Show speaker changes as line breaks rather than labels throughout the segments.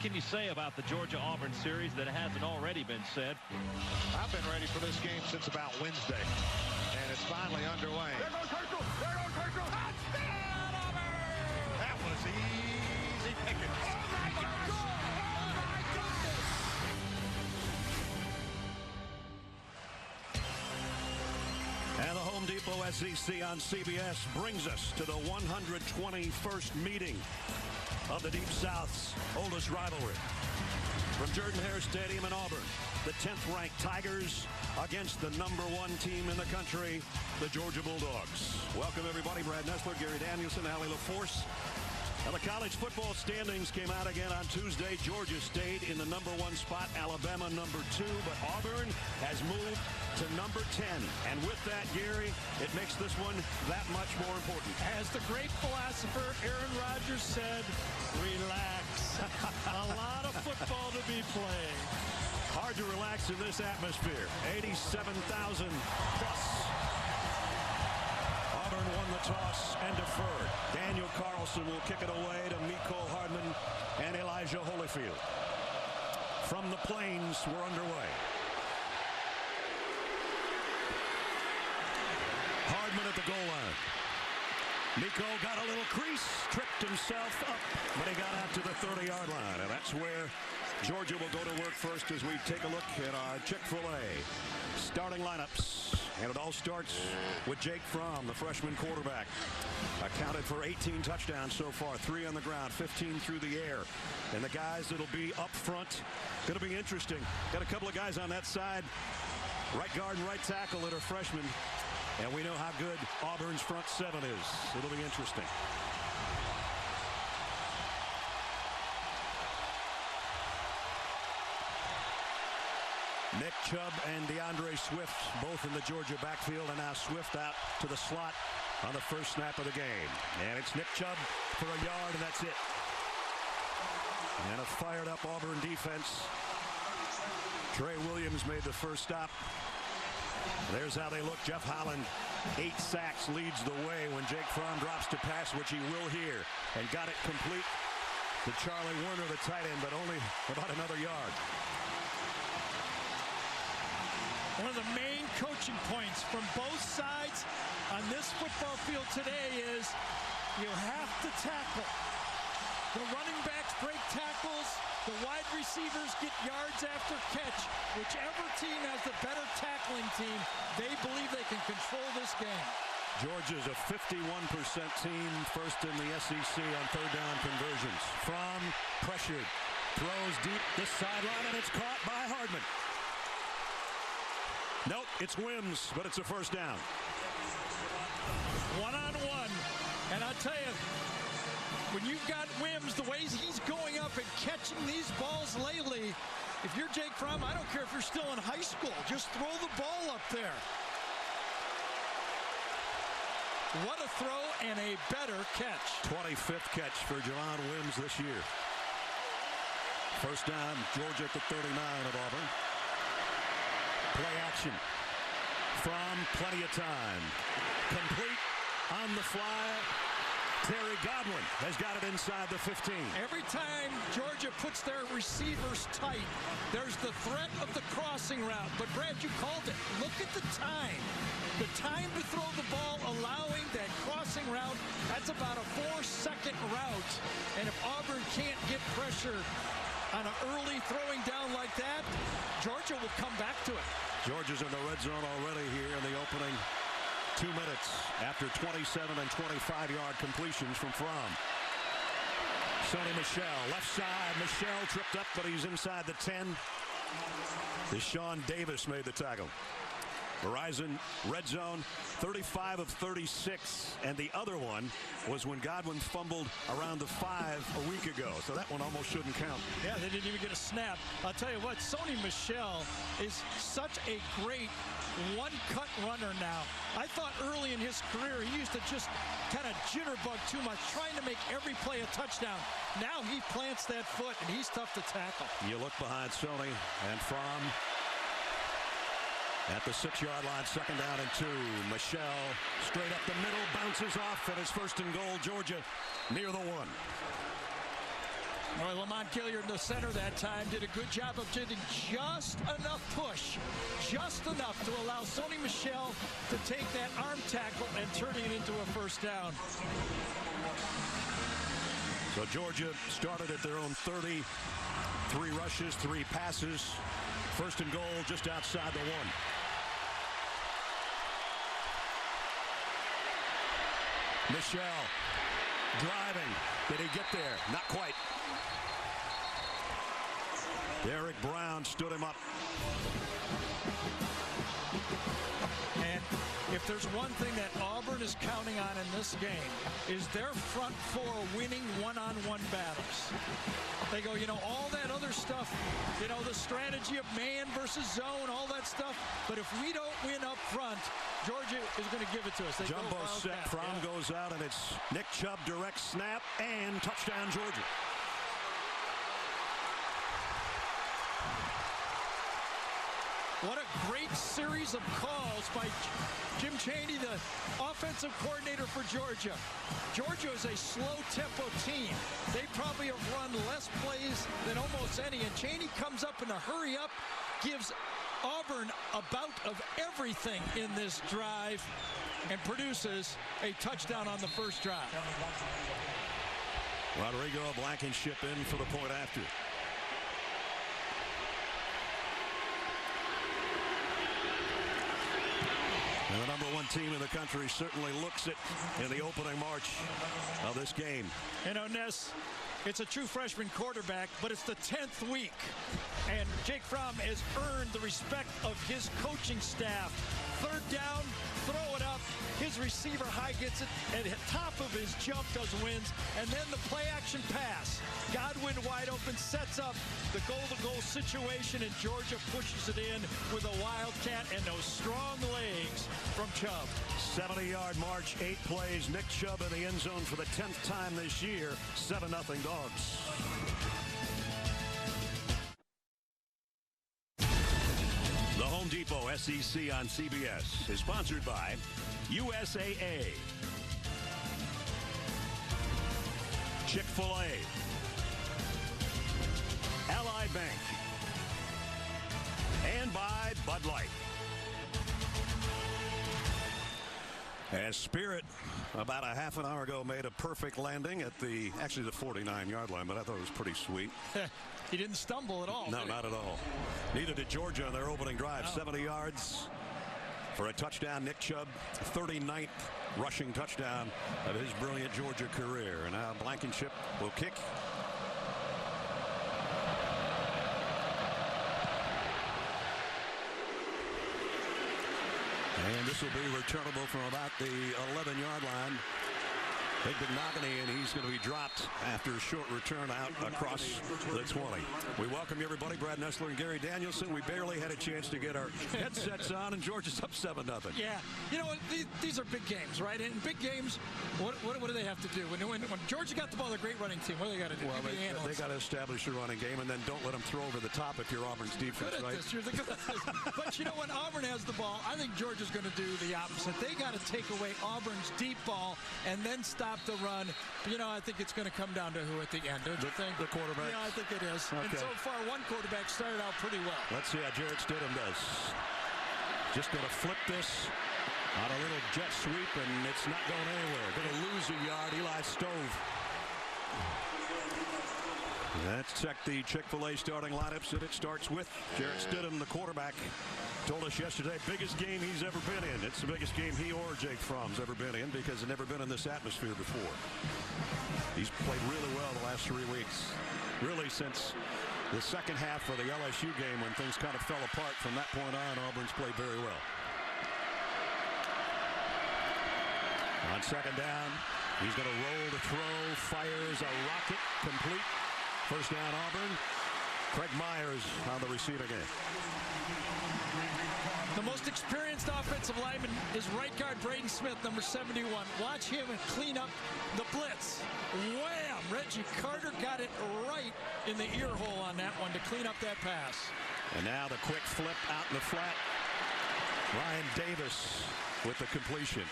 can you say about the Georgia-Auburn series that hasn't already been said?
I've been ready for this game since about Wednesday, and it's finally underway.
There goes Herschel! There goes Herschel! Touchdown, Auburn!
That was easy picking.
Oh, my gosh! Oh, my goodness!
And the Home Depot SEC on CBS brings us to the 121st meeting of the Deep South's oldest rivalry. From Jordan-Hare Stadium in Auburn, the 10th-ranked Tigers against the #1 team in the country, the Georgia Bulldogs. Welcome, everybody. Brad Nessler, Gary Danielson, Allie LaForce. Now, the college football standings came out again on Tuesday. Georgia stayed in the #1 spot, Alabama #2, but Auburn has moved to #10. And with that, Gary, it makes this one that much more important.
As the great philosopher Aaron Rodgers said, relax. A lot of football to be played.
Hard to relax in this atmosphere. 87,000 plus. Auburn won the toss and deferred. Daniel Carlson will kick it away to Mecole Hardman and Elijah Holyfield. From the plains, we're underway. Hardman at the goal line. Mecole got a little crease, tripped himself up, but he got out to the 30-yard line. And that's where Georgia will go to work first as we take a look at our Chick-fil-A starting lineups. And it all starts with Jake Fromm, the freshman quarterback. Accounted for 18 touchdowns so far, 3 on the ground, 15 through the air. And the guys that'll be up front, going to be interesting. Got a couple of guys on that side, right guard and right tackle, that are freshmen. And we know how good Auburn's front seven is. It'll be interesting. Nick Chubb and DeAndre Swift both in the Georgia backfield, and now Swift out to the slot on the first snap of the game. And it's Nick Chubb for a yard, and that's it. And a fired up Auburn defense. Trey Williams made the first stop. There's how they look. Jeff Holland, 8 sacks, leads the way when Jake Fromm drops to pass, which he will here, and got it complete to Charlie Werner, the tight end, but only about another yard.
One of the main coaching points from both sides on this football field today is you have to tackle. The running backs break tackles. The wide receivers get yards after catch. Whichever team has the better tackling team, they believe they can control this game.
Georgia's a 51% team, first in the SEC on third down conversions. Fromm pressured, throws deep this sideline, and it's caught by Hardman. Nope, it's Wims, but it's a first down.
One-on-one, and I'll tell you, when you've got Wims, the ways he's going up and catching these balls lately, if you're Jake Fromm, I don't care if you're still in high school, just throw the ball up there. What a throw and a better catch.
25th catch for Javon Wims this year. First down, Georgia at the 39 of Auburn. Play action. From plenty of time. Complete on the fly. Terry Godwin has got it inside the 15.
Every time Georgia puts their receivers tight, there's the threat of the crossing route. But, Brad, you called it. Look at the time. The time to throw the ball, allowing that crossing route, that's about a 4-second route. And if Auburn can't get pressure on an early throwing down like that, Georgia will come back to it.
Georgia's in the red zone already here in the opening 2 minutes after 27 and 25-yard completions from Fromm. Sonny Michel, left side. Michel tripped up, but he's inside the 10. Deshaun Davis made the tackle. Verizon red zone, 35 of 36, and the other one was when Godwin fumbled around the 5 a week ago, so that one almost shouldn't count.
Yeah, they didn't even get a snap. I'll tell you what, Sonny Michel is such a great one-cut runner now. I thought early in his career he used to just kind of jitterbug too much, trying to make every play a touchdown. Now he plants that foot, and he's tough to tackle.
You look behind Sonny and Fromm at the 6-yard line, second down and 2. Michel straight up the middle, bounces off, and it's first and goal, Georgia near the 1.
Well, Lamont Gilliard in the center that time did a good job of getting just enough push, just enough to allow Sony Michel to take that arm tackle and turning it into a first down.
So Georgia started at their own 30, 3 rushes, 3 passes. First and goal just outside the 1. Michel driving. Did he get there? Not quite. Derek Brown stood him up.
And if there's one thing that Auburn is counting on in this game is their front 4 winning one-on-one battles. They go, you know, all that other stuff, you know, the strategy of man versus zone, all that stuff. But if we don't win up front, Georgia is going to give it to us. They
Jumbo set. Fromm goes out, and it's Nick Chubb direct snap and touchdown Georgia.
What a great series of calls by Jim Chaney, the offensive coordinator for Georgia. Georgia is a slow-tempo team. They probably have run less plays than almost any, and Chaney comes up in a hurry-up, gives Auburn a bout of everything in this drive, and produces a touchdown on the first drive.
Rodrigo Blankenship in for the point after. And the #1 team in the country certainly looks it in the opening march of this game.
You know, Ness, it's a true freshman quarterback, but it's the 10th week. And Jake Fromm has earned the respect of his coaching staff. Third down, throw it up. His receiver high gets it at the top of his jump, does wins. And then the play action pass. Godwin wide open, sets up the goal-to-goal situation, and Georgia pushes it in with a wildcat and those strong legs from Chubb.
70-yard march, 8 plays. Nick Chubb in the end zone for the 10th time this year. 7-0 Dogs. The Home Depot SEC on CBS is sponsored by USAA, Chick-fil-A, Ally Bank, and by Bud Light. As Spirit, about a half an hour ago, made a perfect landing at the 49-yard line, but I thought it was pretty sweet.
He didn't stumble at all.
No, not at all. Neither did Georgia on their opening drive. 70 yards for a touchdown. Nick Chubb, 39th rushing touchdown of his brilliant Georgia career. And now Blankenship will kick. And this will be returnable from about the 11-yard line. Big Benogany, and he's going to be dropped after a short return out across the 20. We welcome you, everybody. Brad Nessler and Gary Danielson. We barely had a chance to get our headsets on, and Georgia's up 7-0.
Yeah, you know, these are big games, right? And in big games, what do they have to do? When Georgia got the ball, they're a great running team. What do they got to do?
Well, they got to establish a running game, and then don't let them throw over the top if you're Auburn's defense, right?
But you know, when Auburn has the ball, I think Georgia's going to do the opposite. They got to take away Auburn's deep ball and then stop the run. You know, I think it's going to come down to who at the end, don't you think?
The quarterback?
Yeah, I think it is.
Okay.
And so far, one quarterback started out pretty well.
Let's see how Jarrett Stidham does. Just going to flip this on a little jet sweep, and it's not going anywhere. Going to lose a yard. Eli Stove. Let's check the Chick-fil-A starting lineups, and it starts with Jarrett Stidham, the quarterback. Told us yesterday, biggest game he's ever been in. It's the biggest game he or Jake Fromm's ever been in because he's never been in this atmosphere before. He's played really well the last 3 weeks. Really since the second half of the LSU game when things kind of fell apart. From that point on, Auburn's played very well. On second down, he's going to roll to throw, fires a rocket, complete. First down Auburn. Craig Myers on the receiving end.
The most experienced offensive lineman is right guard Braden Smith, number 71. Watch him clean up the blitz. Wham! Reggie Carter got it right in the ear hole on that one to clean up that pass.
And now the quick flip out in the flat. Ryan Davis with the completion.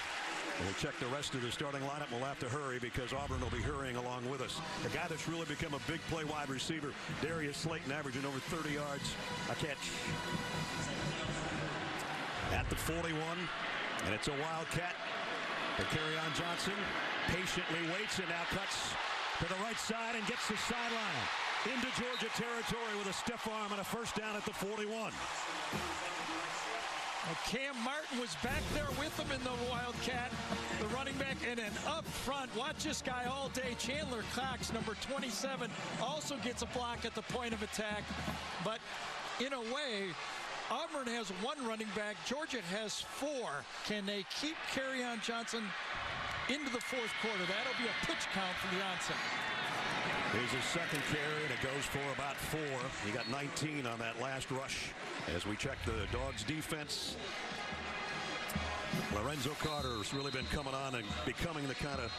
We'll check the rest of the starting lineup. We'll have to hurry because Auburn will be hurrying along with us. The guy that's really become a big play wide receiver, Darius Slayton, averaging over 30 yards a catch. At the 41, and it's a wildcat. And Kerryon Johnson patiently waits and now cuts to the right side and gets the sideline into Georgia territory with a stiff arm and a first down at the 41.
Cam Martin was back there with him in the Wildcat, the running back, and then up front, watch this guy all day. Chandler Cox, number 27, also gets a block at the point of attack. But in a way, Auburn has one running back. Georgia has four. Can they keep Kerryon Johnson into the fourth quarter? That'll be a pitch count from the onset.
Here's his second carry, and it goes for about 4. He got 19 on that last rush. As we check the Dogs defense, Lorenzo Carter's really been coming on and becoming the kind of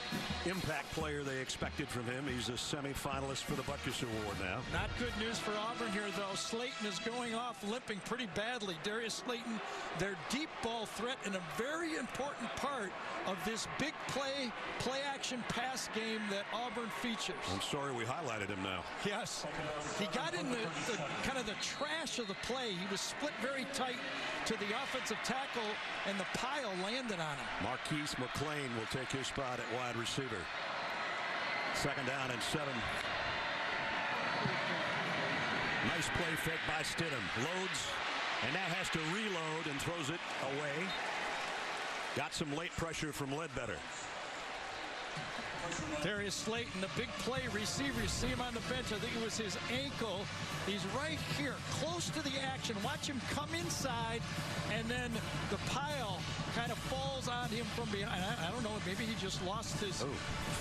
impact player they expected from him. He's a semifinalist for the Butkus Award now.
Not good news for Auburn here, though. Slayton is going off limping pretty badly. Darius Slayton, their deep ball threat, and a very important part of this big play action pass game that Auburn features.
I'm sorry we highlighted him now.
Yes. He got in the kind of the trash of the play. He was split very tight to the offensive tackle, and the pile landed on him.
Marquise McLean will take his spot at wide receiver. Second down and 7. Nice play fake by Stidham. Loads and now has to reload and throws it away. Got some late pressure from Ledbetter.
Darius Slayton, the big play receiver. You see him on the bench. I think it was his ankle. He's right here, close to the action. Watch him come inside, and then the pile kind of falls on him from behind. I don't know, maybe he just lost his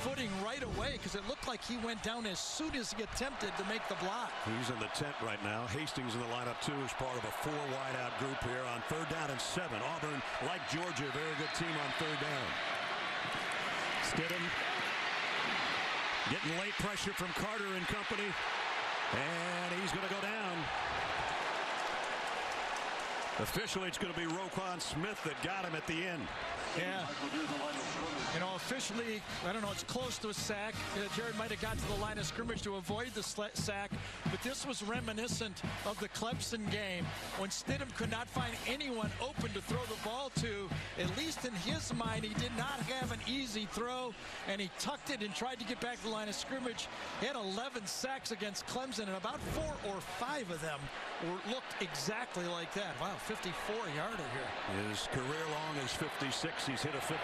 footing right away because it looked like he went down as soon as he attempted to make the block.
He's in the tent right now. Hastings in the lineup, too, as part of a 4 wide-out group here on 3rd down and 7. Auburn, like Georgia, very good team on 3rd down. Stidham getting late pressure from Carter and company, and he's going to go down. Officially, it's going to be Roquan Smith that got him at the end.
Yeah. You know, officially, I don't know, it's close to a sack. Jared might have got to the line of scrimmage to avoid the sack, but this was reminiscent of the Clemson game when Stidham could not find anyone open to throw the ball to. At least in his mind, he did not have an easy throw, and he tucked it and tried to get back to the line of scrimmage. He had 11 sacks against Clemson, and about 4 or 5 of them looked exactly like that. Wow, 54-yarder here.
His career long is 56. He's hit a 54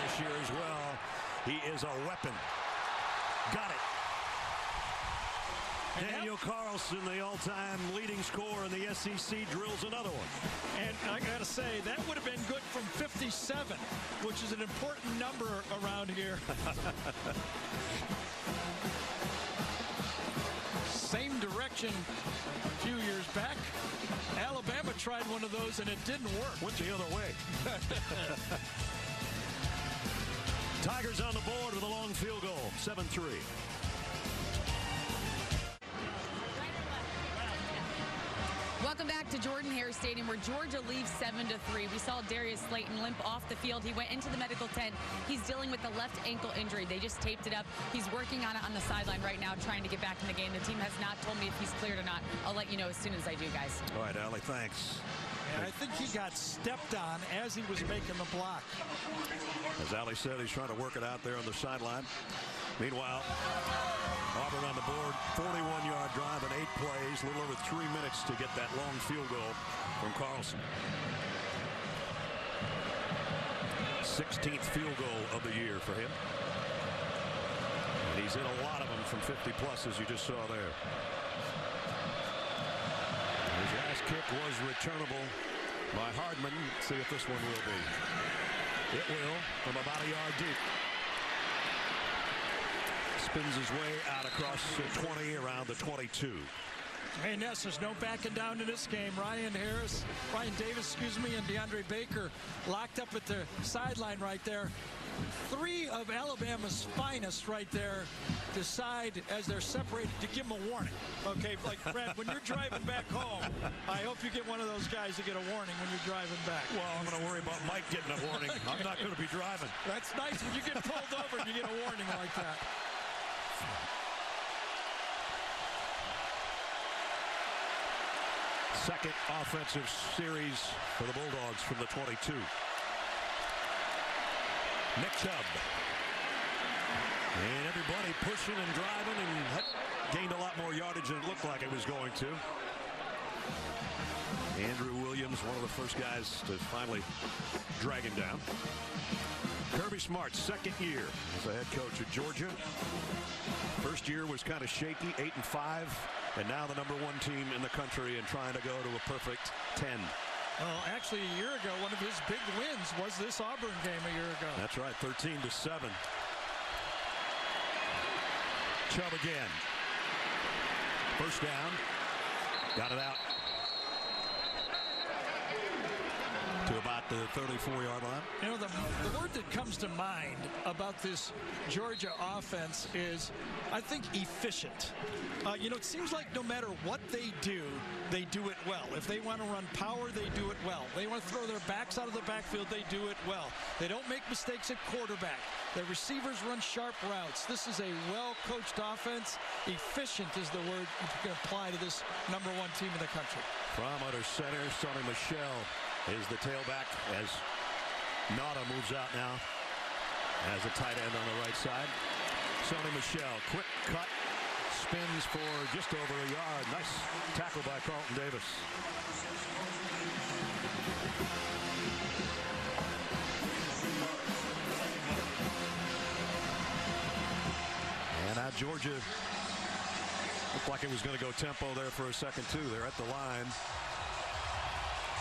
this year as well. He is a weapon. Got it. And Daniel Carlson, the all-time leading scorer in the SEC, drills another one.
And I got to say, that would have been good from 57, which is an important number around here. Same direction a few years back. Alabama tried one of those and it didn't work.
Went the other way. Tigers on the board with a long field goal, 7-3.
Welcome back to Jordan-Hare Stadium, where Georgia leads 7-3. We saw Darius Slayton limp off the field. He went into the medical tent. He's dealing with the left ankle injury. They just taped it up. He's working on it on the sideline right now, trying to get back in the game. The team has not told me if he's cleared or not. I'll let you know as soon as I do, guys.
All right, Allie, thanks.
And I think he got stepped on as he was making the block.
As Allie said, he's trying to work it out there on the sideline. Meanwhile, Auburn on the board, 41-yard drive in 8 plays, a little over 3 minutes to get that long field goal from Carlson. 16th field goal of the year for him. And he's hit a lot of them from 50-plus, as you just saw there. His last kick was returnable by Hardman. Let's see if this one will be. It will, from about a yard deep. Spins his way out across the 20, around the 22.
And yes, there's no backing down in this game. Ryan Davis, and DeAndre Baker locked up at the sideline right there. 3 of Alabama's finest right there decide as they're separated to give them a warning. Okay, like Brad, when you're driving back home, I hope you get one of those guys to get a warning when you're driving back.
Well, I'm going to worry about Mike getting a warning. I'm not going to be driving.
That's nice when you get pulled over and you get a warning like that.
Second offensive series for the Bulldogs from the 22. Nick Chubb. And everybody pushing and driving, and that gained a lot more yardage than it looked like it was going to. Andrew Williams, one of the first guys to finally drag him down. Kirby Smart, second year as a head coach at Georgia. First year was kind of shaky, 8-5, and now the #1 team in the country and trying to go to a perfect 10.
Well, actually, a year ago, one of his big wins was this Auburn game a year ago.
That's right, 13-7. Chubb again. First down. Got it out to about the 34-yard line.
You know, the word that comes to mind about this Georgia offense is, I think, efficient. You know, it seems like no matter what they do it well. If they want to run power, they do it well. They want to throw their backs out of the backfield, they do it well. They don't make mistakes at quarterback. Their receivers run sharp routes. This is a well-coached offense. Efficient is the word you can apply to this #1 team in the country.
From under center, Sonny Michel is the tailback as Nada moves out now as a tight end on the right side. Sonny Michel, quick cut, spins for just over a yard. Nice tackle by Carlton Davis. And now Georgia looked like it was going to go tempo there for a second too. They're at the line.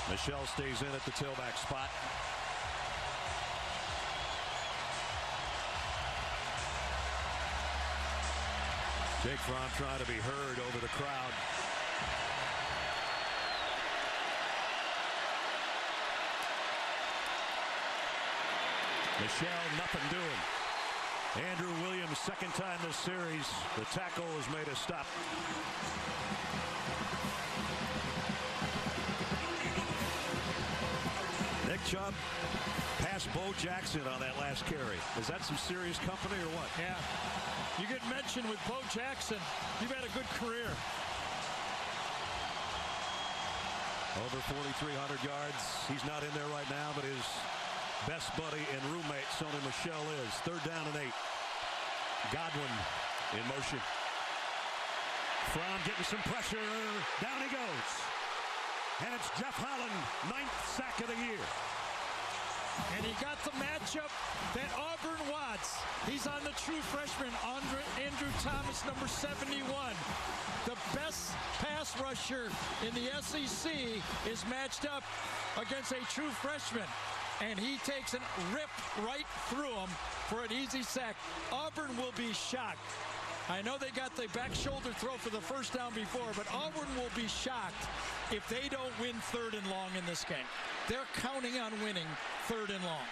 Michel stays in at the tailback spot. Jake Fromm trying to be heard over the crowd. Michel, nothing doing. Andrew Williams, second time this series. The tackle has made a stop. Nick Chubb passed Bo Jackson on that last carry. Is that some serious company or what?
Yeah. You get mentioned with Bo Jackson. You've had a good career.
Over 4,300 yards. He's not in there right now, but his best buddy and roommate, Sonny Michel, is. Third down and 8. Godwin in motion. Fromm getting some pressure. Down he goes. And it's Jeff Holland, 9th sack of the year.
And he got the matchup that Auburn wants. He's on the true freshman, Andrew Thomas, number 71. The best pass rusher in the SEC is matched up against a true freshman. And he takes a rip right through him for an easy sack. Auburn will be shocked. I know they got the back shoulder throw for the first down before, but Auburn will be shocked if they don't win 3rd and long in this game. They're counting on winning 3rd and long.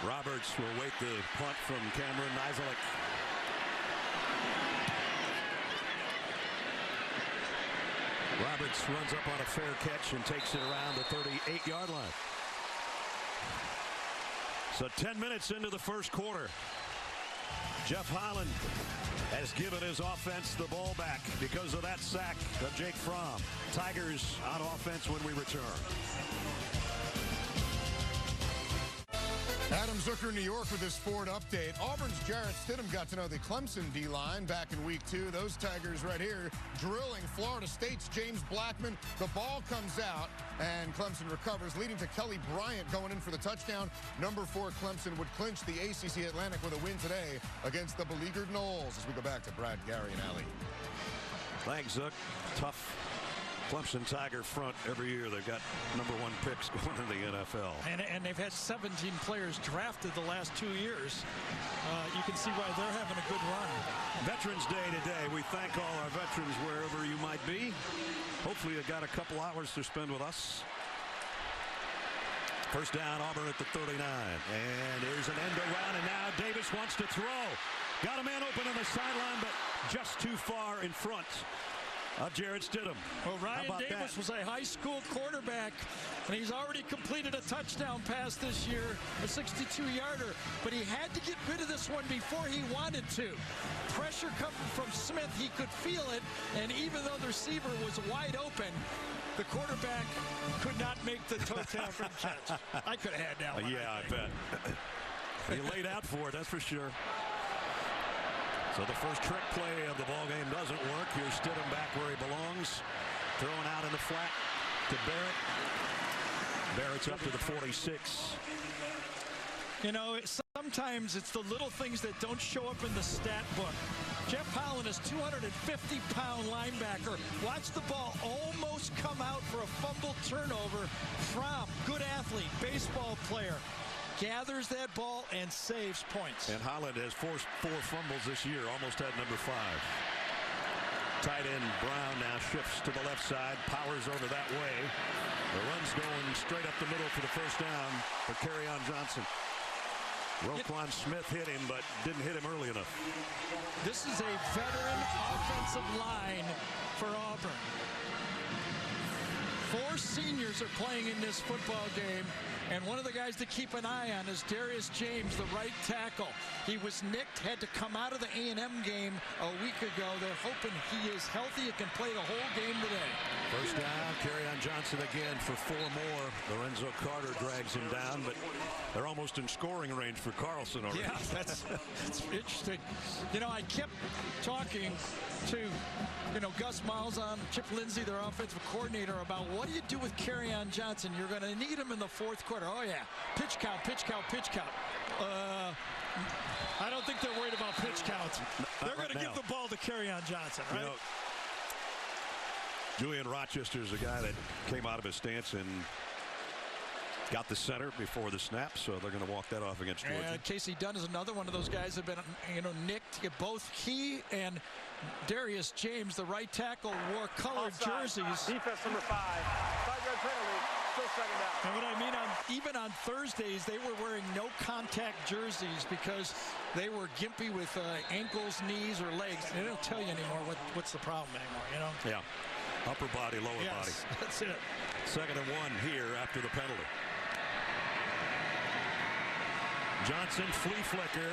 Roberts will wait the punt from Cameron Nizilik. Roberts runs up on a fair catch and takes it around the 38-yard line. So 10 minutes into the first quarter. Jeff Holland has given his offense the ball back because of that sack of Jake Fromm. Tigers on offense when we return.
Adam Zucker, New York, with this Ford update. Auburn's Jarrett Stidham got to know the Clemson D-line back in week 2. Those Tigers right here drilling Florida State's James Blackman. The ball comes out, and Clemson recovers, leading to Kelly Bryant going in for the touchdown. Number 4 Clemson would clinch the ACC Atlantic with a win today against the beleaguered Noles. As we go back to Brad, Gary, and Allie.
Thanks, Zook. Tough Clemson Tiger front every year. They've got #1 picks going in the NFL.
And they've had 17 players drafted the last 2 years. You can see why they're having a good run.
Veterans Day today. We thank all our veterans wherever you might be. Hopefully you got a couple hours to spend with us. First down, Auburn at the 39. And there's an end around, and now Davis wants to throw. Got a man open on the sideline, but just too far in front of Jarrett Stidham.
Well, Ryan Davis was a high school quarterback, and he's already completed a touchdown pass this year, a 62-yarder, but he had to get rid of this one before he wanted to. Pressure coming from Smith, he could feel it, and even though the receiver was wide open, the quarterback could not make the toe tapping catch. I could have had that one.
Yeah, I bet. He laid out for it, that's for sure. So the first trick play of the ball game doesn't work. Here's Stidham back where he belongs. Throwing out in the flat to Barrett. Barrett's up to the 46.
You know, sometimes it's the little things that don't show up in the stat book. Jeff Holland is 250-pound linebacker. Watch the ball almost come out for a fumble turnover. Fromm, good athlete, baseball player. Gathers that ball and saves points.
And Holland has forced 4 fumbles this year, almost had #5. Tight end Brown now shifts to the left side, powers over that way. The run's going straight up the middle for the first down for Kerryon Johnson. Roquan Smith hit him, but didn't hit him early enough.
This is a veteran offensive line for Auburn. 4 seniors are playing in this football game, and one of the guys to keep an eye on is Darius James, the right tackle. He was nicked, had to come out of the A&M game a week ago. They're hoping he is healthy and can play the whole game today.
First down, Kerryon Johnson again for 4 more. Lorenzo Carter drags him down, but they're almost in scoring range for Carlson already.
Yeah, that's interesting. You know, I kept talking to, Gus Malzahn, Chip Lindsey, their offensive coordinator, about what do you do with Kerryon Johnson? You're going to need him in the 4th quarter. Oh, yeah. Pitch count, pitch count, pitch count. I don't think they're worried about pitch counts. They're going to give the ball to Kerryon Johnson, right?
Julian Rochester's a guy that came out of his stance and got the center before the snap, so they're going to walk that off against Georgia.
And Casey Dunn is another one of those guys that have been, nicked. Both he and Darius James, the right tackle, wore colored jerseys.
Defense number 5. 5-yard penalty. Still 2nd down.
And what I mean, even on Thursdays, they were wearing no contact jerseys because they were gimpy with ankles, knees, or legs. They don't tell you anymore what's the problem anymore,
Yeah. Upper body, lower body.
That's it.
2nd and 1 here after the penalty. Johnson, flea flicker.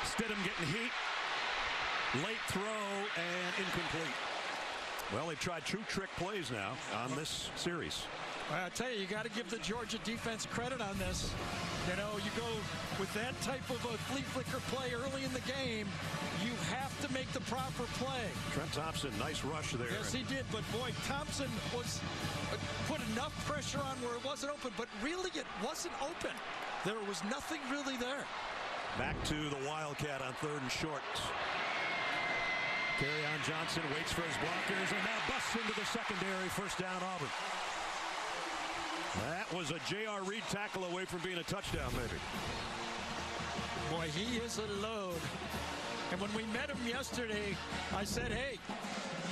Stidham getting heat. Late throw and incomplete. Well, they've tried 2 trick plays now on this series.
Well, I tell you, you got to give the Georgia defense credit on this. You go with that type of a flea flicker play early in the game, you have to make the proper play.
Trent Thompson, nice rush there.
Yes, he did. But, boy, Thompson was put enough pressure on where it wasn't open. But, really, it wasn't open. There was nothing really there.
Back to the Wildcat on 3rd and short. Kerryon Johnson waits for his blockers and now busts into the secondary. First down, Auburn. That was a J.R. Reed tackle away from being a touchdown, maybe.
Boy, he is a load. And when we met him yesterday, I said, hey,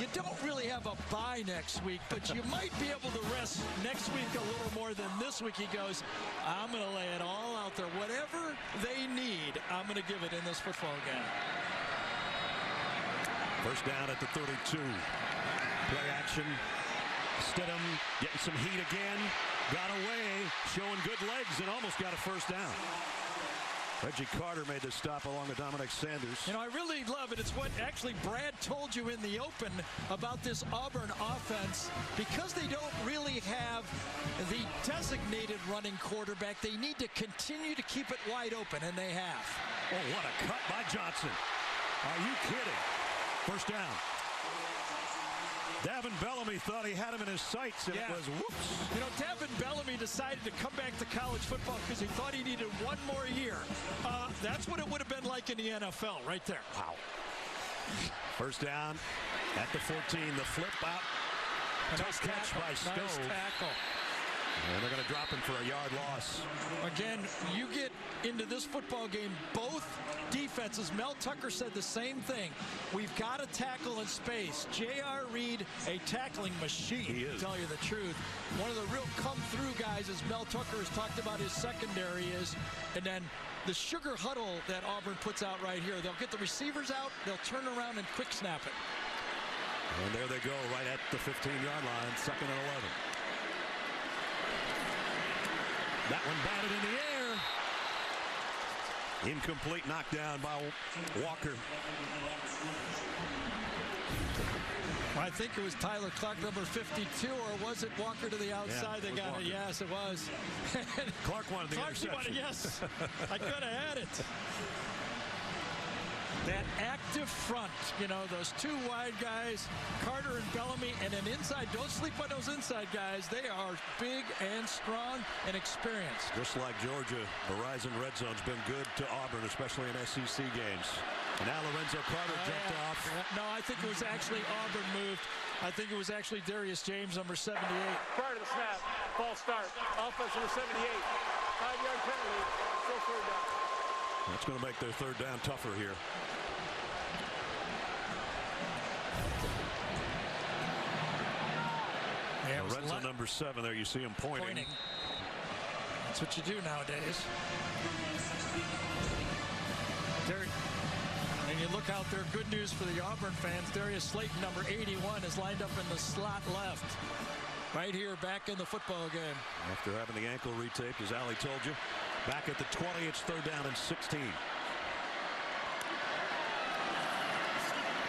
you don't really have a bye next week, but you might be able to rest next week a little more than this week. He goes, I'm going to lay it all out there. Whatever they need, I'm going to give it in this football game.
First down at the 32. Play action. Stidham getting some heat again. Got away, showing good legs, and almost got a first down. Reggie Carter made the stop along with Dominic Sanders.
I really love it. It's what actually Brad told you in the open about this Auburn offense. Because they don't really have the designated running quarterback, they need to continue to keep it wide open, and they have.
Oh, what a cut by Johnson. Are you kidding? First down. Davin Bellamy thought he had him in his sights, and it was whoops.
Davin Bellamy decided to come back to college football because he thought he needed 1 more year. That's what it would have been like in the NFL right there.
Wow. First down at the 14. The flip out Tough catch by Stowe.
Nice tackle.
And they're going to drop him for a yard loss.
Again, you get into this football game, both defenses. Mel Tucker said the same thing. We've got to tackle in space. J.R. Reed, a tackling machine, to tell you the truth. One of the real come-through guys, as Mel Tucker has talked about his secondary is. And then the sugar huddle that Auburn puts out right here. They'll get the receivers out. They'll turn around and quick snap it.
And there they go, right at the 15-yard line, 2nd and 11. That one batted in the air. Incomplete knockdown by Walker.
I think it was Tyler Clark, number 52, or was it Walker to the outside that got
Walker.
it? Yes, it was.
Clark wanted the interception.
Yes, I could have had it. That active front, you know, those two wide guys, Carter and Bellamy, and then inside, don't sleep on those inside guys. They are big and strong and experienced.
Just like Georgia, Verizon Red Zone's been good to Auburn, especially in SEC games. And now Lorenzo Carter jumped off.
No, I think it was actually Auburn moved. I think it was actually Darius James, number 78.
Prior to the snap, false start, offense number 78, 5-yard penalty, still 3rd down.
That's going to make their 3rd down tougher here. Lorenzo number 7 there, you see him pointing.
That's what you do nowadays. And you look out there, good news for the Auburn fans. Darius Slayton, number 81, is lined up in the slot left. Right here, back in the football game.
After having the ankle retaped, as Allie told you. Back at the 20, it's 3rd down and 16.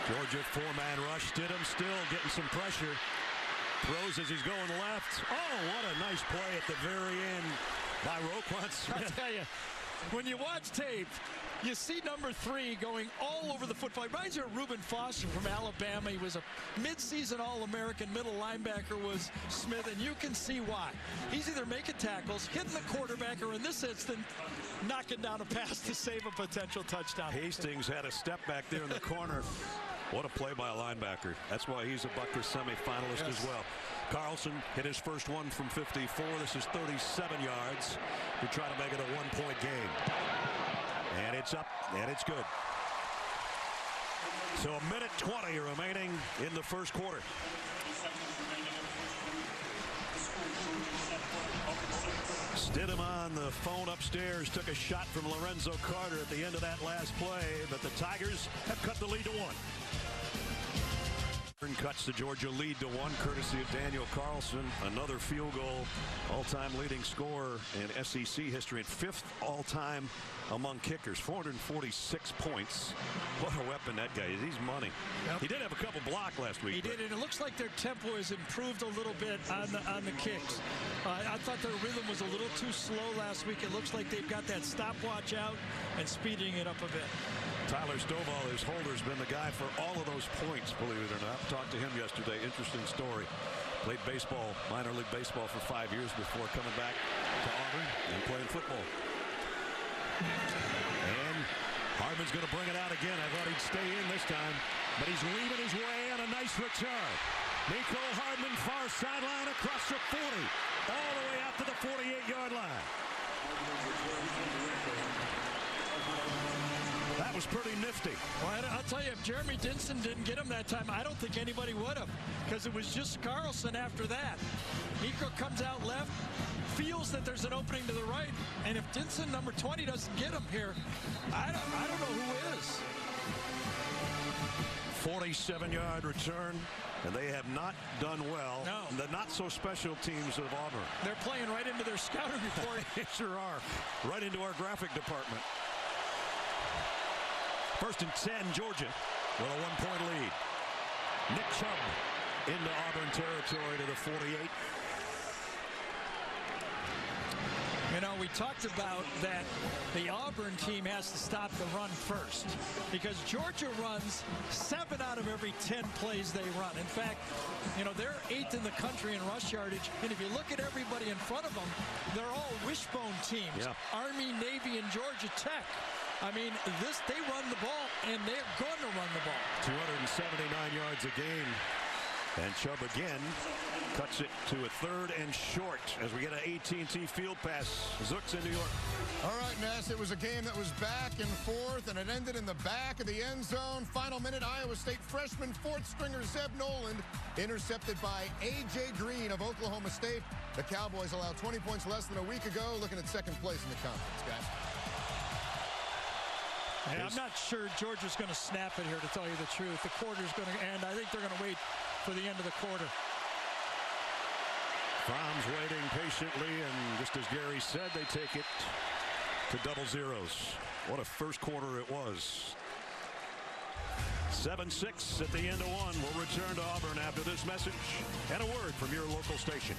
Georgia 4-man rush. Stidham still getting some pressure. Throws as he's going left. Oh, what a nice play at the very end by Roquan Smith.
I tell you, when you watch tape, you see number 3 going all over the football. He reminds you of Reuben Foster from Alabama. He was a midseason All-American. Middle linebacker was Smith, and you can see why. He's either making tackles, hitting the quarterback, or in this instance, knocking down a pass to save a potential touchdown.
Hastings had a step back there in the corner. What a play by a linebacker. That's why he's a Butker semi-finalist as well. Carlson hit his first one from 54. This is 37 yards to try to make it a 1-point game. And it's up, and it's good. So 1:20 remaining in the first quarter. Stidham on the phone upstairs took a shot from Lorenzo Carter at the end of that last play, but the Tigers have cut the lead to 1. Cuts the Georgia lead to 1, courtesy of Daniel Carlson. Another field goal, all-time leading scorer in SEC history, and 5th all-time among kickers. 446 points. What a weapon that guy is. He's money. Yep. He did have a couple blocked last week.
He did, and it looks like their tempo has improved a little bit on the kicks. I thought their rhythm was a little too slow last week. It looks like they've got that stopwatch out and speeding it up a bit.
Tyler Stovall, his holder's been the guy for all of those points, believe it or not. Talked to him yesterday. Interesting story. Played baseball, minor league baseball for 5 years before coming back to Auburn and playing football. And Hardman's going to bring it out again. I thought he'd stay in this time, but he's weaving his way on a nice return. Nico Hardman, far sideline across the 40, all the way out to the 48-yard line. That was pretty nifty.
Well, I'll tell you, if Jeremy Dinson didn't get him that time, I don't think anybody would have, because it was just Carlson after that. Nico comes out left, feels that there's an opening to the right, and if Dinson, number 20, doesn't get him here, I don't know who is.
47-yard return, and they have not done well.
No.
The not-so-special teams of Auburn.
They're playing right into their scouting report.
They sure are. Right into our graphic department. 1st and 10, Georgia with a 1-point lead. Nick Chubb into Auburn territory to the 48.
You know, we talked about that the Auburn team has to stop the run first, because Georgia runs 7 out of every 10 plays they run. In fact, you know, they're 8th in the country in rush yardage, and if you look at everybody in front of them, they're all wishbone teams. Yeah. Army, Navy, and Georgia Tech. I mean, they run the ball, and they're going to run the ball.
279 yards a game And Chubb again cuts it to a 3rd and short as we get an AT&T field pass. Zook's in New York.
All right, Ness, it was a game that was back and forth, and it ended in the back of the end zone. Final minute, Iowa State freshman 4th stringer Zeb Noland intercepted by A.J. Green of Oklahoma State. The Cowboys allowed 20 points less than a week ago, looking at 2nd place in the conference, guys.
And I'm not sure Georgia's going to snap it here, to tell you the truth. The quarter's going to end. I think they're going to wait for the end of the quarter.
Fromm's waiting patiently, and just as Gary said, they take it to double zeros. What a first quarter it was. 7-6 at the end of one. We'll return to Auburn after this message and a word from your local station.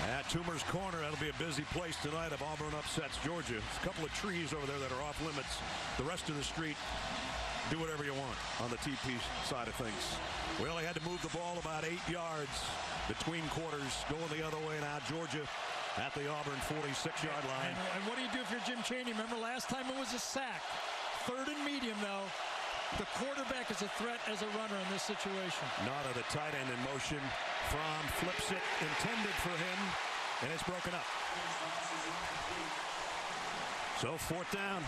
At Toomer's Corner, that'll be a busy place tonight if Auburn upsets Georgia. There's a couple of trees over there that are off limits. The rest of the street, do whatever you want on the TP side of things. We only had to move the ball about 8 yards between quarters, going the other way. Now Georgia at the Auburn 46-yard line.
And what do you do if you're Jim Chaney? Remember last time it was a sack. 3rd and medium, though. The quarterback is a threat as a runner in this situation.
Nada, the tight end in motion. Fromm flips it, intended for him, and it's broken up. So 4th down.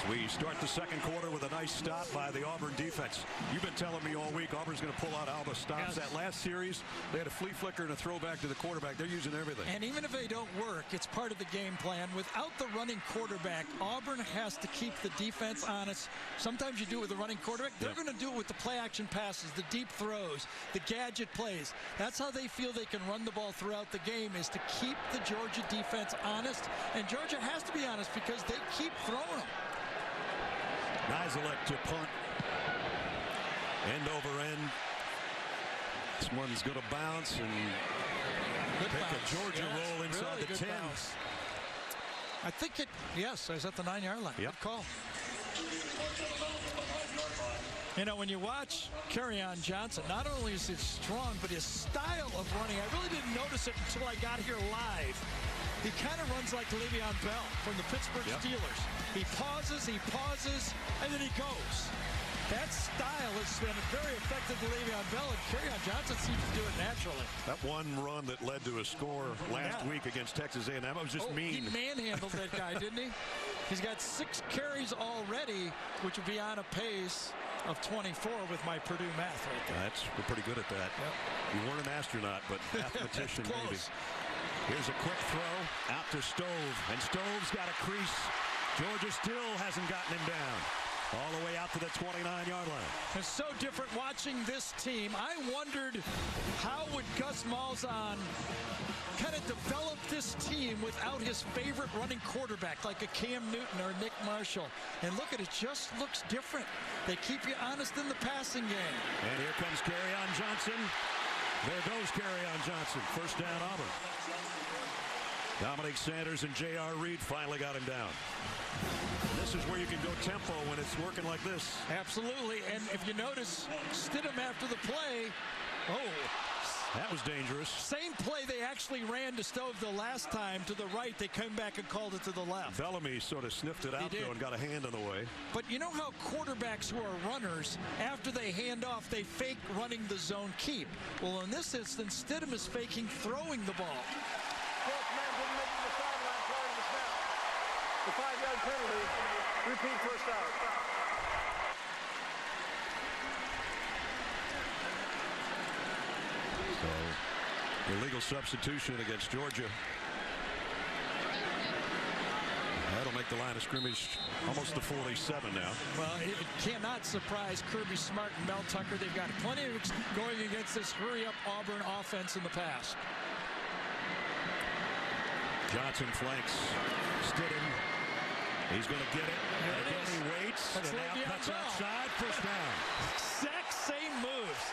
We start the second quarter with a nice stop by the Auburn defense. You've been telling me all week Auburn's going to pull out Alba stops. Yes. That last series, they had a flea flicker and a throwback to the quarterback. They're using everything.
And even if they don't work, it's part of the game plan. Without the running quarterback, Auburn has to keep the defense honest. Sometimes you do it with the running quarterback. They're going to do it with the play-action passes, the deep throws, the gadget plays. That's how they feel they can run the ball throughout the game, is to keep the Georgia defense honest. And Georgia has to be honest because they keep throwing them.
Nizelek to punt. End over end. This one's going to bounce and pick a Georgia roll inside
really
the 10.
Bounce. I think it, yes, I was at the 9-yard line.
Yep.
Good call. You know, when you watch Kerryon Johnson, not only is he strong, but his style of running, I really didn't notice it until I got here live. He kind of runs like Le'Veon Bell from the Pittsburgh Steelers. He pauses, and then he goes. That style has been very effective to Le'Veon Bell, and Kerryon Johnson seems to do it naturally.
That one run that led to a score last week against Texas A&M, that was just mean.
He manhandled that guy, didn't he? He's got 6 carries already, which would be on a pace of 24 with my Purdue math right there.
We're pretty good at that. Yep. You weren't an astronaut, but mathematician maybe. Here's a quick throw out to Stove, and Stove's got a crease. Georgia still hasn't gotten him down. All the way out to the 29-yard line.
It's so different watching this team. I wondered how would Gus Malzahn kind of develop this team without his favorite running quarterback like a Cam Newton or Nick Marshall. And look at it, just looks different. They keep you honest in the passing game.
And here comes Kerryon Johnson. There goes Kerryon Johnson. First down, Auburn. Dominic Sanders and J.R. Reed finally got him down. And this is where you can go tempo when it's working like this.
Absolutely. And if you notice, Stidham after the play,
that was dangerous.
Same play they actually ran to Stove the last time to the right. They came back and called it to the left.
Bellamy sort of sniffed it out, though, and got a hand in the way.
But you know how quarterbacks who are runners, after they hand off, they fake running the zone keep. Well, in this instance, Stidham is faking throwing the ball.
Fourth man didn't make it to the sideline prior to the snap. The 5-yard penalty. Repeat first out.
So, illegal substitution against Georgia. That'll make the line of scrimmage almost to 47 now.
Well, it cannot surprise Kirby Smart and Mel Tucker. They've got plenty of going against this hurry-up Auburn offense in the past.
Johnson flanks Stidham. He's going to get it.
There it is.
He waits.
That's
and now cuts outside. First down.
Exact same moves.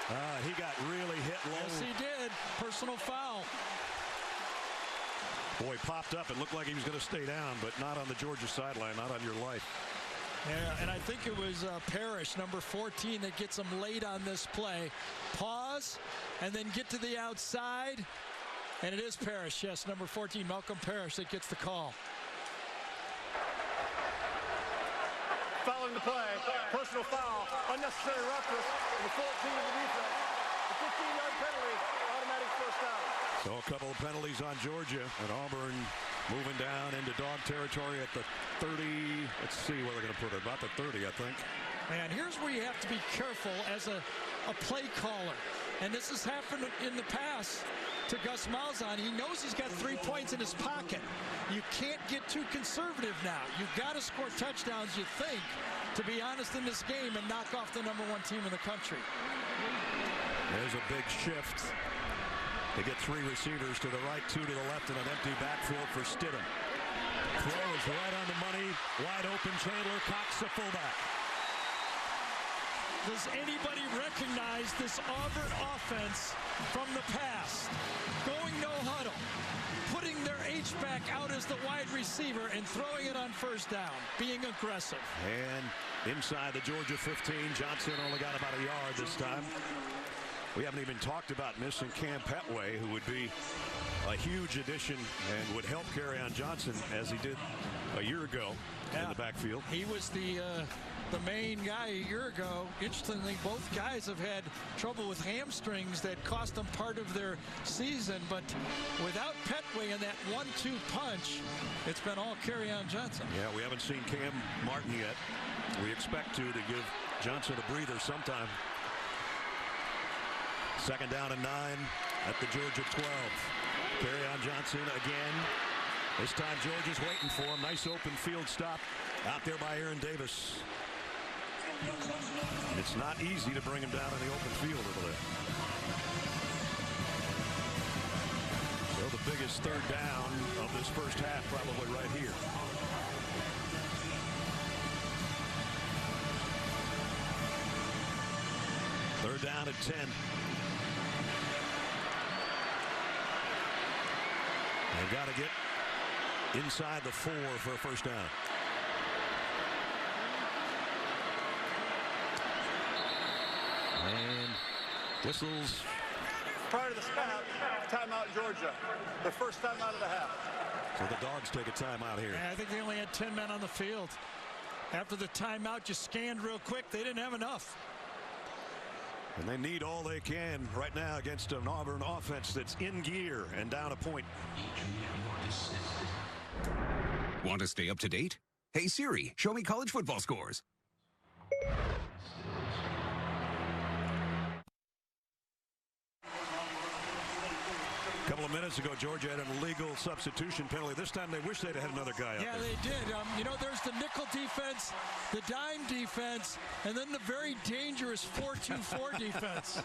He got really hit low.
Yes, he did. Personal foul.
Boy, popped up and looked like he was going to stay down, but not on the Georgia sideline, not on your life.
Yeah, and I think it was Parrish, number 14, that gets him late on this play. Pause, and then get to the outside. And it is Parrish, yes, number 14, Malcolm Parrish, that gets the call.
Following the play, personal foul, unnecessary roughness, and the 14 of the defense. A 15-yard penalty, automatic first down.
So a couple of penalties on Georgia, and Auburn moving down into dog territory at the 30. Let's see where they're going to put it. About the 30, I think.
And here's where you have to be careful as a play caller. And this has happened in the past to Gus Malzahn. He knows he's got 3 points in his pocket. You can't get too conservative now. You've got to score touchdowns, you think, to be honest in this game and knock off the #1 team in the country.
There's a big shift. They get 3 receivers to the right, 2 to the left, and an empty backfield for Stidham. Throw is right on the money. Wide open. Chandler Cox, the fullback.
Does anybody recognize this Auburn offense from the past? Going no huddle, putting their H-back out as the wide receiver and throwing it on first down, being aggressive.
And inside the Georgia 15, Johnson only got about a yard this time. We haven't even talked about missing Cam Petway, who would be a huge addition and would help Kerryon Johnson as he did a year ago in the backfield.
He was the main guy a year ago. Interestingly, both guys have had trouble with hamstrings that cost them part of their season, but without Petway and that 1-2 punch, it's been all Kerryon Johnson.
Yeah, we haven't seen Cam Martin yet. We expect to give Johnson a breather sometime. 2nd down and 9 at the Georgia 12. Kerryon Johnson again. This time Georgia's waiting for him. Nice open field stop out there by Aaron Davis. It's not easy to bring him down in the open field over there. So the biggest 3rd down of this first half probably right here. Third down at 10. They've got to get inside the 4 for a first down. And whistles.
Prior to the snap, timeout Georgia. Their first timeout of the half.
So the Dogs take a timeout here.
Yeah, I think they only had 10 men on the field. After the timeout, just scanned real quick. They didn't have enough.
And they need all they can right now against an Auburn offense that's in gear and down a point.
Want to stay up to date? Hey Siri, show me college football scores.
A couple of minutes ago, Georgia had an illegal substitution penalty. This time they wish they'd had another guy up
there.
Yeah,
they did. You know, there's the nickel defense, the dime defense, and then the very dangerous 4-2-4 defense.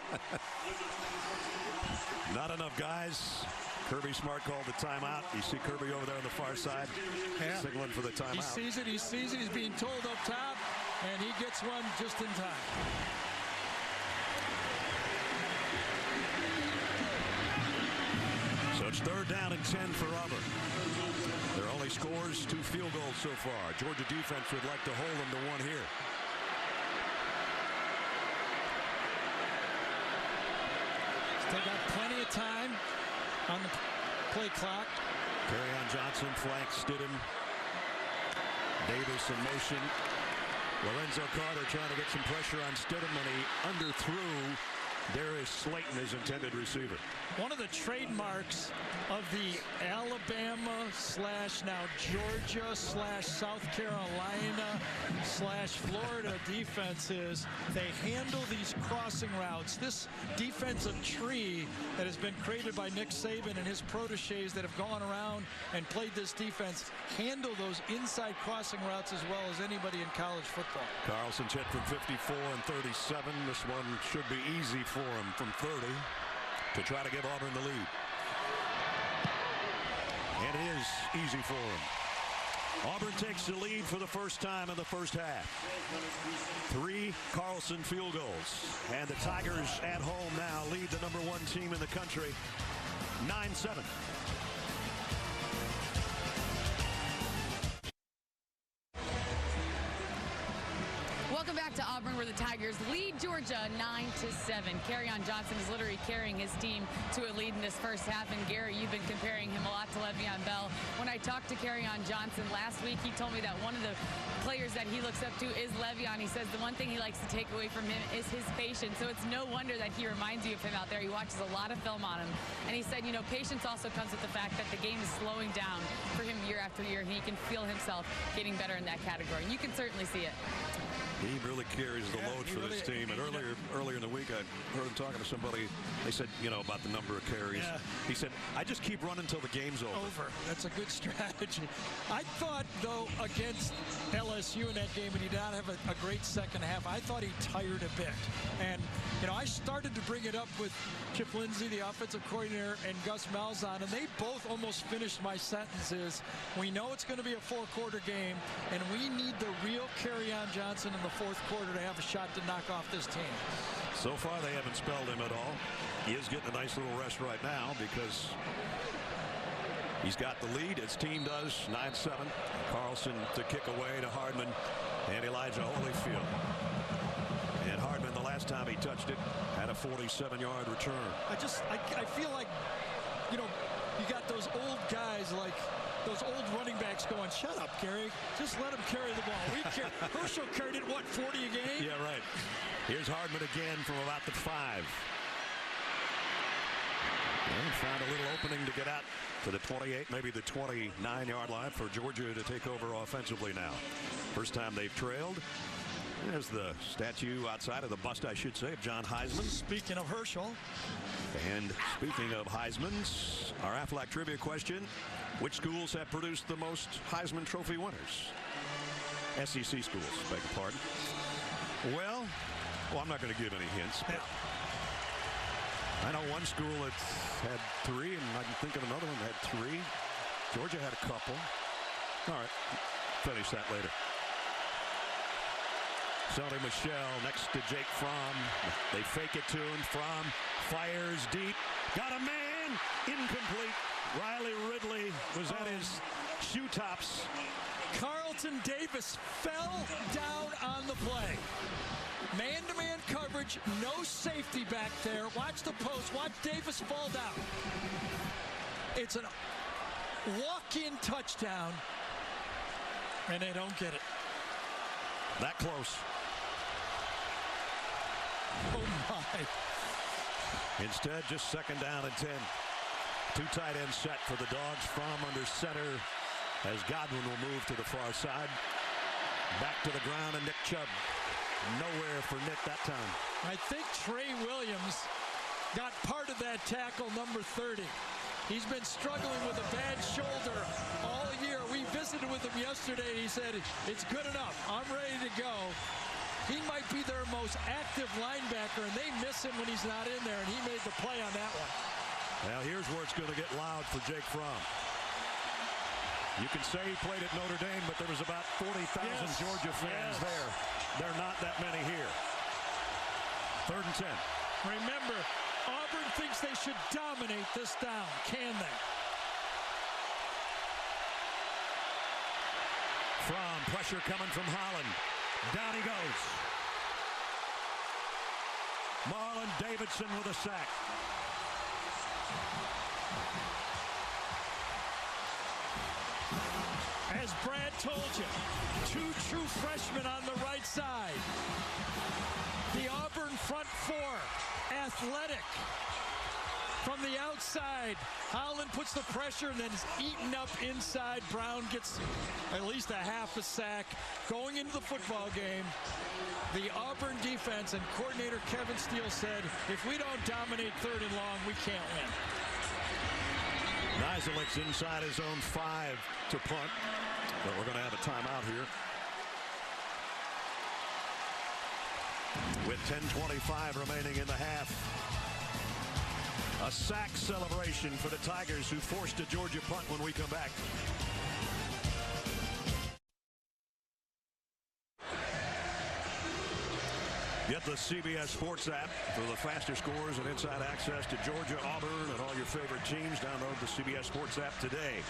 Not enough guys. Kirby Smart called the timeout. You see Kirby over there on the far side, signaling for the timeout.
He sees it. He's being told up top, and he gets one just in time.
So it's 3rd down and 10 for Auburn. Their only scores 2 field goals so far. Georgia defense would like to hold them to 1 here.
Still got plenty of time on the play clock.
Kerryon Johnson flanks Stidham. Davis in motion. Lorenzo Carter trying to get some pressure on Stidham, and he underthrew Darius Slayton, his intended receiver.
One of the trademarks of the Alabama / now Georgia / South Carolina / Florida defense is they handle these crossing routes. This defensive tree that has been created by Nick Saban and his proteges that have gone around and played this defense handle those inside crossing routes as well as anybody in college football.
Carlson checked from 54 and 37. This one should be easy for him from 30 to try to give Auburn the lead. And it is easy for him. Auburn takes the lead for the first time in the first half. 3 Carlson field goals. And the Tigers at home now lead the #1 team in the country 9-7.
Welcome back to Auburn, where the Tigers lead Georgia 9-7. Kerryon Johnson is literally carrying his team to a lead in this first half. And Gary, you've been comparing him a lot to Le'Veon Bell. When I talked to Kerryon Johnson last week, he told me that one of the players that he looks up to is Le'Veon. He says the one thing he likes to take away from him is his patience. So it's no wonder that he reminds you of him out there. He watches a lot of film on him. And he said, you know, patience also comes with the fact that the game is slowing down for him year after year. And he can feel himself getting better in that category. And you can certainly see it.
He really carries the load for this team. And earlier in the week, I heard him talking to somebody. They said, you know, about the number of carries. Yeah. He said, I just keep running until the game's over.
That's a good strategy. I thought, though, against LSU in that game, and he did not have a great second half, I thought he tired a bit. And, you know, I started to bring it up with Chip Lindsey, the offensive coordinator, and Gus Malzahn, and they both almost finished my sentences. We know it's going to be a four-quarter game, and we need the real Kerryon Johnson in the fourth quarter to have a shot to knock off this team.
So far, they haven't spelled him at all. He is getting a nice little rest right now because he's got the lead. His team does, 9-7. Carlson to kick away to Hardman and Elijah Holyfield. And Hardman, the last time he touched it, had a 47-yard return.
I feel like, you know, you got those old guys like those old running backs going, shut up, Gary. Just let him carry the ball. Herschel carried it, what, 40 a game?
Yeah, right. Here's Hardman again from about the 5. And found a little opening to get out to the 28, maybe the 29-yard line for Georgia to take over offensively now. First time they've trailed. There's the statue outside of the bust, I should say, of John Heisman.
Speaking of Herschel.
And speaking of Heismans, our Aflac trivia question, which schools have produced the most Heisman Trophy winners? SEC schools, beg your pardon. Well, I'm not going to give any hints. But I know one school that's had 3, and I can think of another one that had 3. Georgia had a couple. All right, finish that later. Sonny Michel next to Jake Fromm. They fake it to him. Fromm fires deep. Got a man. Incomplete. Riley Ridley was at his shoe tops.
Carlton Davis fell down on the play. Man-to-man coverage. No safety back there. Watch the post. Watch Davis fall down. It's a walk-in touchdown. And they don't get it.
That close.
Oh, my.
Instead, just second down and 10. 2 tight end set for the Dogs. Fromm under center as Godwin will move to the far side. Back to the ground, and Nick Chubb. Nowhere for Nick that time.
I think Trey Williams got part of that tackle, number 30. He's been struggling with a bad shoulder all year. We visited with him yesterday. He said, it's good enough. I'm ready to go. He might be their most active linebacker, and they miss him when he's not in there, and he made the play on that one.
Now here's where it's going to get loud for Jake Fromm. You can say he played at Notre Dame, but there was about 40,000 Georgia fans there. There are not that many here. 3rd and 10.
Remember, Auburn thinks they should dominate this down. Can they?
Fromm, pressure coming from Holland. Down he goes. Marlon Davidson with a sack.
As Brad told you, 2 true freshmen on the right side. The Auburn front 4, athletic. From the outside, Holland puts the pressure and then is eaten up inside. Brown gets at least a half a sack. Going into the football game, the Auburn defense and coordinator Kevin Steele said, if we don't dominate 3rd and long, we can't win.
Nizelik's inside his own 5 to punt, but we're going to have a timeout here. With 10:25 remaining in the half. A sack celebration for the Tigers, who forced a Georgia punt when we come back. Get the CBS Sports app for the faster scores and inside access to Georgia, Auburn, and all your favorite teams. Download the CBS Sports app today.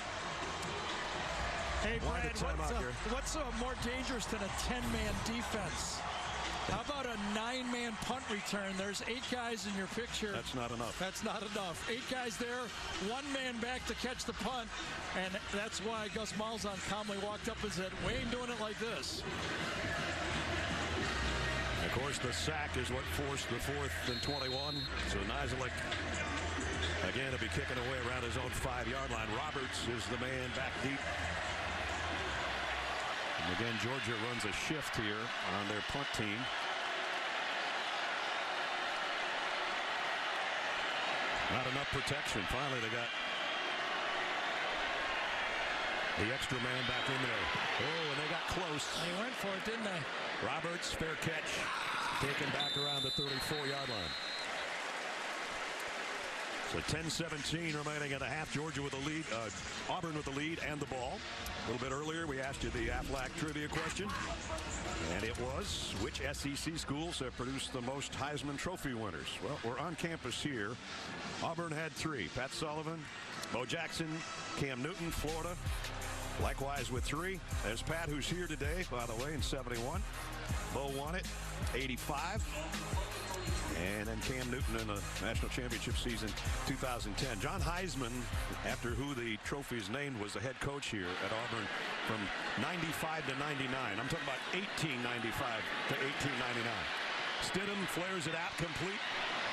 Hey, Brad, what's more dangerous than a 10-man defense? How about a 9-man punt return? There's 8 guys in your picture.
That's not enough.
That's not enough. 8 guys there, 1 man back to catch the punt, and that's why Gus Malzahn calmly walked up and said, "We ain't doing it like this."
Of course, the sack is what forced the 4th and 21. So Nizilik again will be kicking away around his own 5-yard line. Roberts is the man back deep. And again, Georgia runs a shift here on their punt team. Not enough protection. Finally, they got the extra man back in there. Oh, and they got close.
They went for it, didn't they?
Roberts, fair catch, taken back around the 34-yard line. So 10-17 remaining in the half. Georgia with the lead. Auburn with the lead and the ball. A little bit earlier, we asked you the Aflac trivia question. And it was, which SEC schools have produced the most Heisman Trophy winners? Well, we're on campus here. Auburn had 3. Pat Sullivan, Bo Jackson, Cam Newton, Florida. Likewise with 3. There's Pat, who's here today, by the way, in 71. Bo won it, 85. And then Cam Newton in the national championship season 2010. John Heisman, after who the trophy is named, was the head coach here at Auburn from 95 to 99. I'm talking about 1895 to 1899. Stidham flares it out complete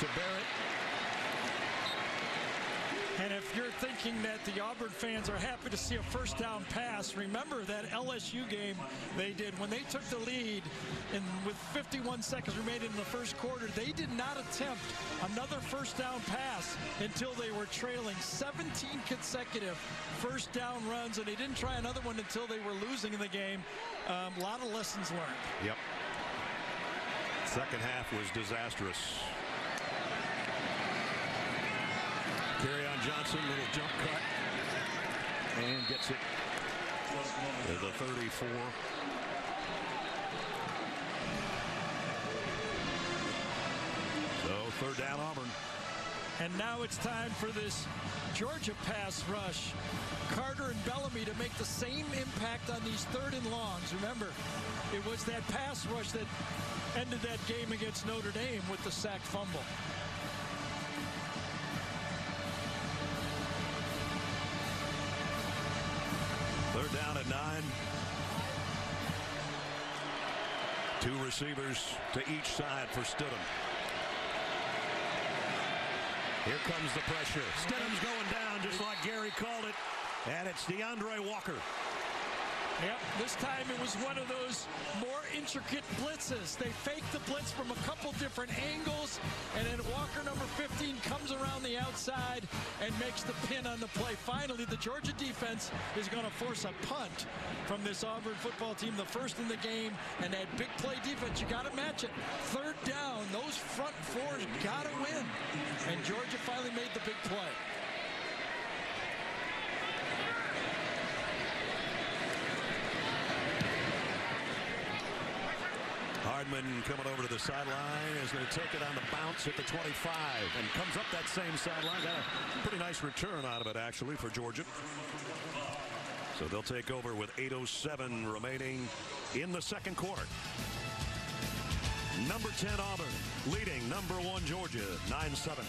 to Barrett.
And if you're thinking that the Auburn fans are happy to see a first down pass, remember that LSU game they did when they took the lead and with 51 seconds remaining in the first quarter, they did not attempt another first down pass until they were trailing 17 consecutive first down runs, and they didn't try another one until they were losing in the game. A lot of lessons learned.
Yep. Second half was disastrous. Kerryon Johnson, little jump cut, and gets it to the 34. So third down Auburn.
And now it's time for this Georgia pass rush. Carter and Bellamy to make the same impact on these 3rd and longs. Remember, it was that pass rush that ended that game against Notre Dame with the sack fumble.
Third down at 9. 2 receivers to each side for Stidham. Here comes the pressure. Stidham's going down just like Gary called it. And it's DeAndre Walker.
Yep, this time it was one of those more intricate blitzes. They faked the blitz from a couple different angles, and then Walker, number 15, comes around the outside and makes the pin on the play. Finally, the Georgia defense is going to force a punt from this Auburn football team, the first in the game, and that big play defense, you got to match it. Third down, those front fours got to win, and Georgia finally made the big play.
Hardman coming over to the sideline is going to take it on the bounce at the 25 and comes up that same sideline. Got a pretty nice return out of it, actually, for Georgia. So they'll take over with 8:07 remaining in the second quarter. Number 10 Auburn leading number 1 Georgia 9-7.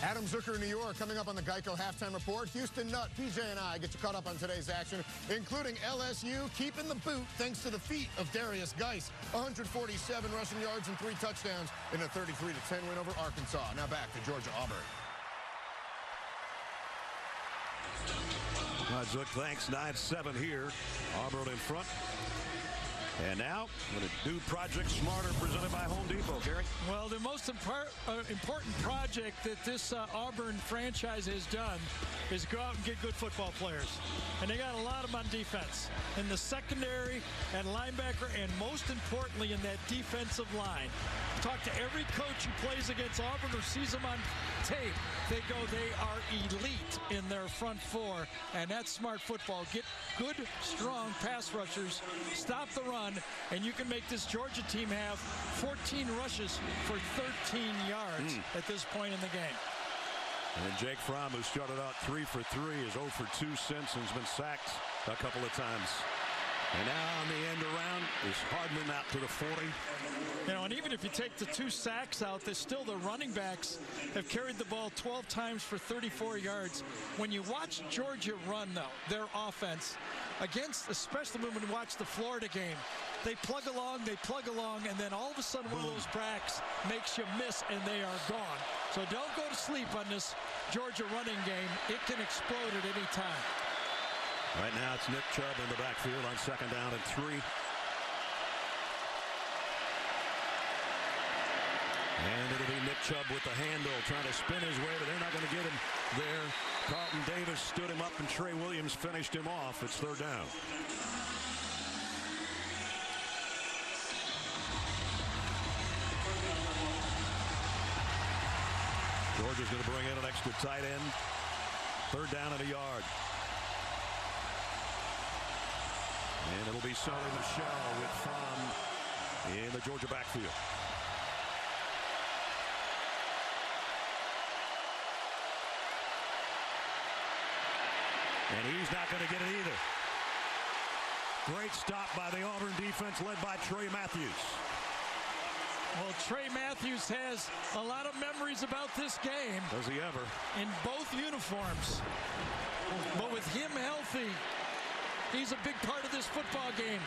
Adam Zucker in New York coming up on the Geico halftime report. Houston Nutt, PJ and I get you caught up on today's action, including LSU keeping the boot thanks to the feet of Darius Geis. 147 rushing yards and 3 touchdowns in a 33-10 win over Arkansas. Now back to Georgia-Auburn.
Zook, thanks. 9-7 here. Auburn in front. And now, going to do Project Smarter presented by Home Depot. Gary?
Well, the most important project that this Auburn franchise has done is go out and get good football players. And they got a lot of them on defense. In the secondary and linebacker, and most importantly in that defensive line. Talk to every coach who plays against Auburn or sees them on tape. They are elite in their front four, and that's smart football. Get good, strong pass rushers, stop the run, and you can make this Georgia team have 14 rushes for 13 yards at this point in the game.
And then Jake Fromm, who started out 3 for 3, is 0 for 2 since and has been sacked a couple of times. And now on the end around is Hardman out to the 40.
You know, and even if you take the 2 sacks out, there's still the running backs have carried the ball 12 times for 34 yards. When you watch Georgia run, though, their offense against, especially when we watch the Florida game, they plug along, and then all of a sudden one of those backs makes you miss, and they are gone. So don't go to sleep on this Georgia running game. It can explode at any time.
Right now it's Nick Chubb in the backfield on 2nd down and 3. And it'll be Nick Chubb with the handle, trying to spin his way, but they're not going to get him there. Carlton Davis stood him up, and Trey Williams finished him off. It's 3rd down. Georgia's going to bring in an extra tight end. 3rd down and a yard. And it'll be Sonny Michel with Fromm in the Georgia backfield. And he's not going to get it either. Great stop by the Auburn defense led by Trey Matthews.
Well, Trey Matthews has a lot of memories about this game.
Does he ever?
In both uniforms. But with him healthy, he's a big part of this football game.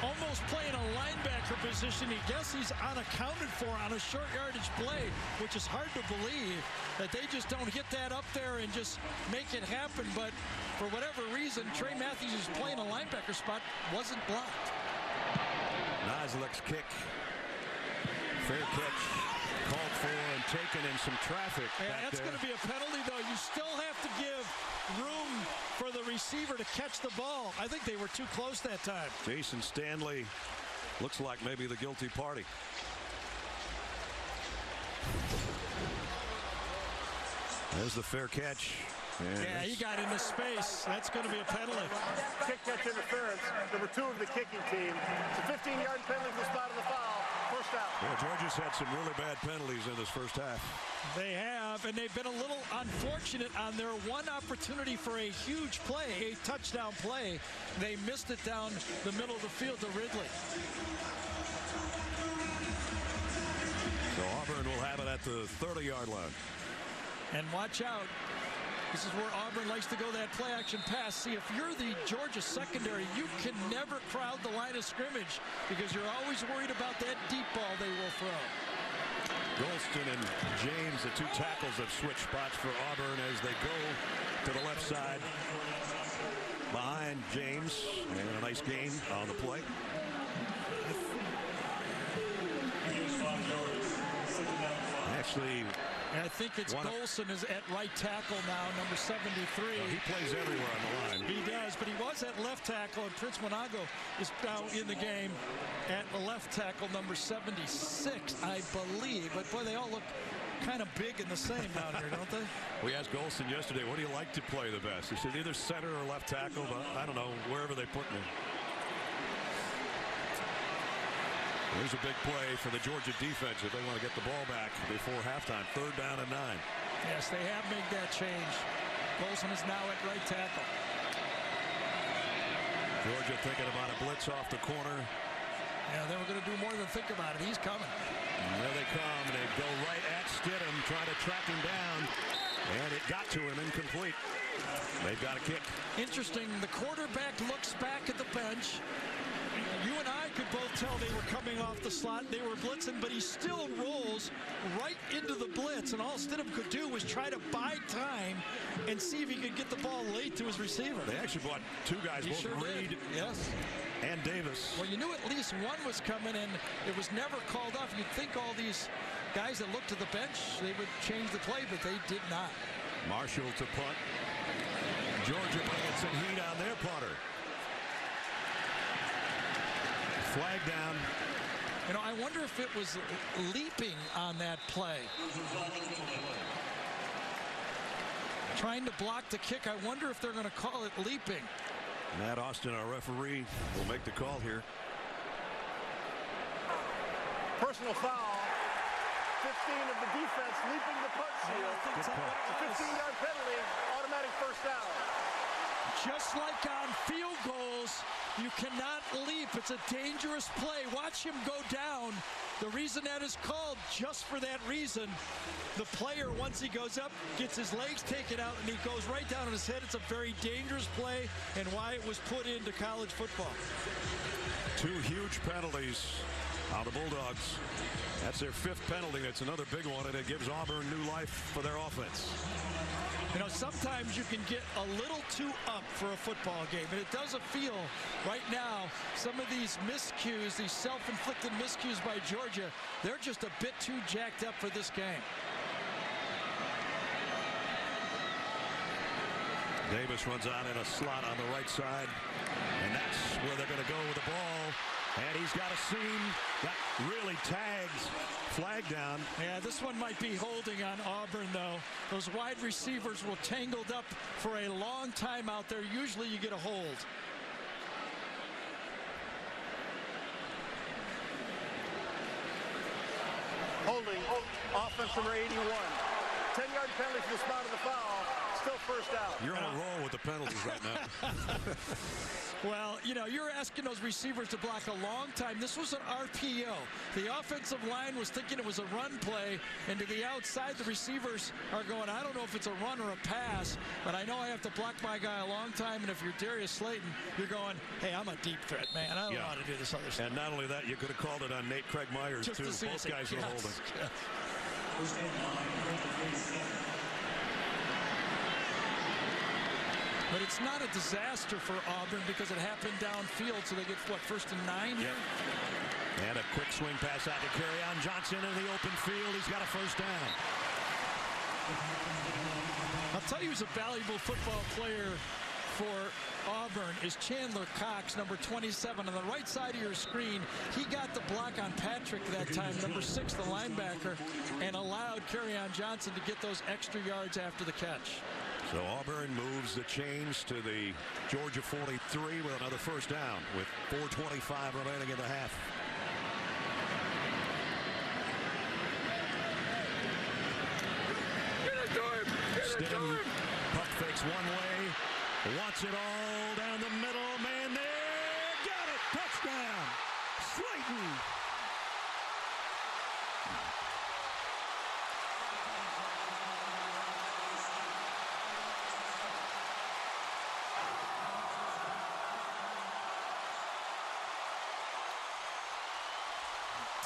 Almost playing a linebacker position. He guess he's unaccounted for on a short yardage play, which is hard to believe that they just don't hit that up there and just make it happen. But for whatever reason, Trey Matthews is playing a linebacker spot, wasn't blocked.
Nislek's kick. Fair catch called for and taken in some traffic.
Yeah, that's going to be a penalty, though. You still have to give room for the receiver to catch the ball. I think they were too close that time.
Jason Stanley looks like maybe the guilty party. There's the fair catch.
Yeah, he got into space. That's going to be a penalty.
Kick catch interference, number 2 of the kicking team. It's a 15-yard penalty for the spot of the foul. First out.
Yeah, Georgia's had some really bad penalties in this first half.
They have, and they've been a little unfortunate on their one opportunity for a huge play, a touchdown play. They missed it down the middle of the field to Ridley.
So Auburn will have it at the 30-yard line.
And watch out. This is where Auburn likes to go that play-action pass. See, if you're the Georgia secondary, you can never crowd the line of scrimmage because you're always worried about that deep ball they will throw.
Golston and James, the 2 tackles, have switched spots for Auburn as they go to the left side behind James. And a nice gain on the play. Actually,
I think it's Golson is at right tackle now, number 73.
He plays everywhere on the line.
He does, but he was at left tackle, and Prince Monago is now in the game at the left tackle, number 76, I believe. But boy, they all look kind of big and the same down here, don't they?
We asked Golson yesterday, what do you like to play the best? He said either center or left tackle, but I don't know, wherever they put him. Here's a big play for the Georgia defense if they want to get the ball back before halftime. 3rd down and 9.
Yes, they have made that change. Golson is now at right tackle.
Georgia thinking about a blitz off the corner.
Yeah, they were going to do more than think about it. He's coming.
And there they come. They go right at Stidham, trying to track him down. And it got to him, incomplete. They've got a kick.
Interesting. The quarterback looks back at the bench. You and I could both tell they were coming off the slot. They were blitzing, but he still rolls right into the blitz. And all Stidham could do was try to buy time and see if he could get the ball late to his receiver.
They actually brought 2 guys,
He
both
sure
Reed
did. Yes.
and Davis.
Well, you knew at least one was coming, and it was never called off. You'd think all these guys that looked to the bench, they would change the play, but they did not.
Marshall to punt. Georgia bringing some heat on their punter. Flag down.
You know, I wonder if it was leaping on that play. Trying to block the kick. I wonder if they're going to call it leaping.
Matt Austin, our referee, will make the call here.
Personal foul. 15 of the defense leaping the punt shield. It's a 15-yard penalty. Automatic first down.
Just like on field goals, you cannot leap. It's a dangerous play. Watch him go down. The reason that is called, just for that reason, the player, once he goes up, gets his legs taken out, and he goes right down on his head. It's a very dangerous play, and why it was put into college football.
2 huge penalties on the Bulldogs. That's their 5th penalty. That's another big one, and it gives Auburn new life for their offense.
You know, sometimes you can get a little too up for a football game, and it doesn't feel right now, some of these miscues, these self-inflicted miscues by Georgia, they're just a bit too jacked up for this game.
Davis runs out in a slot on the right side, and that's where they're going to go with the ball. And he's got a seam that really tags. Flag down.
Yeah, this one might be holding on Auburn, though. Those wide receivers were tangled up for a long time out there. Usually you get a hold.
Holding, offense number 81. 10-yard penalty for the spot of the foul. Still first out.
You're on a roll with the penalties right now.
Well, you know, you're asking those receivers to block a long time. This was an RPO. The offensive line was thinking it was a run play, and to the outside, the receivers are going, I don't know if it's a run or a pass, but I know I have to block my guy a long time, and if you're Darius Slayton, you're going, hey, I'm a deep threat, man. I don't know how to do this other stuff.
And not only that, you could have called it on Nate Craig Myers, too. Both guys were holding.
But it's not a disaster for Auburn because it happened downfield, so they get, what, 1st and 9?
Yep. And a quick swing pass out to Kerryon Johnson in the open field. He's got a first down.
I'll tell you who's a valuable football player for Auburn is Chandler Cox, number 27. On the right side of your screen, he got the block on Patrick that time, number 6, the linebacker, and allowed Kerryon Johnson to get those extra yards after the catch.
So Auburn moves the chains to the Georgia 43 with another first down with 4:25 remaining in the half. Stidham pump fakes one way, wants it all down the middle. Man there, got it, touchdown, Slayton.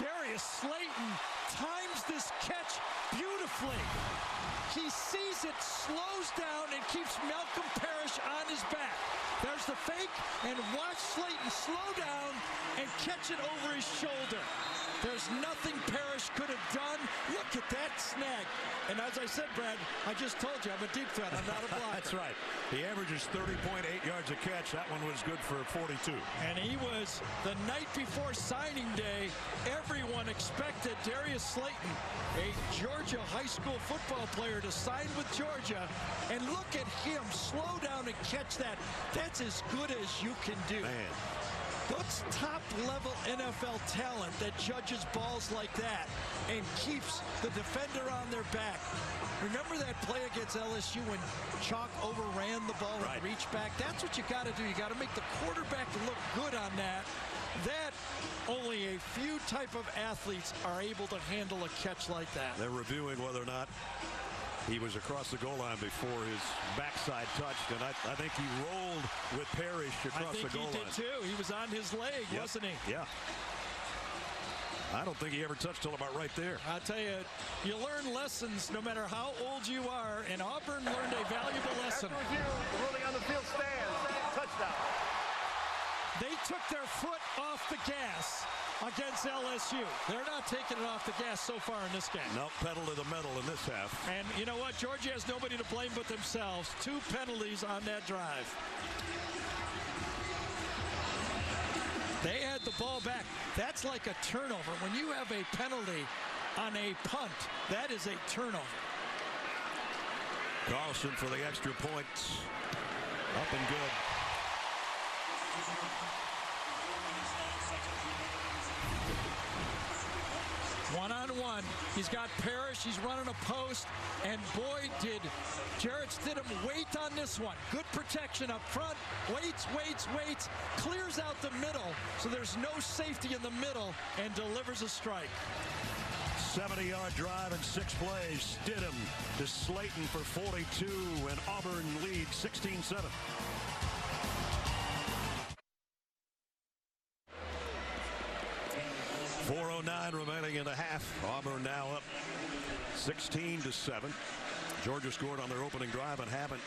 Darius Slayton times this catch beautifully. He sees it, slows down, and keeps Malcolm Parrish on his back. There's the fake, and watch Slayton slow down and catch it over his shoulder. There's nothing Parrish could have done. Look at that snag. And as I said, Brad, I just told you I'm a deep threat. I'm not a blocker.
That's right. He averages 30.8 yards a catch. That one was good for 42.
And he was, the night before signing day, everyone expected Darius Slayton, a Georgia high school football player, to sign with Georgia. And look at him slow down and catch that. That's as good as you can do.
Man.
That's top-level NFL talent that judges balls like that and keeps the defender on their back. Remember that play against LSU when Chalk overran the ball and reached back? That's what you got to do. You got to make the quarterback look good on that. That only a few type of athletes are able to handle a catch like that.
They're reviewing whether or not he was across the goal line before his backside touched, and I think he rolled with Parrish across the goal line.
I think he did too. He was on his leg, wasn't he?
Yeah. I don't think he ever touched till about right there.
I'll tell you, you learn lessons no matter how old you are, and Auburn learned a valuable lesson.
After review, the ruling on the field stands. Touchdown.
They took their foot off the gas against LSU. They're not taking it off the gas so far in this game.
No, pedal to the metal in this half.
And you know what? Georgia has nobody to blame but themselves. 2 penalties on that drive. They had the ball back. That's like a turnover. When you have a penalty on a punt, that is a turnover.
Carlson for the extra points. Up and good.
One-on-one. He's got Parrish. He's running a post. And boy, did Jarrett Stidham wait on this one. Good protection up front. Waits. Clears out the middle. So there's no safety in the middle and delivers a strike.
70-yard drive in 6 plays. Stidham to Slayton for 42, and Auburn leads 16-7. .409 remaining in the half. Auburn now up 16-7. Georgia scored on their opening drive and haven't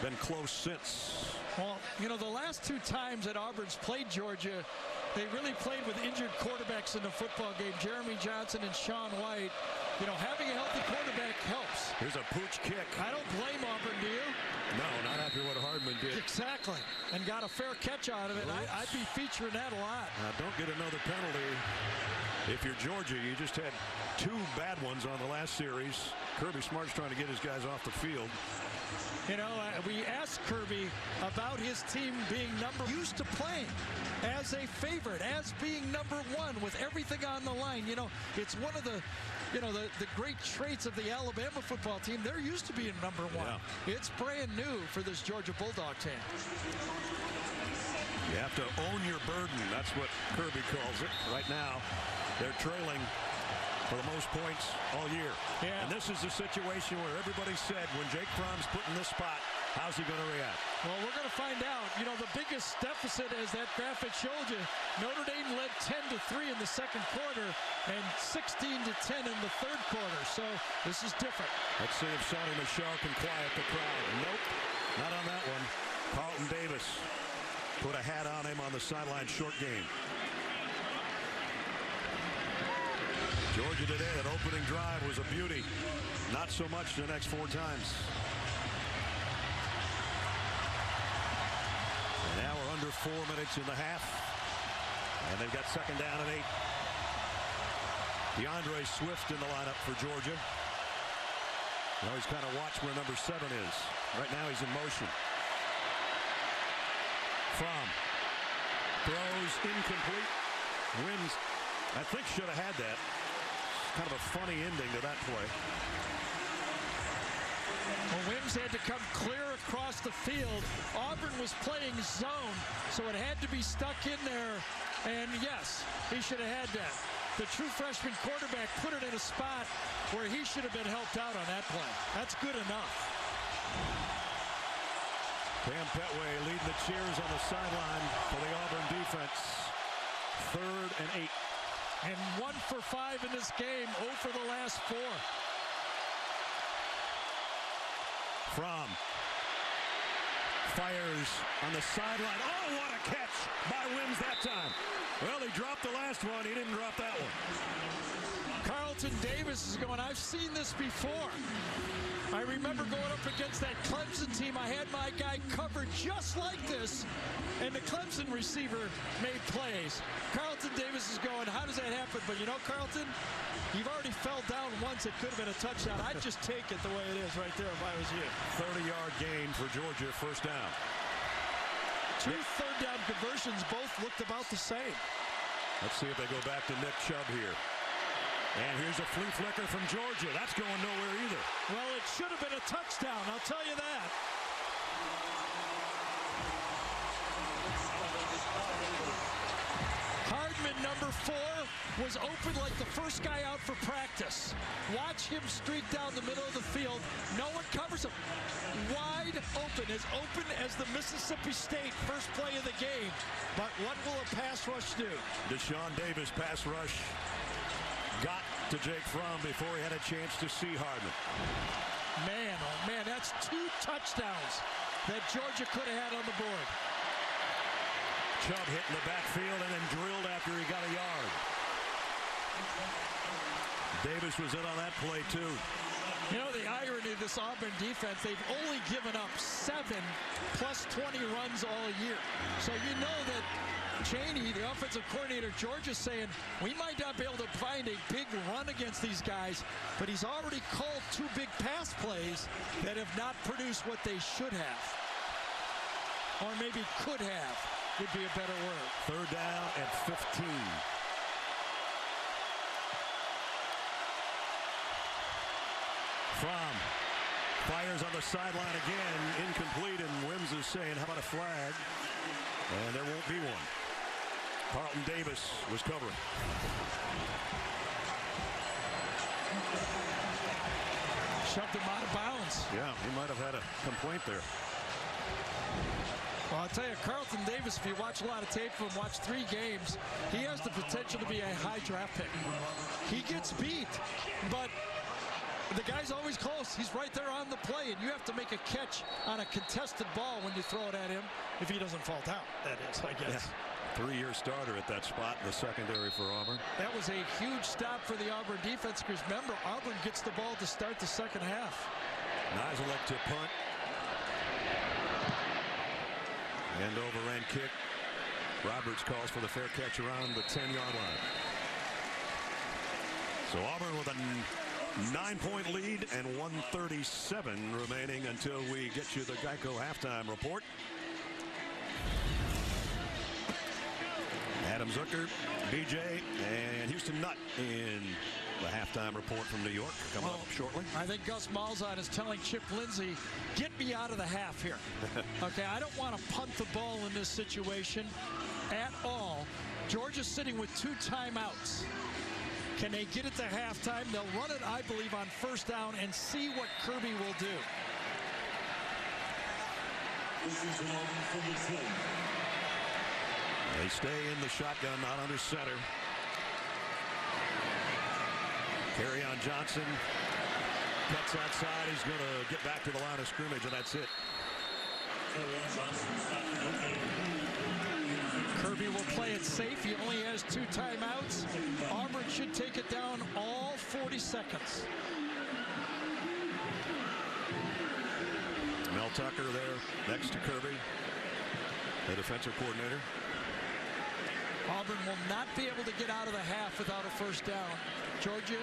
been close since.
Well, you know, the last 2 times that Auburn's played Georgia, they really played with injured quarterbacks in the football game. Jeremy Johnson and Sean White. You know, having a healthy quarterback helps.
Here's a pooch kick.
I don't blame Auburn, do you?
No, not after what Hardman did.
Exactly. And got a fair catch out of it. I'd be featuring that a lot.
Now, don't get another penalty. If you're Georgia, you just had 2 bad ones on the last series. Kirby Smart's trying to get his guys off the field.
You know, we asked Kirby about his team being used to playing as a favorite, as being #1 with everything on the line. You know, it's one of the, you know, the great traits of the Alabama football team. They're used to being #1. Yeah. It's brand new for this Georgia Bulldog team.
You have to own your burden. That's what Kirby calls it. Right now, they're trailing for the most points all year.
Yeah.
And this is the situation where everybody said when Jake Fromm's put in this spot, how's he going to react?
Well, we're going to find out. You know, the biggest deficit, as that graphic showed you, Notre Dame led 10-3 in the second quarter and 16-10 in the third quarter. So this is different.
Let's see if Sonny Michel can quiet the crowd. Nope, not on that one. Carlton Davis put a hat on him on the sideline short game. Georgia today, that opening drive was a beauty. Not so much the next 4 times. And now we're under 4 minutes in the half. And they've got second down and 8. DeAndre Swift in the lineup for Georgia. Now he's kind of watched where number 7 is. Right now he's in motion. Fromm throws incomplete. Wins, I think, should have had that. Kind of a funny ending to that play.
Well, Wims had to come clear across the field. Auburn was playing zone, so it had to be stuck in there. And yes, he should have had that. The true freshman quarterback put it in a spot where he should have been helped out on that play. That's good enough.
Cam Petway leading the cheers on the sideline for the Auburn defense. 3rd and 8.
And 1 for 5 in this game, 0 for the last 4.
Fromm fires on the sideline. Oh, what a catch by Wims that time. Well, he dropped the last one. He didn't drop that one.
Carlton Davis is going, I've seen this before. I remember going up against that Clemson team. I had my guy covered just like this, and the Clemson receiver made plays. Carlton Davis is going, how does that happen? But you know, Carlton, you've already fell down once. It could have been a touchdown. I'd just take it the way it is right there if I was you.
30-yard gain for Georgia, first down.
2 third-down conversions, both looked about the same.
Let's see if they go back to Nick Chubb here. And here's a flea flicker from Georgia. That's going nowhere either.
Well, it should have been a touchdown, I'll tell you that. Hardman, number 4, was open like the first guy out for practice. Watch him streak down the middle of the field. No one covers him. Wide open as the Mississippi State first play of the game. But what will a pass rush do?
Deshaun Davis pass rush got to Jake Fromm before he had a chance to see Hardman.
Man, oh man, that's 2 touchdowns that Georgia could have had on the board.
Chubb hit in the backfield and then drilled after he got a yard. Davis was in on that play too.
You know, the irony of this Auburn defense, they've only given up 7 plus 20 runs all year. So you know that Chaney, the offensive coordinator, Georgia's saying, we might not be able to find a big run against these guys, but he's already called 2 big pass plays that have not produced what they should have. Or maybe could have, would be a better word.
3rd down and 15. Fromm fires on the sideline again, incomplete, and Wims is saying, how about a flag? And there won't be one. Carlton Davis was covering.
Shoved him out of bounds.
Yeah, he might have had a complaint there.
Well, I'll tell you, Carlton Davis, if you watch a lot of tape from him, watch 3 games, he has the potential to be a high draft pick. He gets beat, but the guy's always close. He's right there on the play, and you have to make a catch on a contested ball when you throw it at him, if he doesn't fall down, that is, I guess.
Yeah. 3-year starter at that spot in the secondary for Auburn.
That was a huge stop for the Auburn defense, because remember, Auburn gets the ball to start the second half.
Nizelek to punt. End over end kick. Roberts calls for the fair catch around the 10-yard line. So Auburn with a 9-point lead and 1:37 remaining until we get you the Geico halftime report. Adam Zucker, BJ, and Houston Nutt in the halftime report from New York coming up shortly.
I think Gus Malzahn is telling Chip Lindsey, get me out of the half here. Okay, I don't want to punt the ball in this situation at all. Georgia's sitting with 2 timeouts. Can they get it to halftime? They'll run it, I believe, on first down and see what Kirby will do.
They stay in the shotgun, not under center. Kerryon Johnson cuts outside. He's going to get back to the line of scrimmage, and that's it.
Kirby will play it safe. He only has 2 timeouts. Auburn should take it down all 40 seconds.
Mel Tucker there next to Kirby, the defensive coordinator.
Auburn will not be able to get out of the half without a first down. Georgia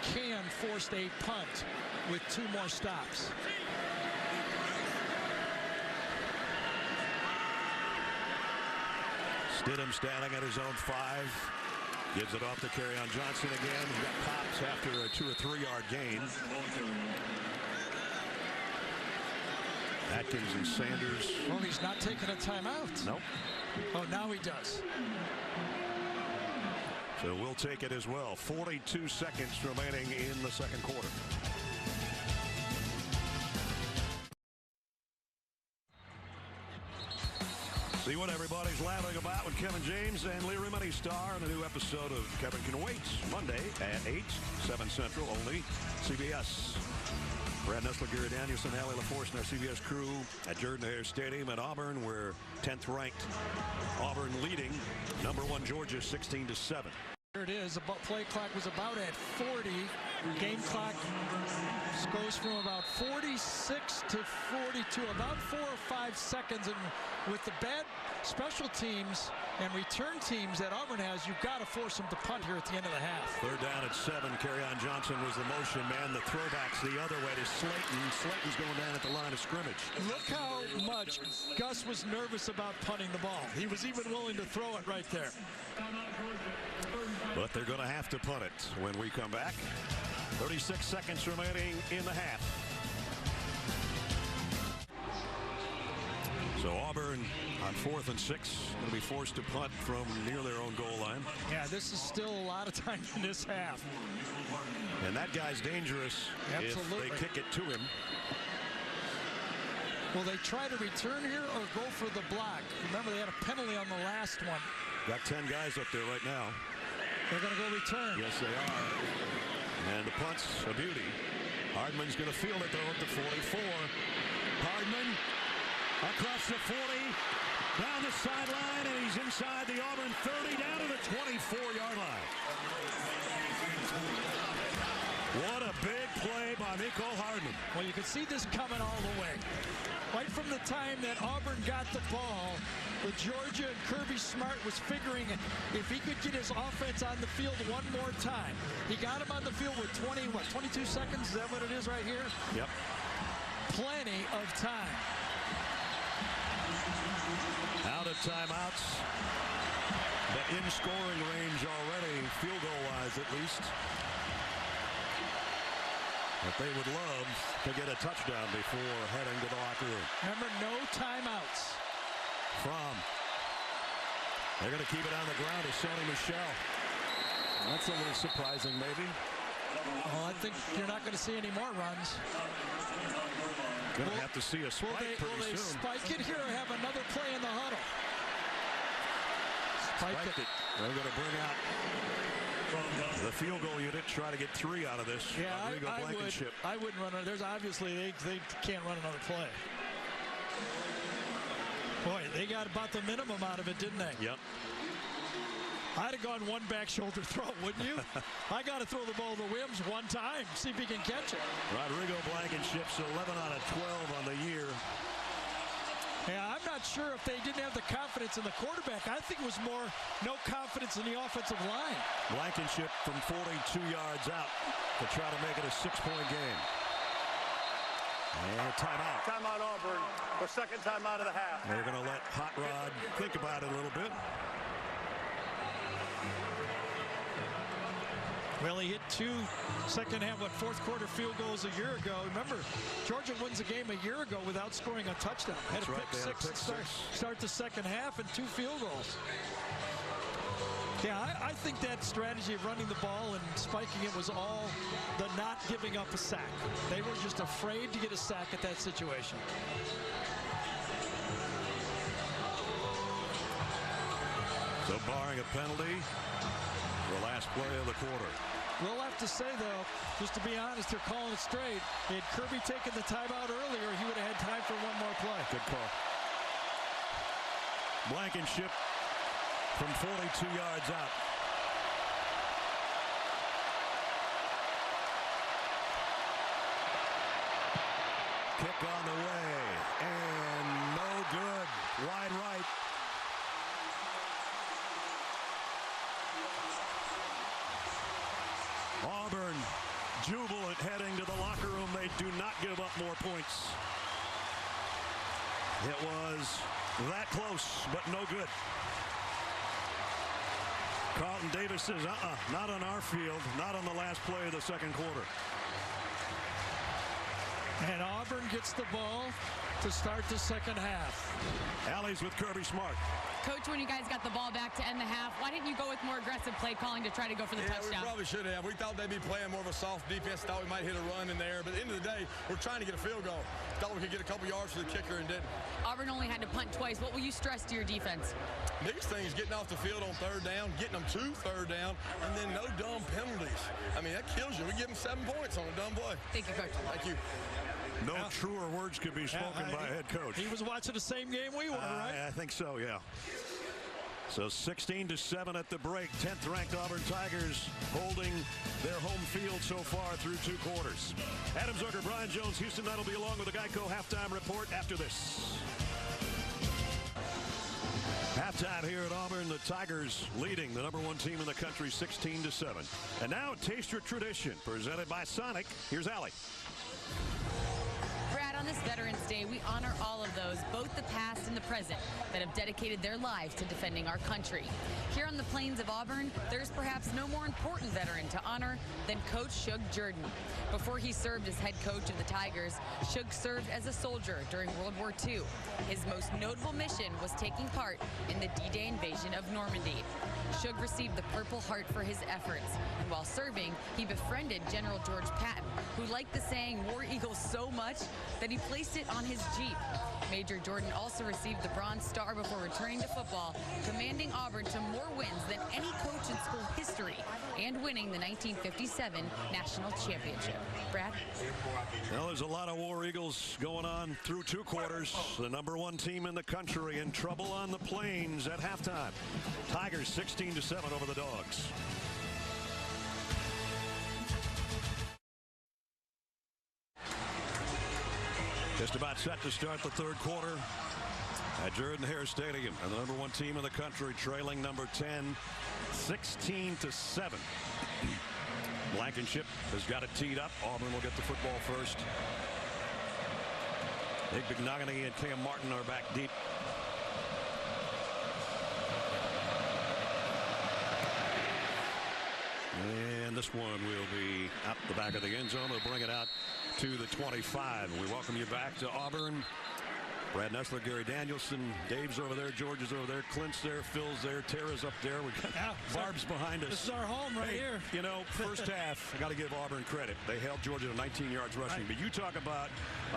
can force a punt with 2 more stops.
Stidham standing at his own 5. Gives it off to Kerryon Johnson again. He got pops after a 2 or 3 yard gain. Atkins and Sanders.
Oh, he's not taking a timeout.
Nope.
Oh, now he does.
So we'll take it as well. 42 seconds remaining in the second quarter. See what everybody's laughing about with Kevin James and Lee Remini star in a new episode of Kevin Can Wait, Monday at 8, 7 Central, only CBS. Brad Nessler, Gary Danielson, Allie LaForce, and our CBS crew at Jordan-Hare Stadium at Auburn. We're 10th ranked. Auburn leading #1 Georgia 16-7.
Here it is. The play clock was about at 40. Game clock goes from about 46 to 42, about 4 or 5 seconds. And with the bad special teams and return teams that Auburn has, you've got to force them to punt here at the end of the half.
3rd down at 7. Kerryon Johnson was the motion man. The throwback's the other way to Slayton. Slayton's going down at the line of scrimmage.
Look how much Gus was nervous about punting the ball. He was even willing to throw it right there.
But they're going to have to punt it when we come back. 36 seconds remaining in the half. So Auburn on 4th and 6 going to be forced to punt from near their own goal line.
Yeah, this is still a lot of time in this half.
And that guy's dangerous.
Absolutely.
If they kick it to him.
Will they try to return here or go for the block? Remember, they had a penalty on the last one.
Got 10 guys up there right now.
They're going to go return.
Yes, they are. And the punt's a beauty. Hardman's going to field it, though, at the 44. Hardman across the 40, down the sideline, and he's inside the Auburn 30, down to the 24-yard line. What a big play by Miko Hardman.
Well, you can see this coming all the way. Right from the time that Auburn got the ball, the Georgia and Kirby Smart was figuring if he could get his offense on the field one more time. He got him on the field with 22 seconds? Is that what it is right here?
Yep.
Plenty of time.
Out of timeouts, but in scoring range already, field goal wise at least. But they would love to get a touchdown before heading to the locker room.
Remember, no timeouts.
They're going to keep it on the ground to Sony Michel. That's a little surprising, maybe.
Well, I think you're not going to see any more runs.
Going to have to see a spike pretty soon.
Will they spike it here or have another play in the huddle?
Spiked it. They're going to bring out the field goal unit, try to get 3 out of this.
Yeah, I wouldn't run it. There's obviously they can't run another play. Boy, they got about the minimum out of it, didn't they?
Yep.
I'd have gone one back shoulder throw, wouldn't you? I got to throw the ball to Wims one time, see if he can catch it.
Rodrigo Blankenship's 11 out of 12 on the year.
Yeah, I'm not sure if they didn't have the confidence in the quarterback. I think it was more no confidence in the offensive line.
Blankenship from 42 yards out to try to make it a 6-point game. And timeout.
Timeout Auburn. The second timeout of the half.
They're going to let Hot Rod think about it a little bit.
Well, he hit 2 second-half, fourth quarter field goals a year ago. Remember, Georgia wins a game a year ago without scoring a touchdown. Had a pick six to start the second half and 2 field goals. Yeah, I think that strategy of running the ball and spiking it was all the not giving up a sack. They were just afraid to get a sack at that situation.
So barring a penalty, the last play of the quarter.
We'll have to say, though, just to be honest, they're calling it straight. Had Kirby taken the timeout earlier, he would have had time for one more play.
Good call. Blankenship from 42 yards out. Kick on the way, and no good. Wide right. Auburn jubilant heading to the locker room. They do not give up more points. It was that close, but no good. Carlton Davis says, not on our field, not on the last play of the second quarter.
And Auburn gets the ball to start the second half.
Alley's with Kirby Smart.
Coach, when you guys got the ball back to end the half, why didn't you go with more aggressive play calling to try to go for the touchdown?
We probably should have. We thought they'd be playing more of a soft defense. Thought we might hit a run in there. But at the end of the day, we're trying to get a field goal. Thought we could get a couple yards for the kicker and didn't.
Auburn only had to punt twice. What will you stress to your defense?
Biggest thing is getting off the field on third down, getting them to third down, and then no dumb penalties. I mean, that kills you. We give them 7 points on a dumb play.
Thank you, Coach.
Thank you.
No truer words could be spoken by a head coach.
He was watching the same game we were, right?
I think so, yeah. So 16-7 at the break. 10th ranked Auburn Tigers holding their home field so far through 2 quarters. Adam Zucker, Brian Jones, Houston. That'll be along with the Geico halftime report after this. Halftime here at Auburn, the Tigers leading the #1 team in the country 16-7. And now Taste Your Tradition, presented by Sonic. Here's Allie.
Brad, on this Veterans Day, we honor all of those, both the past and the present, that have dedicated their lives to defending our country. Here on the plains of Auburn, there's perhaps no more important veteran to honor than Coach Shug Jordan. Before he served as head coach of the Tigers, Shug served as a soldier during World War II. His most notable mission was taking part in the D-Day invasion of Normandy. Shug received the Purple Heart for his efforts, and while serving, he befriended General George Patton, who liked the saying War Eagle so much that he placed it on his Jeep. Major Jordan also received the Bronze Star before returning to football, commanding Auburn to more wins than any coach in school history, and winning the 1957 National Championship. Brad?
Well, there's a lot of War Eagles going on through 2 quarters. The #1 team in the country in trouble on the plains at halftime. Tigers 16-7 over the Dogs. Just about set to start the 3rd quarter at Jordan-Hare Stadium. And the #1 team in the country trailing number 10, 16-7. Blankenship has got it teed up. Auburn will get the football first. Nick Bignogany and Cam Martin are back deep. And this one will be out the back of the end zone. They'll bring it out to the 25. We welcome you back to Auburn. Brad Nessler, Gary Danielson, Dave's over there, George is over there, Clint's there, Phil's there, Tara's up there. We got Barb's behind us.
This is our home right here.
You know, first half, I got to give Auburn credit. They held Georgia to 19 yards rushing. Right. But you talk about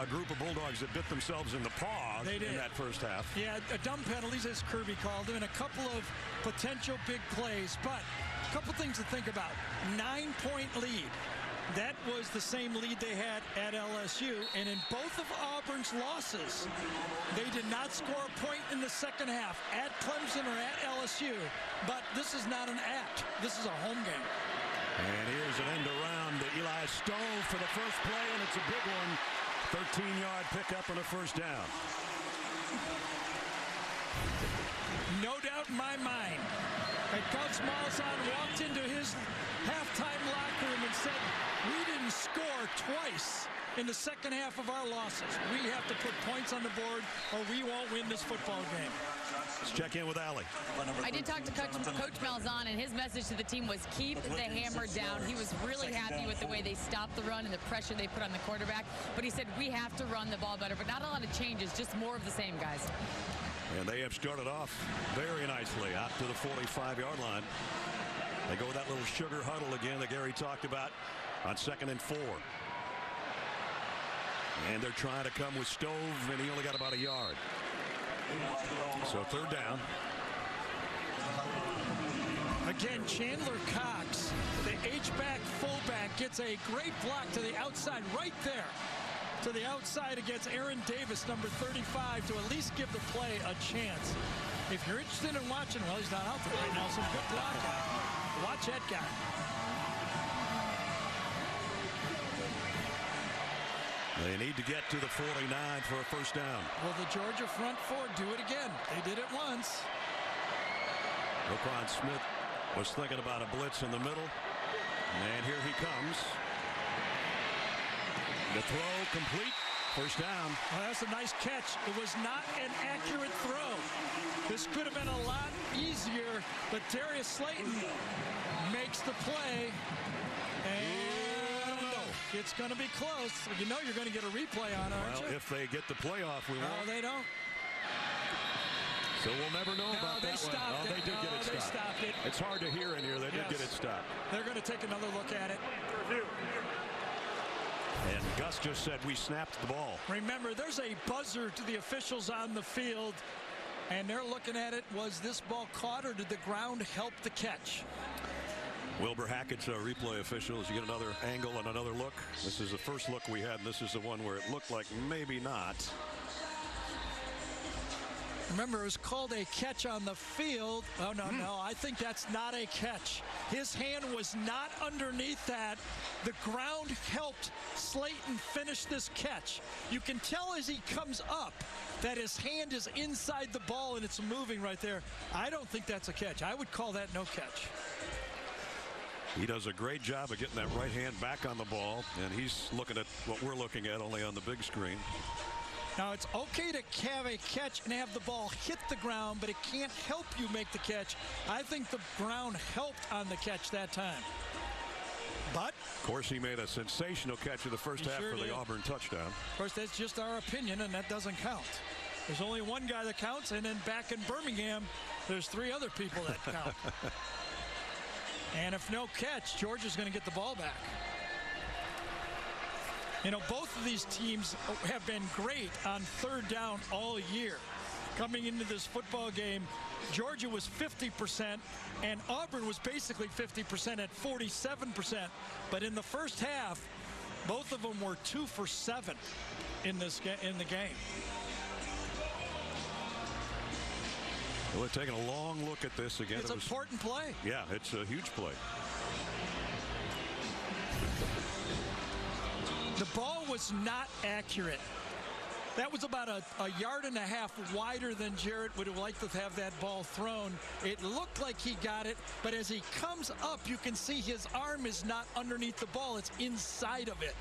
a group of Bulldogs that bit themselves in the paw in that first half.
Yeah, dumb penalties, as Kirby called them, and a couple of potential big plays. But a couple things to think about. 9-point lead. That was the same lead they had at LSU, and in both of Auburn's losses, they did not score a point in the second half at Clemson or at LSU, but this is not an act. This is a home game.
And here's an end around to Eli Stone for the first play, and it's a big one. 13-yard pickup and a first down.
No doubt in my mind that Gus Malzahn walked into his halftime locker room and said, we didn't score twice in the second half of our losses. We have to put points on the board or we won't win this football game.
Let's check in with Allie.
I did talk to Coach Malzahn, and his message to the team was keep the hammer down. He was really happy with the way they stopped the run and the pressure they put on the quarterback. But he said we have to run the ball better, but not a lot of changes, just more of the same, guys.
And they have started off very nicely out to the 45-yard line. They go with that little sugar huddle again that Gary talked about on 2nd and 4. And they're trying to come with Stove, and he only got about a yard. So 3rd down.
Again, Chandler Cox, the H-back fullback, gets a great block to the outside right there. To the outside against Aaron Davis, number 35, to at least give the play a chance. If you're interested in watching, well, he's not out there right now, some good blocking. Watch that guy.
They need to get to the 49 for a first down.
Will the Georgia front four do it again? They did it once.
Roquan Smith was thinking about a blitz in the middle. And here he comes. The throw complete. First down.
Well, that's a nice catch. It was not an accurate throw. This could have been a lot easier, but Darius Slayton makes the play. And it's going to be close. You know you're going to get a replay on it, aren't you?
Well, if they get the playoff, we won't.
No, they don't.
So we'll never know about that one. Oh, they did get it stopped.
They stopped it.
It's hard to hear in here. They did get it stopped.
They're going to take another look at it.
And Gus just said we snapped the ball.
Remember, there's a buzzer to the officials on the field, and they're looking at it. Was this ball caught, or did the ground help the catch?
Wilbur Hackett's a replay official. As you get another angle and another look. This is the first look we had, and this is the one where it looked like maybe not.
Remember, it was called a catch on the field. Oh, no, I think that's not a catch. His hand was not underneath that. The ground helped Slayton finish this catch. You can tell as he comes up that his hand is inside the ball and it's moving right there. I don't think that's a catch. I would call that no catch.
He does a great job of getting that right hand back on the ball, and he's looking at what we're looking at only on the big screen.
Now, it's okay to have a catch and have the ball hit the ground, but it can't help you make the catch. I think the ground helped on the catch that time. But,
of course, he made a sensational catch in the first half for the Auburn touchdown.
Of course, that's just our opinion, and that doesn't count. There's only one guy that counts, and then back in Birmingham, there's 3 other people that count. And if no catch, Georgia's going to get the ball back. You know, both of these teams have been great on 3rd down all year. Coming into this football game, Georgia was 50%, and Auburn was basically 50% at 47%. But in the first half, both of them were 2 for 7 in the game.
Well, we're taking a long look at this again.
It's an important play.
Yeah, it's a huge play.
The ball was not accurate. That was about a yard and a half wider than Jarrett would have liked to have that ball thrown. It looked like he got it, but as he comes up, you can see his arm is not underneath the ball. It's inside of it.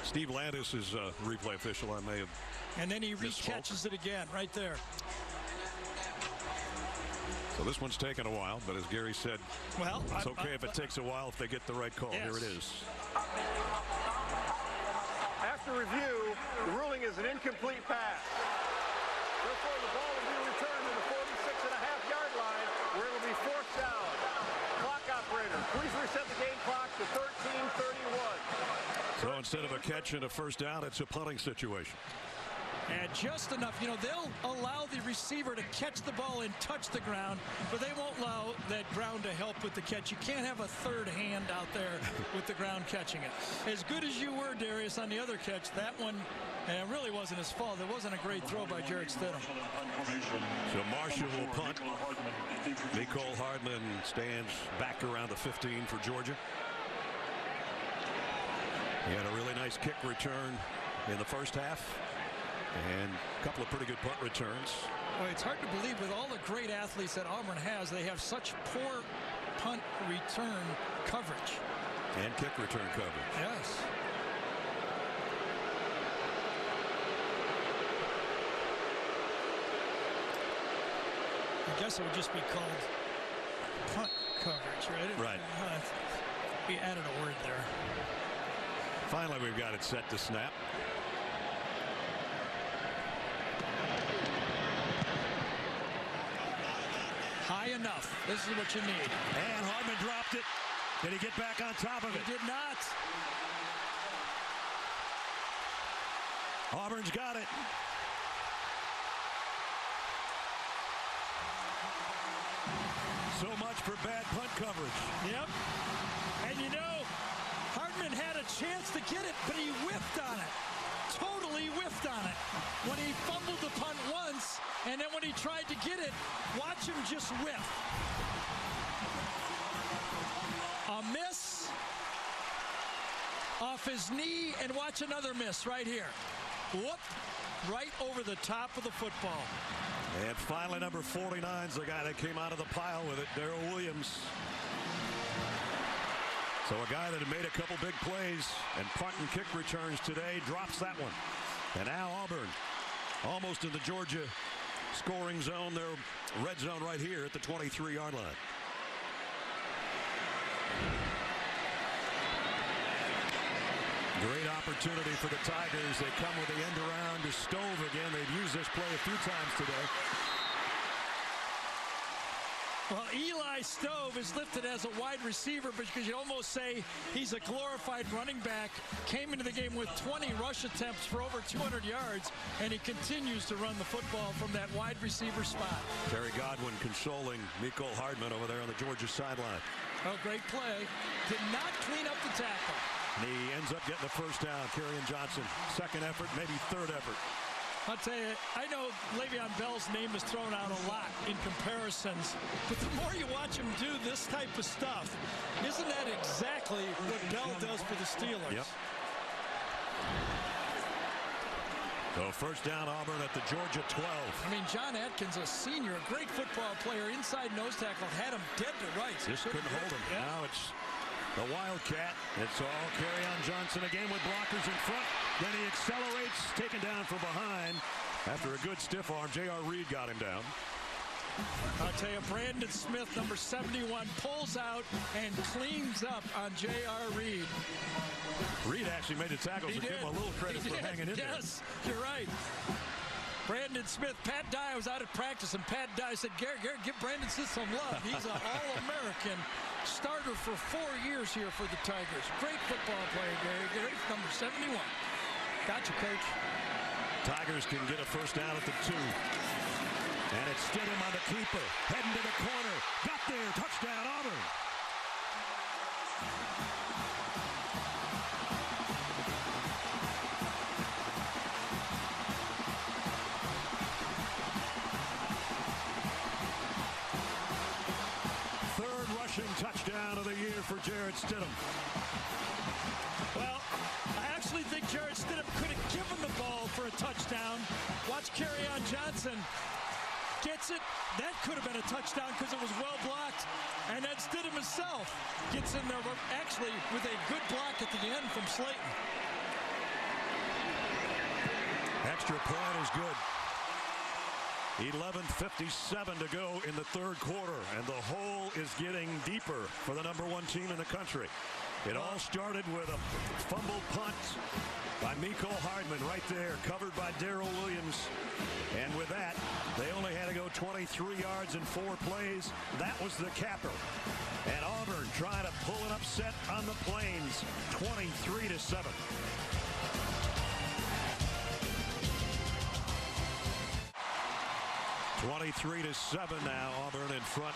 Steve Landis is a replay official. I may have.
And then he recatches it again right there.
So this one's taken a while, but as Gary said,
well,
it's okay if it takes a while if they get the right call.
Yes.
Here it is.
After review, the ruling is an incomplete pass. Therefore, the ball will be returned to the 46.5-yard line, where it will be fourth down. Clock operator, please reset the game clock to 13:31.
So instead of a catch and a first down, it's a punting situation.
And just enough, you know, they'll allow the receiver to catch the ball and touch the ground, but they won't allow that ground to help with the catch. You can't have a third hand out there with the ground catching it. As good as you were, Darius, on the other catch, that one really wasn't his fault. It wasn't a great throw by Jarrett Stidham.
So Marshall will punt. Nicole Hardman stands back around the 15 for Georgia. He had a really nice kick return in the first half. And a couple of pretty good punt returns.
Well, it's hard to believe with all the great athletes that Auburn has, they have such poor punt return coverage.
And kick return coverage.
Yes. I guess it would just be called punt coverage, right?
Right.
We added a word there.
Finally, we've got it set to snap.
High enough. This is what you need.
And Hardman dropped it. Did he get back on top of it?
He did not.
Auburn's got it. So much for bad punt coverage.
Yep. And you know, Hardman had a chance to get it, but he whiffed on it. Totally whiffed on it. When he fumbled the punt once, and then when he tried to get it, watch him just whiff. A miss off his knee, and watch another miss right here. Whoop, right over the top of the football.
And finally, number 49's the guy that came out of the pile with it, Darrell Williams. So a guy that had made a couple big plays and punt and kick returns today drops that one. And now Auburn almost in the Georgia scoring zone, their red zone right here at the 23-yard line. Great opportunity for the Tigers. They come with the end around to Stove again. They've used this play a few times today.
Well, Eli Stove is listed as a wide receiver because you'd almost say he's a glorified running back. Came into the game with 20 rush attempts for over 200 yards, and he continues to run the football from that wide receiver spot.
Terry Godwin consoling Nicole Hardman over there on the Georgia sideline.
Oh, great play. Did not clean up the tackle.
And he ends up getting the first down. Kerryon Johnson, second effort, maybe third effort.
I'll tell you, I know Le'Veon Bell's name is thrown out a lot in comparisons, but the more you watch him do this type of stuff, isn't that exactly what Bell does for the Steelers?
Yep. So first down, Auburn at the Georgia 12.
I mean, John Atkins, a senior, a great football player, inside nose tackle, had him dead to rights.
Just couldn't hold him. Yeah. Now it's the Wildcat. It's all Kerryon Johnson again with blockers in front. Then he accelerates, taken down from behind. After a good stiff arm, J.R. Reed got him down.
I'll tell you, Brandon Smith, number 71, pulls out and cleans up on J.R. Reed.
Reed actually made the tackle, so give him a little credit for hanging in there.
Yes, you're right. Brandon Smith, Pat Dye was out at practice, and Pat Dye said, Garrett, give Brandon Smith some love. He's an All-American starter for 4 years here for the Tigers. Great football player, Gary. Great number 71. Gotcha, Coach.
Tigers can get a first down at the 2. And it's Stidham on the keeper. Heading to the corner. Got there. Touchdown, Auburn. Third rushing touchdown of the year for Jarrett Stidham.
Well, I actually think Jarrett Stidham could have given the ball for a touchdown. Watch Kerryon Johnson gets it. That could have been a touchdown because it was well blocked. And then Stidham himself gets in there, actually with a good block at the end from Slayton.
Extra point is good. 11:57 to go in the third quarter, and the hole is getting deeper for the #1 team in the country. It all started with a fumble punt by Mecole Hardman right there, covered by Darrell Williams. And with that, they only had to go 23 yards in 4 plays. That was the capper. And Auburn trying to pull an upset on the Plains, 23-7. (23-7) now, Auburn in front.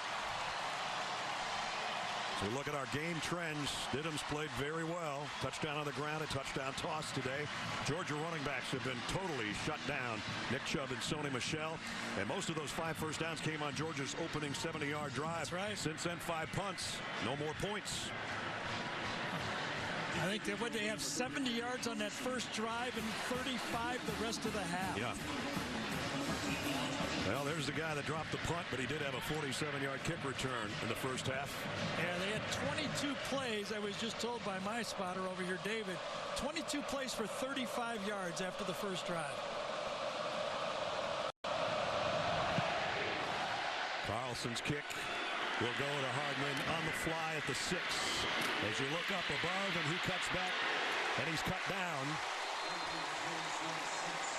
So we look at our game trends. Stidham's played very well. Touchdown on the ground, a touchdown toss today. Georgia running backs have been totally shut down. Nick Chubb and Sony Michel. And most of those 5 first downs came on Georgia's opening 70-yard drive.
That's right.
Since then, 5 punts. No more points.
I think they have 70 yards on that first drive and 35 the rest of the half.
Yeah. Well, there's the guy that dropped the punt, but he did have a 47-yard kick return in the first half.
Yeah, they had 22 plays. I was just told by my spotter over here, David, 22 plays for 35 yards after the first drive.
Carlson's kick will go to Hardman on the fly at the 6. As you look up above, and he cuts back, and he's cut down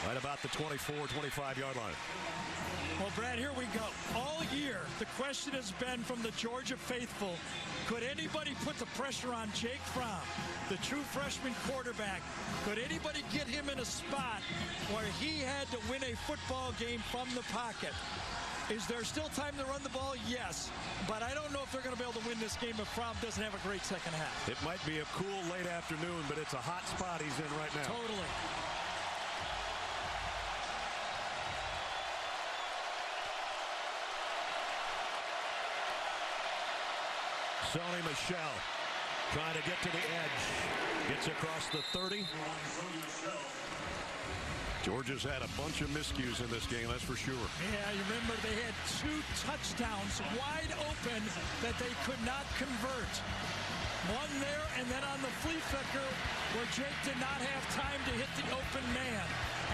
right about the 24, 25-yard line.
Well, Brad, here we go. All year, the question has been from the Georgia faithful, could anybody put the pressure on Jake Fromm, the true freshman quarterback? Could anybody get him in a spot where he had to win a football game from the pocket? Is there still time to run the ball? Yes. But I don't know if they're going to be able to win this game if Fromm doesn't have a great second half.
It might be a cool late afternoon, but it's a hot spot he's in right now.
Totally.
Sony Michel trying to get to the edge. Gets across the 30. Georgia's had a bunch of miscues in this game, that's for sure.
Yeah, you remember they had 2 touchdowns wide open that they could not convert. One there, and then on the flea flicker where Jake did not have time to hit the open man.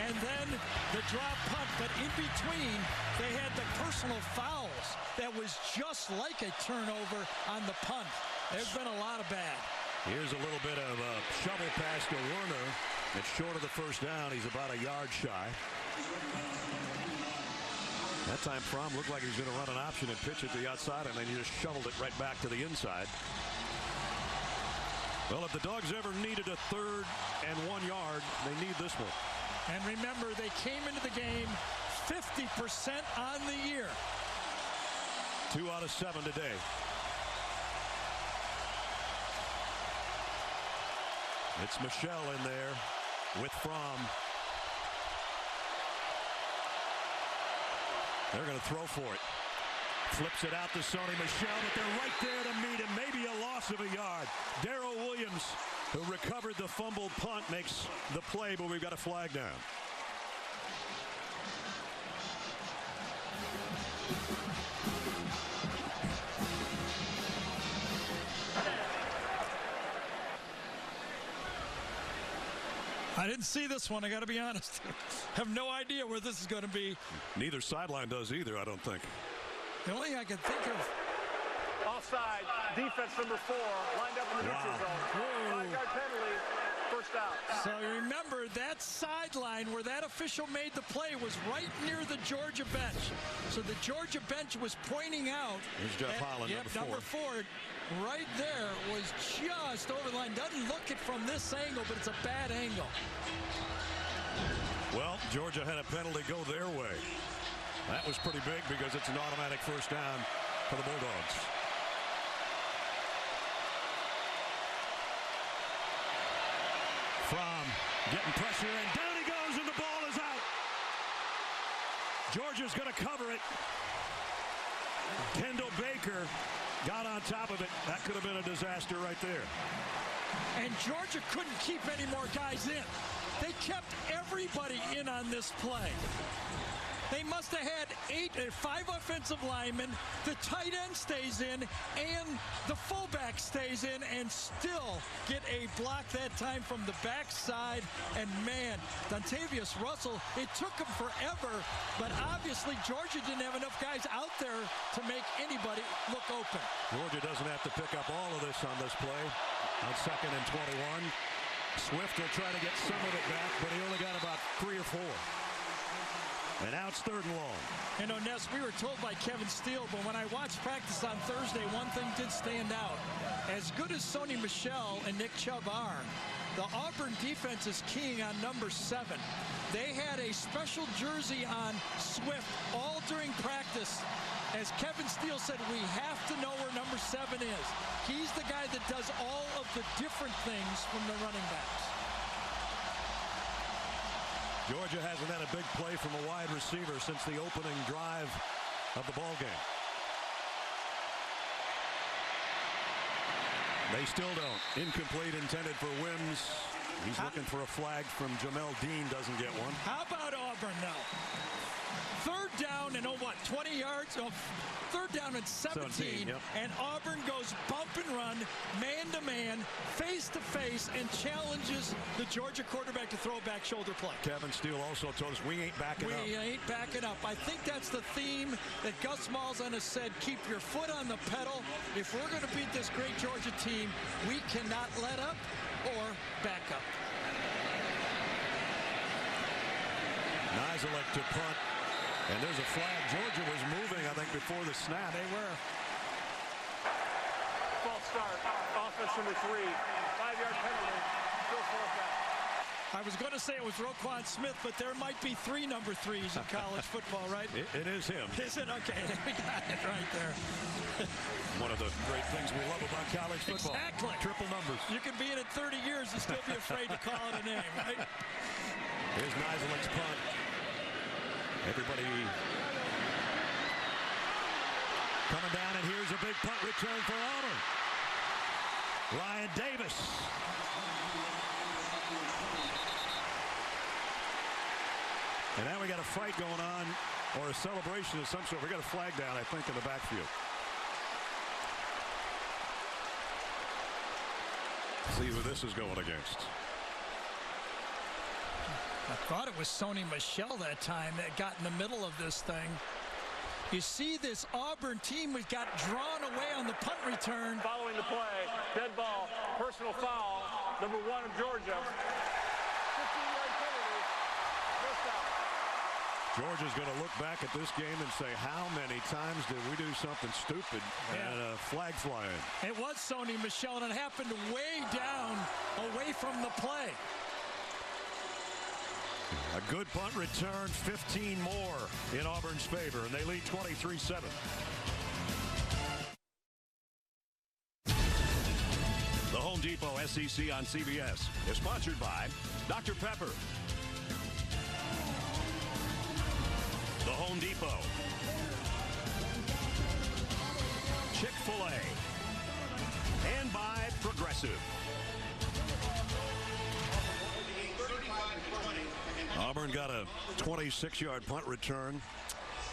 And then the drop punt, but in between, they had the personal fouls. That was just like a turnover on the punt. There's been a lot of bad.
Here's a little bit of a shovel pass to Werner. It's short of the first down. He's about a yard shy. That time Fromm looked like he was going to run an option and pitch it to the outside, and then he just shoveled it right back to the inside. Well, if the Dogs ever needed a 3rd and 1 yard, they need this one.
And remember, they came into the game 50% on the year.
2 out of 7 today. It's Michel in there with Fromm. They're going to throw for it. Flips it out to Sony Michel, but they're right there to meet him. Maybe a loss of a yard. Darrell Williams, who recovered the fumbled punt, makes the play, but we've got a flag down.
I didn't see this one, I got to be honest. Have no idea where this is going to be.
Neither sideline does either, I don't think.
The only thing I can think of.
Offside, defense number 4, lined up in the neutral zone. 5-yard penalty, first out.
So you remember that sideline where that official made the play was right near the Georgia bench. So the Georgia bench was pointing out.
Here's Jeff Holland,
number 4. Right there was just over the line. Doesn't look it from this angle, but it's a bad angle.
Well, Georgia had a penalty go their way. That was pretty big because it's an automatic first down for the Bulldogs. Fromm getting pressure, and down he goes, and the ball is out. Georgia's going to cover it. Kendall Baker got on top of it. That could have been a disaster right there.
And Georgia couldn't keep any more guys in. They kept everybody in on this play. They must have had 5 offensive linemen. The tight end stays in, and the fullback stays in, and still get a block that time from the backside. And man, Dontavius Russell, it took him forever, but obviously Georgia didn't have enough guys out there to make anybody look open.
Georgia doesn't have to pick up all of this on this play. On 2nd and 21. Swift will try to get some of it back, but he only got about 3 or 4. And now it's 3rd and long.
And Ness, we were told by Kevin Steele, but when I watched practice on Thursday, one thing did stand out. As good as Sony Michel and Nick Chubb are, the Auburn defense is keying on number 7. They had a special jersey on Swift all during practice. As Kevin Steele said, we have to know where number 7 is. He's the guy that does all of the different things from the running backs.
Georgia hasn't had a big play from a wide receiver since the opening drive of the ball game. They still don't. Incomplete, intended for Wims. He's looking for a flag from Jamel Dean, doesn't get one.
How about Auburn now? 3rd down and 20 yards? 3rd down and 17.
Yep.
And Auburn goes bump and run, man-to-man, face-to-face, and challenges the Georgia quarterback to throw a back shoulder play.
Kevin Steele also told us we ain't backing up.
We ain't backing up. I think that's the theme that Gus Malzahn has said. Keep your foot on the pedal. If we're going to beat this great Georgia team, we cannot let up or back up.
Nizelek to punt. And there's a flag. Georgia was moving, I think, before the snap.
They were.
False start. Offense number 3. 5-yard penalty. Still 4th down.
I was going to say it was Roquan Smith, but there might be 3 number 3s in college football, right?
It is him.
Is it? Okay, we got it right there.
One of the great things we love about college football.
Exactly.
Triple numbers.
You can be in it 30 years and still be afraid to call it a name, right?
Here's Nizelek's punt. Everybody coming down, and here's a big punt return for Auburn. Ryan Davis. And now we got a fight going on, or a celebration of some sort. We got a flag down, I think, in the backfield. See who this is going against.
I thought it was Sony Michel that time that got in the middle of this thing. You see this Auburn team was got drawn away on the punt return.
Following the play, dead ball, personal foul, number 1 of Georgia. 15-yard penalty, missed out.
Georgia's going to look back at this game and say, how many times did we do something stupid and a flag flying?
It was Sony Michel, and it happened way down away from the play.
A good punt return, 15 more in Auburn's favor, and they lead 23-7. The Home Depot SEC on CBS is sponsored by Dr. Pepper, the Home Depot, Chick-fil-A, and by Progressive. Auburn got a 26-yard punt return.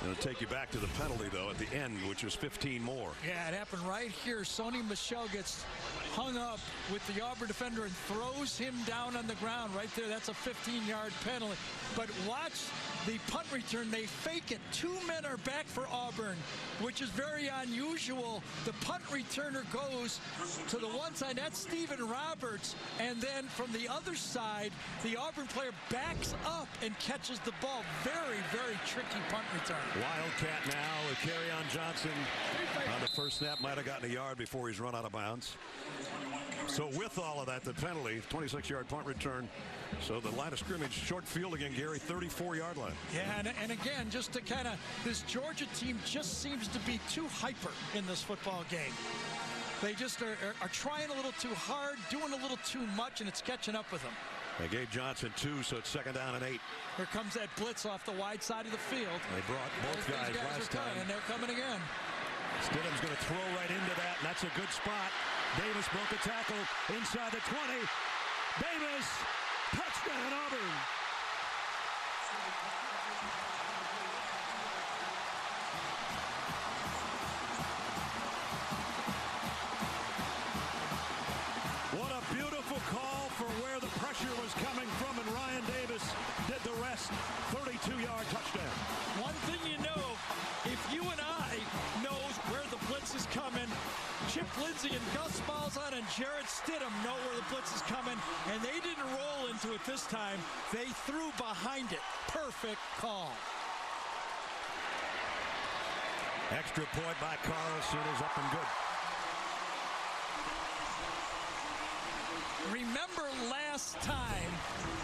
It'll take you back to the penalty, though, at the end, which was 15 more.
Yeah, it happened right here. Sony Michel gets hung up with the Auburn defender and throws him down on the ground right there. That's a 15-yard penalty. But watch the punt return. They fake it. 2 men are back for Auburn, which is very unusual. The punt returner goes to the one side. That's Stephen Roberts. And then from the other side, the Auburn player backs up and catches the ball. Very, very tricky punt return.
Wildcat now with Kerryon Johnson on the first snap. Might have gotten a yard before he's run out of bounds. So with all of that, the penalty, 26-yard punt return. So the line of scrimmage, short field again, Gary, 34-yard line.
Yeah, and again, just to kind of, this Georgia team just seems to be too hyper in this football game. They just are trying a little too hard, doing a little too much, and it's catching up with them.
They gave Johnson 2, so it's 2nd down and 8.
Here comes that blitz off the wide side of the field.
They brought both guys last time.
And they're coming again.
Stidham's going to throw right into that, and that's a good spot. Davis broke a tackle inside the 20. Davis, touchdown Auburn.
Jarrett Stidham know where the blitz is coming, and they didn't roll into it this time. They threw behind it. Perfect call.
Extra point by Carlson is up and good.
Remember last time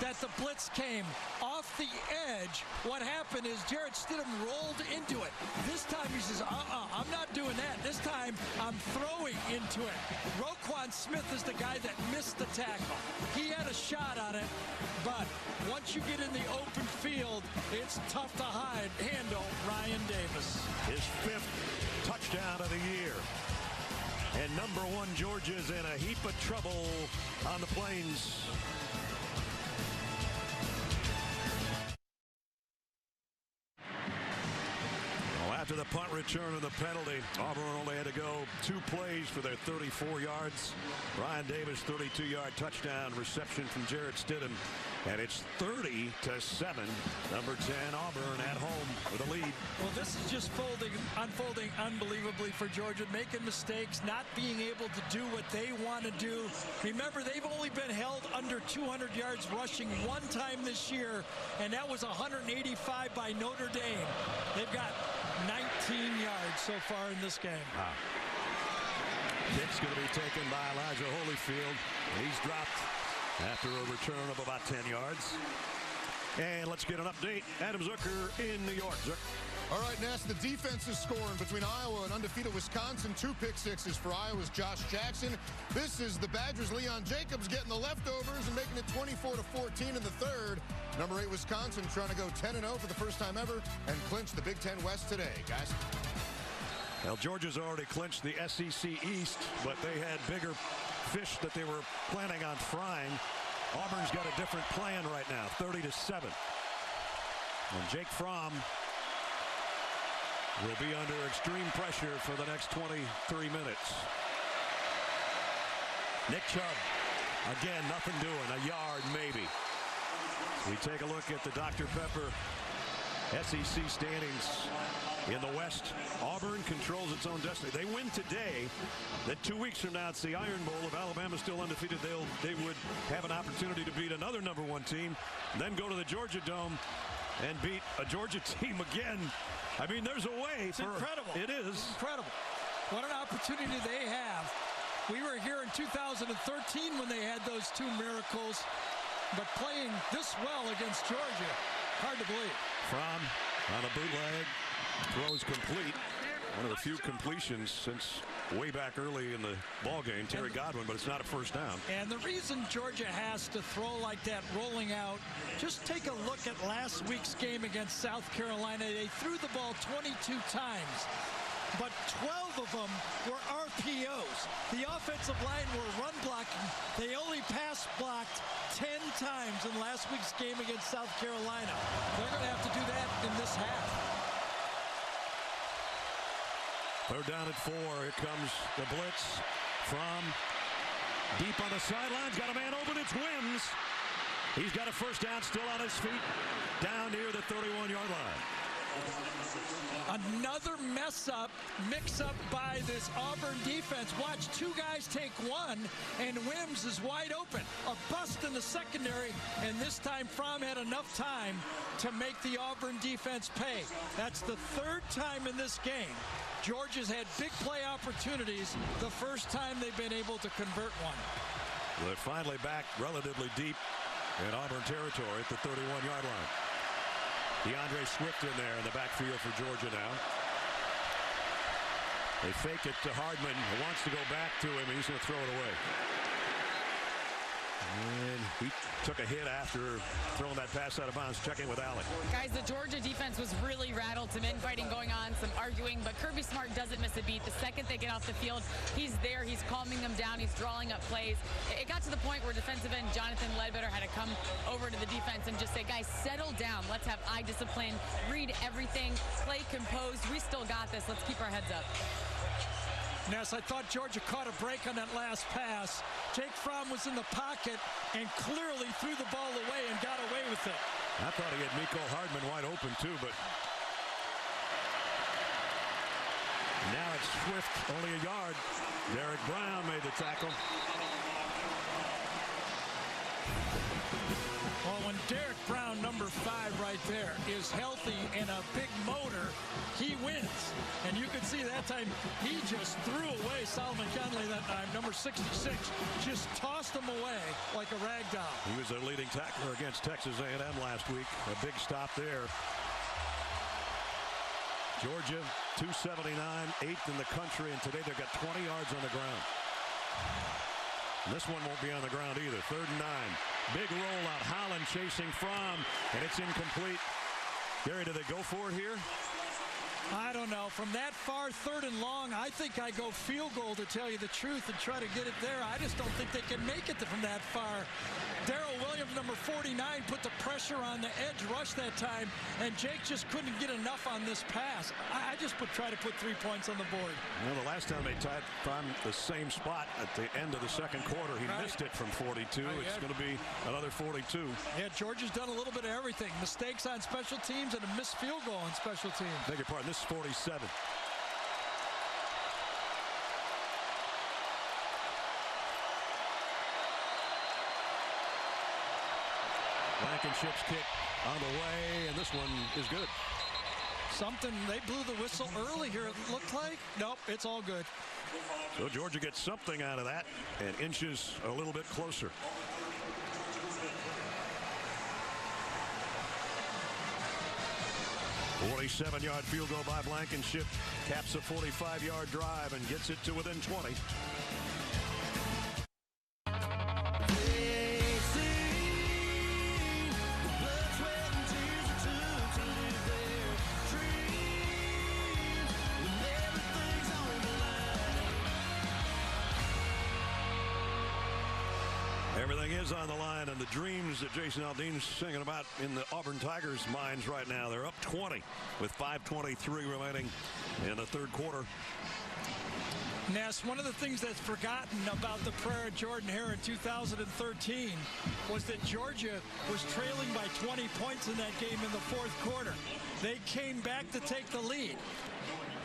that the blitz came off the edge, what happened is Jarrett Stidham rolled into it. This time he says, I'm not doing that. This time I'm throwing into it. Roquan Smith is the guy that missed the tackle. He had a shot on it, but once you get in the open field, it's tough to handle Ryan Davis.
His 5th touchdown of the year. And number 1 Georgia's in a heap of trouble on the Plains. Well, after the punt return and the penalty, Auburn only had to go 2 plays for their 34 yards. Ryan Davis 32-yard touchdown reception from Jarrett Stidham. And it's 30-7. Number 10 Auburn at home with a lead.
Well, this is just unfolding unbelievably for Georgia, making mistakes, not being able to do what they want to do. Remember, they've only been held under 200 yards rushing 1 time this year, and that was 185 by Notre Dame. They've got 19 yards so far in this game.
Wow. Kick's going to be taken by Elijah Holyfield. He's dropped after a return of about 10 yards. And let's get an update. Adam Zucker in New York. Zucker.
All right, Ness, the defense is scoring between Iowa and undefeated Wisconsin. 2 pick sixes for Iowa's Josh Jackson. This is the Badgers' Leon Jacobs getting the leftovers and making it 24-14 in the 3rd. Number 8 Wisconsin trying to go 10-0 for the first time ever and clinch the Big Ten West today, guys.
Well, Georgia's already clinched the SEC East, but they had bigger fish that they were planning on frying. Auburn's got a different plan right now, 30-7. And Jake Fromm will be under extreme pressure for the next 23 minutes. Nick Chubb, again, nothing doing, a yard maybe. We take a look at the Dr. Pepper SEC standings. In the West, Auburn controls its own destiny. They win today. Then 2 weeks from now, it's the Iron Bowl. If Alabama's still undefeated, they would have an opportunity to beat another number 1 team, then go to the Georgia Dome and beat a Georgia team again. I mean, there's a way.
It's incredible.
It is.
It's incredible. What an opportunity they have. We were here in 2013 when they had those 2 miracles, but playing this well against Georgia, hard to believe.
Fromm on a bootleg. Throws complete. One of the few completions since way back early in the ball game. Terry Godwin, but it's not a first down.
And the reason Georgia has to throw like that rolling out, just take a look at last week's game against South Carolina. They threw the ball 22 times, but 12 of them were RPOs. The offensive line were run blocking. They only pass blocked 10 times in last week's game against South Carolina. They're going to have to do that in this half.
3rd down at 4. Here comes the blitz from deep on the sidelines. Got a man open. It's Wims. He's got a first down, still on his feet, down near the 31-yard line.
Another mix-up by this Auburn defense. Watch 2 guys take 1, and Wims is wide open. A bust in the secondary, and this time Fromm had enough time to make the Auburn defense pay. That's the 3rd time in this game Georgia's had big play opportunities, the first time they've been able to convert one.
They're finally back relatively deep in Auburn territory at the 31-yard line. DeAndre Swift in there in the backfield for Georgia now. They fake it to Hardman, who wants to go back to him, and he's going to throw it away. And he took a hit after throwing that pass out of bounds. Checking with Allen.
Guys, the Georgia defense was really rattled. Some infighting going on, some arguing, but Kirby Smart doesn't miss a beat. The second they get off the field, he's there. He's calming them down. He's drawing up plays. It got to the point where defensive end Jonathan Ledbetter had to come over to the defense and just say, guys, settle down. Let's have eye discipline. Read everything. Play composed. We still got this. Let's keep our heads up.
Ness, I thought Georgia caught a break on that last pass. Jake Fromm was in the pocket and clearly threw the ball away and got away with it.
I thought he had Mecole Hardman wide open too, but Now it's Swift, only a yard. Derek Brown made the tackle.
Well, when Derek Brown, number 5 right there, is healthy and a big motor, he wins. And you could see that time he just threw away Solomon Conley that time, number 66. Just tossed him away like a rag doll.
He was their leading tackler against Texas A&M last week. A big stop there. Georgia, 279, 8th in the country, and today they've got 20 yards on the ground. And this one won't be on the ground either. 3rd and 9. Big rollout. Holland chasing from, and it's incomplete. Gary, do they go for it here?
I don't know. From that far, 3rd and long, I think I go field goal, to tell you the truth, and try to get it there. I just don't think they can make it from that far. Darrell Williams, number 49, put the pressure on the edge rush that time, and Jake just couldn't get enough on this pass. I just try to put 3 points on the board.
Well, the last time they found the same spot at the end of the second quarter, he missed it from 42. It's going to be another 42.
Yeah, Georgia's done a little bit of everything. Mistakes on special teams and a missed field goal on special teams.
Beg your pardon, this is 47. Blankenship's kick on the way, and this one is good.
They blew the whistle early here, it looked like. Nope, it's all good.
So Georgia gets something out of that and inches a little bit closer. A 47-yard field goal by Blankenship caps a 45-yard drive and gets it to within 20. Everything is on the line, and the dreams that Jason Aldean's singing about in the Auburn Tigers' minds right now. They're up 20 with 5:23 remaining in the 3rd quarter.
Ness, one of the things that's forgotten about the prayer of Jordan-Hare in 2013 was that Georgia was trailing by 20 points in that game in the 4th quarter. They came back to take the lead.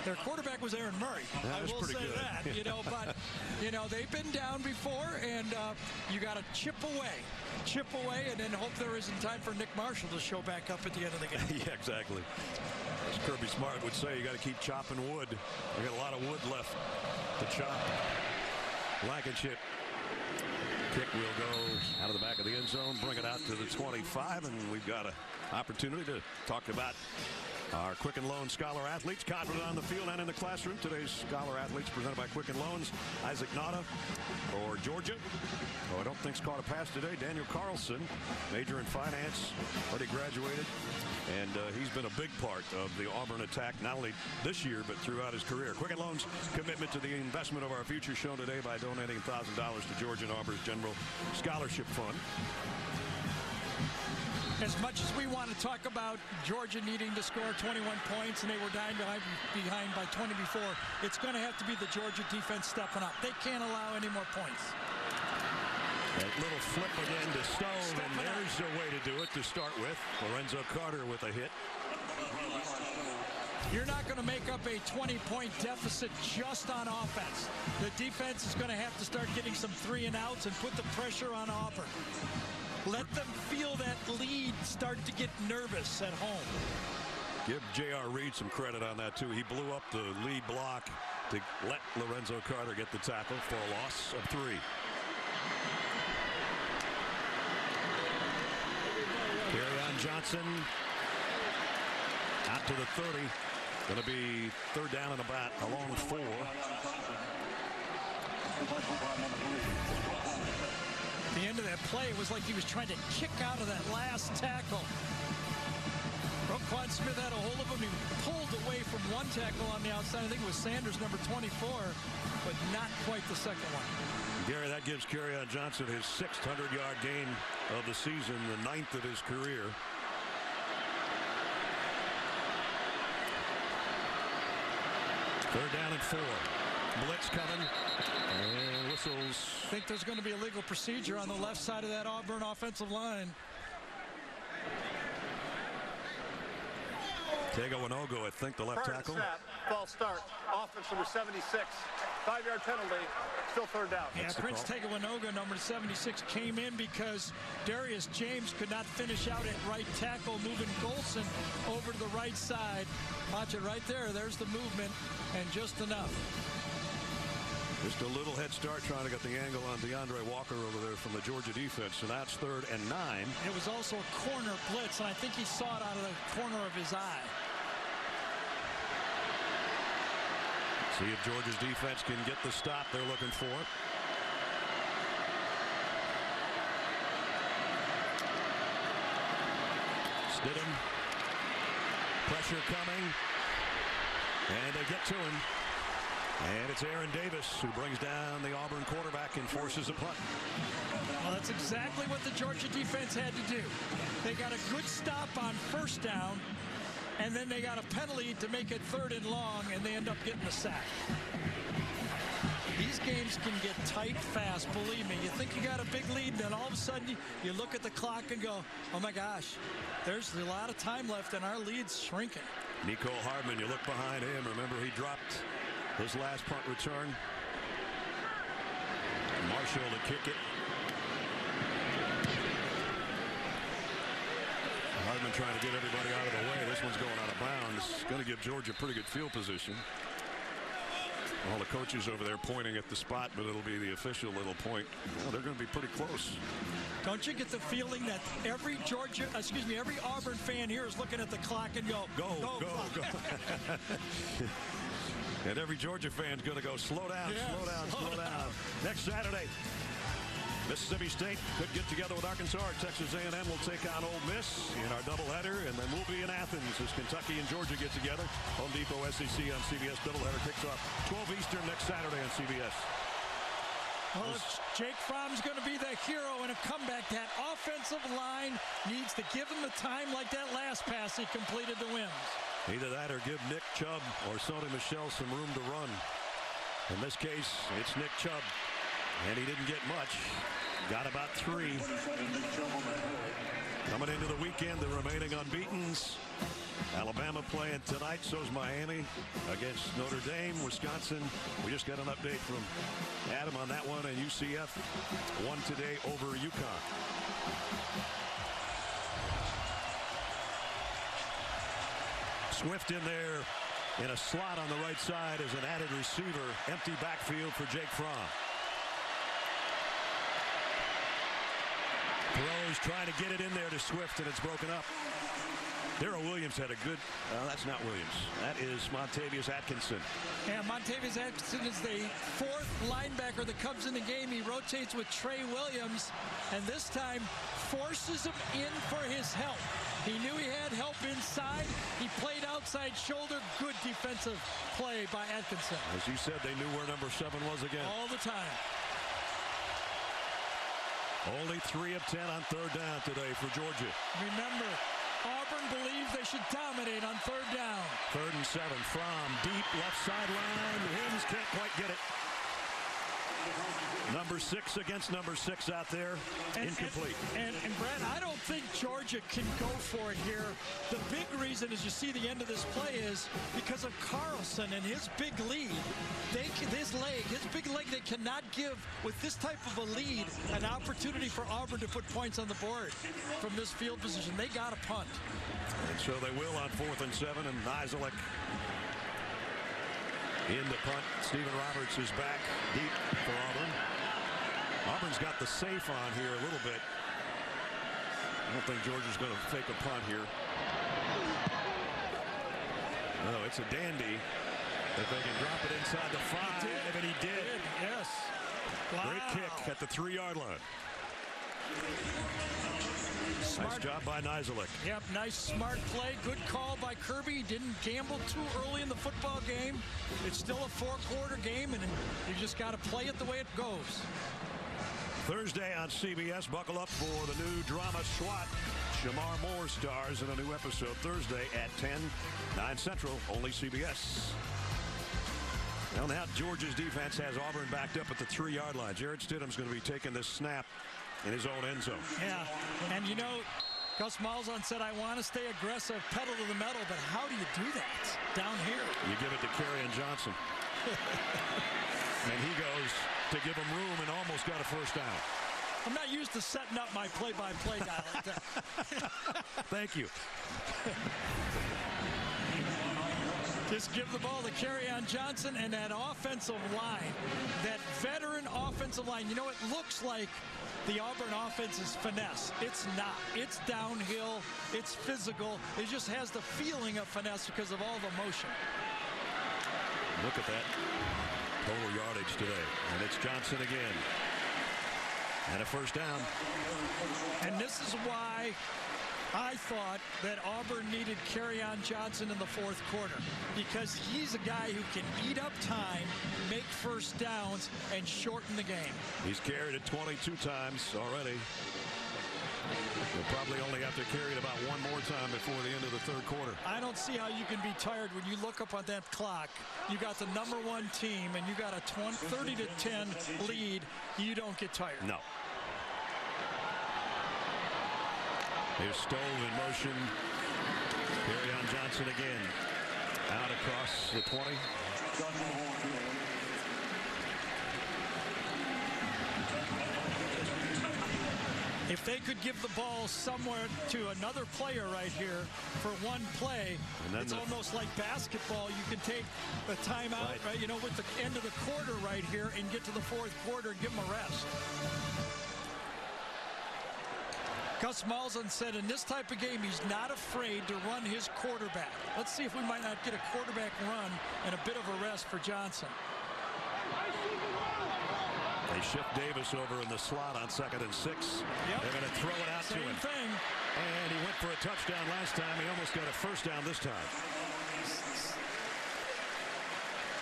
Their quarterback was Aaron Murray. I will say that, but they've been down before, and you got to chip away, and then hope there isn't time for Nick Marshall to show back up at the end of the game.
Yeah, exactly. As Kirby Smart would say, you got to keep chopping wood. We got a lot of wood left to chop. Blankenship kick will go out of the back of the end zone, bring it out to the 25, and we've got an opportunity to talk about our Quicken Loans Scholar Athletes, confident on the field and in the classroom. Today's Scholar Athletes presented by Quicken Loans. Isaac Nada for Georgia. I don't think's caught a pass today. Daniel Carlson, major in finance, already graduated. And he's been a big part of the Auburn attack, not only this year, but throughout his career. Quicken Loans' commitment to the investment of our future shown today by donating $1,000 to Georgia and Auburn's General Scholarship Fund.
As much as we want to talk about Georgia needing to score 21 points and they were behind by 20 before, it's going to have to be the Georgia defense stepping up. They can't allow any more points.
That little flip again to Stone, and there's a way to do it to start with. Lorenzo Carter with a hit.
You're not going to make up a 20-point deficit just on offense. The defense is going to have to start getting some 3-and-outs and put the pressure on Auburn. Let them feel that lead, start to get nervous at home.
Give J.R. Reed some credit on that, too. He blew up the lead block to let Lorenzo Carter get the tackle for a loss of 3. Kerryon Johnson out to the 30. Going to be 3rd down and about along 4.
The end of that play was like he was trying to kick out of that last tackle. Roquan Smith had a hold of him. He pulled away from one tackle on the outside. I think it was Sanders, number 24, but not quite the second one.
Gary, that gives Kerryon Johnson his 600-yard gain of the season, the 9th of his career. Third down and 4. Blitz coming. And whistles.
I think there's going to be a legal procedure on the left side of that Auburn offensive line.
Tagovailoa, I think, the left
Prior to
tackle.
snap, false start. Offense number 76. 5-yard penalty. Still third down.
Yeah, Prince Tagovailoa, number 76, came in because Darius James could not finish out at right tackle, moving Golson over to the right side. Watch it right there. There's the movement, and just enough.
Just a little head start trying to get the angle on DeAndre Walker over there from the Georgia defense, and that's 3rd and 9.
It was also a corner blitz, and I think he saw it out of the corner of his eye.
See if Georgia's defense can get the stop they're looking for. Stidham. Pressure coming. And they get to him. And it's Aaron Davis who brings down the Auburn quarterback and forces a punt.
Well, that's exactly what the Georgia defense had to do. They got a good stop on first down, and then they got a penalty to make it 3rd and long, and they end up getting a sack. These games can get tight fast, believe me. You think you got a big lead, and then all of a sudden you look at the clock and go, oh my gosh, there's a lot of time left and our lead's shrinking.
Nico Hardman, you look behind him. Remember, he dropped his last punt return. Marshall to kick it. Hardman trying to get everybody out of the way. This one's going out of bounds. Going to give Georgia pretty good field position. All the coaches over there pointing at the spot, but it'll be the official little point. Well, they're going to be pretty close.
Don't you get the feeling that every Auburn fan here is looking at the clock and go,
go. And every Georgia fan's going to go, slow down, slow down. Next Saturday, Mississippi State could get together with Arkansas. Texas A&M will take on Ole Miss in our doubleheader, and then we'll be in Athens as Kentucky and Georgia get together. Home Depot SEC on CBS. Doubleheader kicks off 12 Eastern next Saturday on CBS.
Well, Jake Fromm's going to be the hero in a comeback. That offensive line needs to give him the time like that last pass he completed to Wims.
Either that or give Nick Chubb or Sony Michel some room to run. In this case, it's Nick Chubb, and he didn't get much. Got about 3. Coming into the weekend, the remaining unbeatens. Alabama playing tonight, so's Miami against Notre Dame. Wisconsin, we just got an update from Adam on that one, and UCF won today over UConn. Swift in there in a slot on the right side as an added receiver. Empty backfield for Jake Fromm. Throws, trying to get it in there to Swift, and it's broken up. Darrell Williams had a good, that's not Williams. That is Montavious Atkinson.
Yeah, Montavious Atkinson is the 4th linebacker that comes in the game. He rotates with Trey Williams, and this time forces him in for his help. He knew he had help inside. He played outside shoulder. Good defensive play by Atkinson.
As you said, they knew where number 7 was again.
All the time.
Only 3 of 10 on 3rd down today for Georgia.
Remember, Auburn believes they should dominate on 3rd down.
3rd and 7. Fromm deep left sideline. Wims can't quite get it. Number 6 against number 6 out there. Incomplete.
And Brad, I don't think Georgia can go for it here. The big reason, as you see the end of this play, is because of Carlson and his big lead. His big leg, they cannot give, with this type of a lead, an opportunity for Auburn to put points on the board from this field position. They got to punt.
And so they will on 4th and 7, and Nizelek in the punt. Stephen Roberts is back deep for Auburn. Auburn's got the safe on here a little bit. I don't think Georgia's going to fake a punt here. No, it's a dandy. If they can drop it inside the 5, and he did.
Yes. Wow.
Great kick at the 3-yard line. Nice job by Nizelek.
Yep, nice smart play. Good call by Kirby. Didn't gamble too early in the football game. It's still a 4-quarter game, and you just got to play it the way it goes.
Thursday on CBS, buckle up for the new drama SWAT. Shamar Moore stars in a new episode Thursday at 10, 9 Central, only CBS. Well, now Georgia's defense has Auburn backed up at the 3-yard line. Jarrett Stidham's going to be taking this snap in his own end zone.
Yeah, and you know, Gus Malzahn said, I want to stay aggressive, pedal to the metal, but how do you do that down here?
You give it to Kerryon Johnson. And he goes to give him room and almost got a first down.
I'm not used to setting up my play-by-play guy like that.
Thank you.
Just give the ball to Kerryon Johnson and that offensive line, that veteran offensive line. You know, it looks like the Auburn offense is finesse. It's not. It's downhill. It's physical. It just has the feeling of finesse because of all the motion.
Look at that total yardage today. And it's Johnson again. And a first down.
And this is why I thought that Auburn needed Kerryon Johnson in the fourth quarter, because he's a guy who can eat up time, make first downs, and shorten the game.
He's carried it 22 times already. He'll probably only have to carry it about one more time before the end of the third quarter.
I don't see how you can be tired when you look up on that clock. You got the #1 team, and you got a 30-10 lead. You don't get tired.
No. Here's Stove in motion. Kerryon Johnson again. Out across the 20.
If they could give the ball somewhere to another player right here for one play, it's almost like basketball. You can take a timeout, right? You know, with the end of the quarter right here and get to the fourth quarter and give them a rest. Gus Malzahn said in this type of game, he's not afraid to run his quarterback. Let's see if we might not get a quarterback run and a bit of a rest for Johnson.
They shift Davis over in the slot on 2nd and 6. Yep. They're going to throw it out to him.
Same thing.
And he went for a touchdown last time. He almost got a first down this time.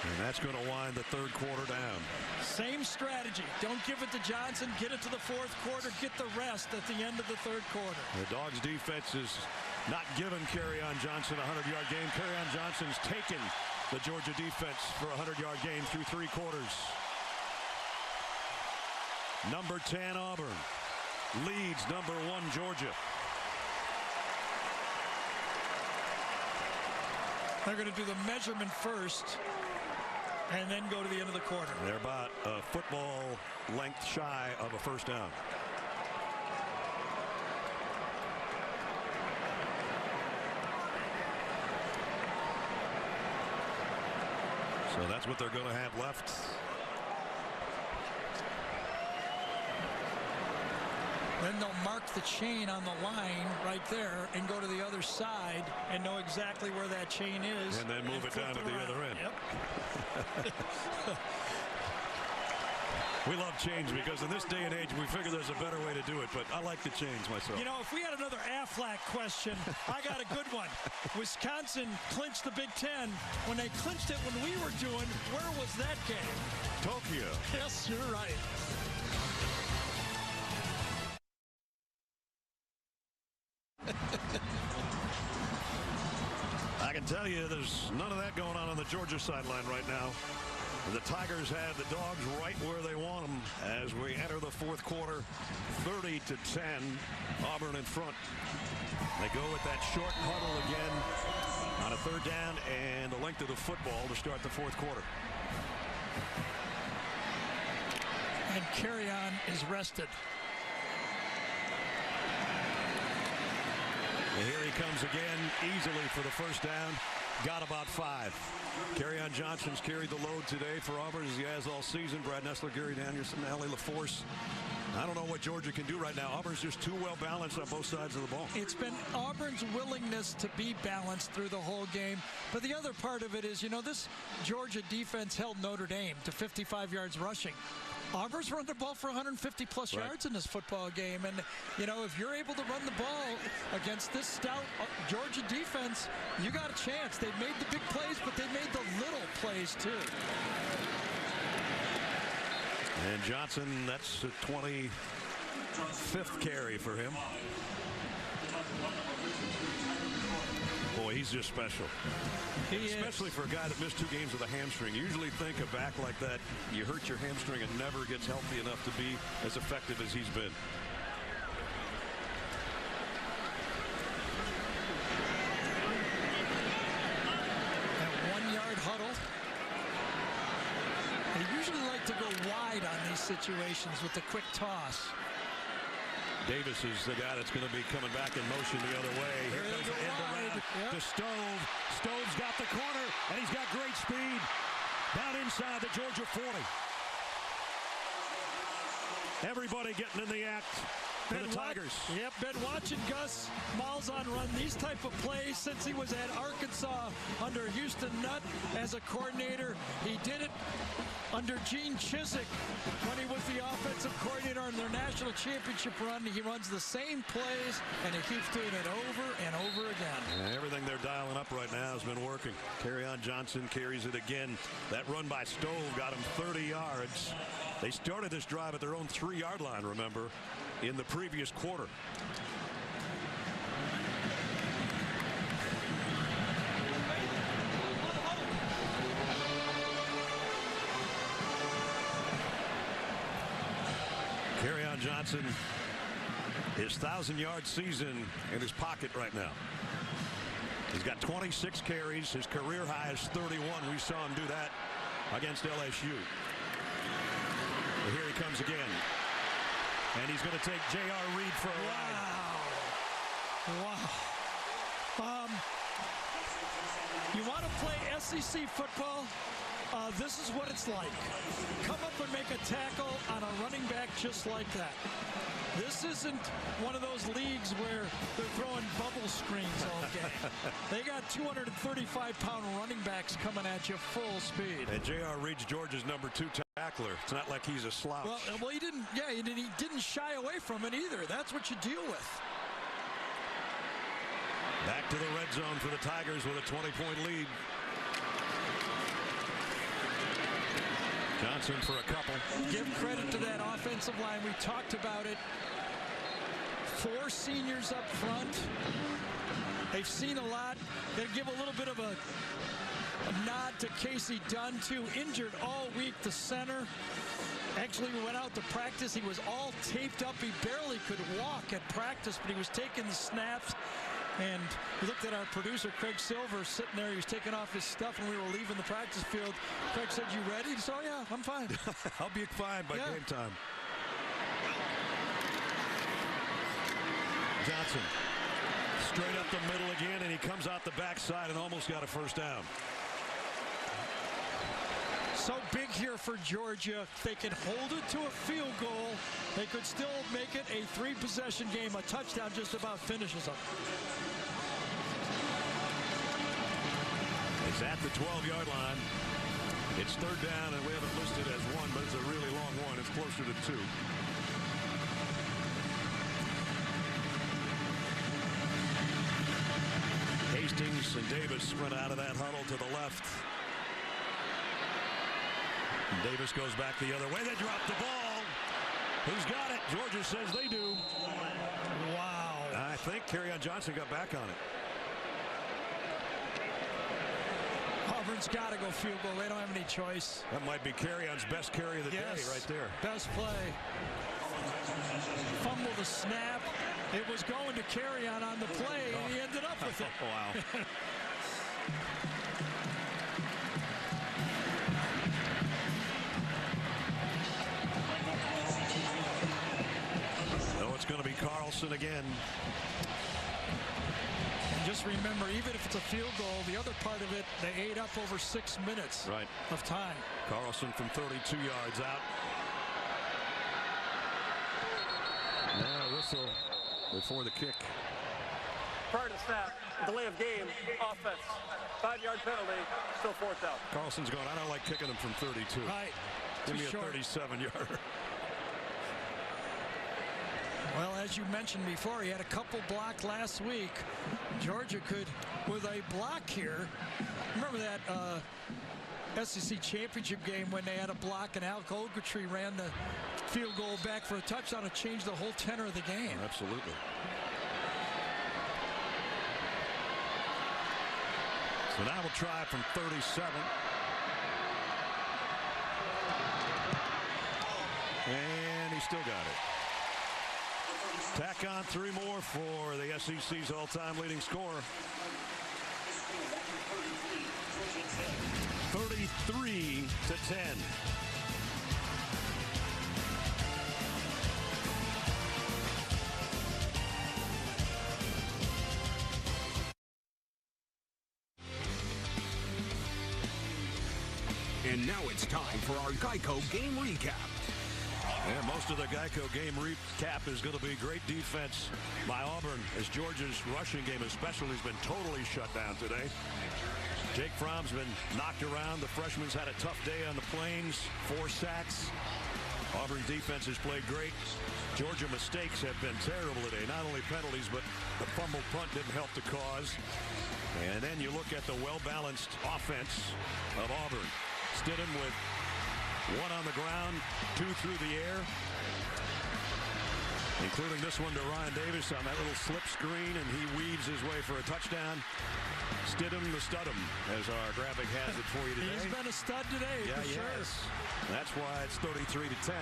And that's going to wind the third quarter down.
Same strategy. Don't give it to Johnson. Get it to the fourth quarter. Get the rest at the end of the third quarter.
The Dogs' defense is not giving Kerryon Johnson a 100-yard game. Kerryon Johnson's taken the Georgia defense for a 100-yard game through 3 quarters. Number 10 Auburn leads number 1 Georgia.
They're going to do the measurement first and then go to the end of the quarter.
They're about a football length shy of a first down. So that's what they're going to have left.
Then they'll mark the chain on the line right there and go to the other side and know exactly where that chain is.
And then move it down to the other end.
Yep.
We love change because in this day and age, we figure there's a better way to do it, but I like the change myself.
You know, if we had another Aflac question, I got a good one. Wisconsin clinched the Big Ten. When they clinched it when we were doing, where was that game?
Tokyo.
Yes, you're right.
I can tell you there's none of that going on the Georgia sideline right now. The Tigers have the Dogs right where they want them as we enter the fourth quarter. 30-10, Auburn in front. They go with that short huddle again on a third down and the length of the football to start the fourth quarter.
And Kerryon is rested.
And here he comes again, easily for the first down. Got about 5. Kerryon Johnson's carried the load today for Auburn as he has all season. Brad Nessler, Gary Danielson, Allie LaForce. I don't know what Georgia can do right now. Auburn's just too well balanced on both sides of the ball.
It's been Auburn's willingness to be balanced through the whole game. But the other part of it is, you know, this Georgia defense held Notre Dame to 55 yards rushing. Auburn's run the ball for 150-plus yards in this football game. And, you know, if you're able to run the ball against this stout Georgia defense, you got a chance. They've made the big plays, but they made the little plays, too.
And Johnson, that's the 25th carry for him. Boy, he's just special. Especially for a guy that missed 2 games with a hamstring. You usually think a back like that, you hurt your hamstring and never gets healthy enough to be as effective as he's been.
situations with the quick toss.
Davis is the guy that's going to be coming back in motion the other way. Here comes the end around to Stove. Stove's got the corner, and he's got great speed. Down inside the Georgia 40. Everybody getting in the act for the Tigers.
Yep, been watching Gus Malzahn run these type of plays since he was at Arkansas under Houston Nutt as a coordinator. He did it under Gene Chizik when he was the offensive coordinator on their national championship run. He runs the same plays, and he keeps doing it over and over again.
And everything they're dialing up right now has been working. Kerryon Johnson carries it again. That run by Stove got him 30 yards. They started this drive at their own 3-yard line, remember, in the previous quarter. Kerryon Johnson, his 1,000-yard season in his pocket right now. He's got 26 carries. His career high is 31. We saw him do that against LSU. But here he comes again. And he's going to take J.R. Reed for a ride.
Wow. You want to play SEC football? This is what it's like. Come up and make a tackle on a running back just like that. This isn't one of those leagues where they're throwing bubble screens all game. They got 235-pound running backs coming at you full speed.
And J.R. Reed's Georgia's #2 tackler. It's not like he's a slouch.
Well, he didn't. Yeah, he didn't shy away from it either. That's what you deal with.
Back to the red zone for the Tigers with a 20-point lead. Johnson for a couple.
Give credit to that offensive line. We talked about it. 4 seniors up front. They've seen a lot. They give a little bit of a nod to Casey Dunn, too. Injured all week, the center. Actually went out to practice. He was all taped up. He barely could walk at practice, but he was taking the snaps. And we looked at our producer, Craig Silver, sitting there. He was taking off his stuff when we were leaving the practice field. Craig said, "You ready?" He said, "Oh, yeah, I'm fine."
I'll be fine by game time. Johnson straight up the middle again, and he comes out the backside and almost got a first down.
So big here for Georgia. If they can hold it to a field goal, they could still make it a 3-possession game. A touchdown just about finishes them.
It's at the 12-yard line. It's 3rd down, and we have it listed as 1, but it's a really long one. It's closer to 2. Hastings and Davis run out of that huddle to the left. Davis goes back the other way. They drop the ball. Who's got it? Georgia says they do.
Wow.
I think Kerryon Johnson got back on it.
Auburn's got to go field goal. They don't have any choice.
That might be Kerryon's best carry of the day right there.
Best play. Fumble the snap. It was going to Kerryon on the play, and he ended up with it.
Wow. It's going to be Carlson again.
And just remember, even if it's a field goal, the other part of it, they ate up over 6 minutes of time.
Carlson from 32 yards out. Now whistle before the kick.
Prior to snap, delay of game, offense. 5-yard penalty, still 4th down.
Carlson's going, I don't like kicking him from 32.
Right.
Give me a 37-yarder.
Well, as you mentioned before, he had a couple blocked last week. Georgia could, with a block here, remember that SEC championship game when they had a block and Al Ogletree ran the field goal back for a touchdown. It changed the whole tenor of the game.
Absolutely. So now we'll try from 37. And he still got it. Tack on 3 more for the SEC's all-time leading scorer. 33-10.
And now it's time for our Geico game recap.
And most of the Geico game recap is going to be great defense by Auburn, as Georgia's rushing game especially has been totally shut down today. Jake Fromm's been knocked around. The freshman's had a tough day on the Plains. 4 sacks. Auburn's defense has played great. Georgia mistakes have been terrible today. Not only penalties, but the fumble punt didn't help the cause. And then you look at the well-balanced offense of Auburn. Stidham with 1 on the ground, 2 through the air, including this one to Ryan Davis on that little slip screen, and he weaves his way for a touchdown. Stidham the Studham, as our graphic has it for you today.
He's been a stud today,
yeah,
for sure.
Yes. That's why it's 33-10.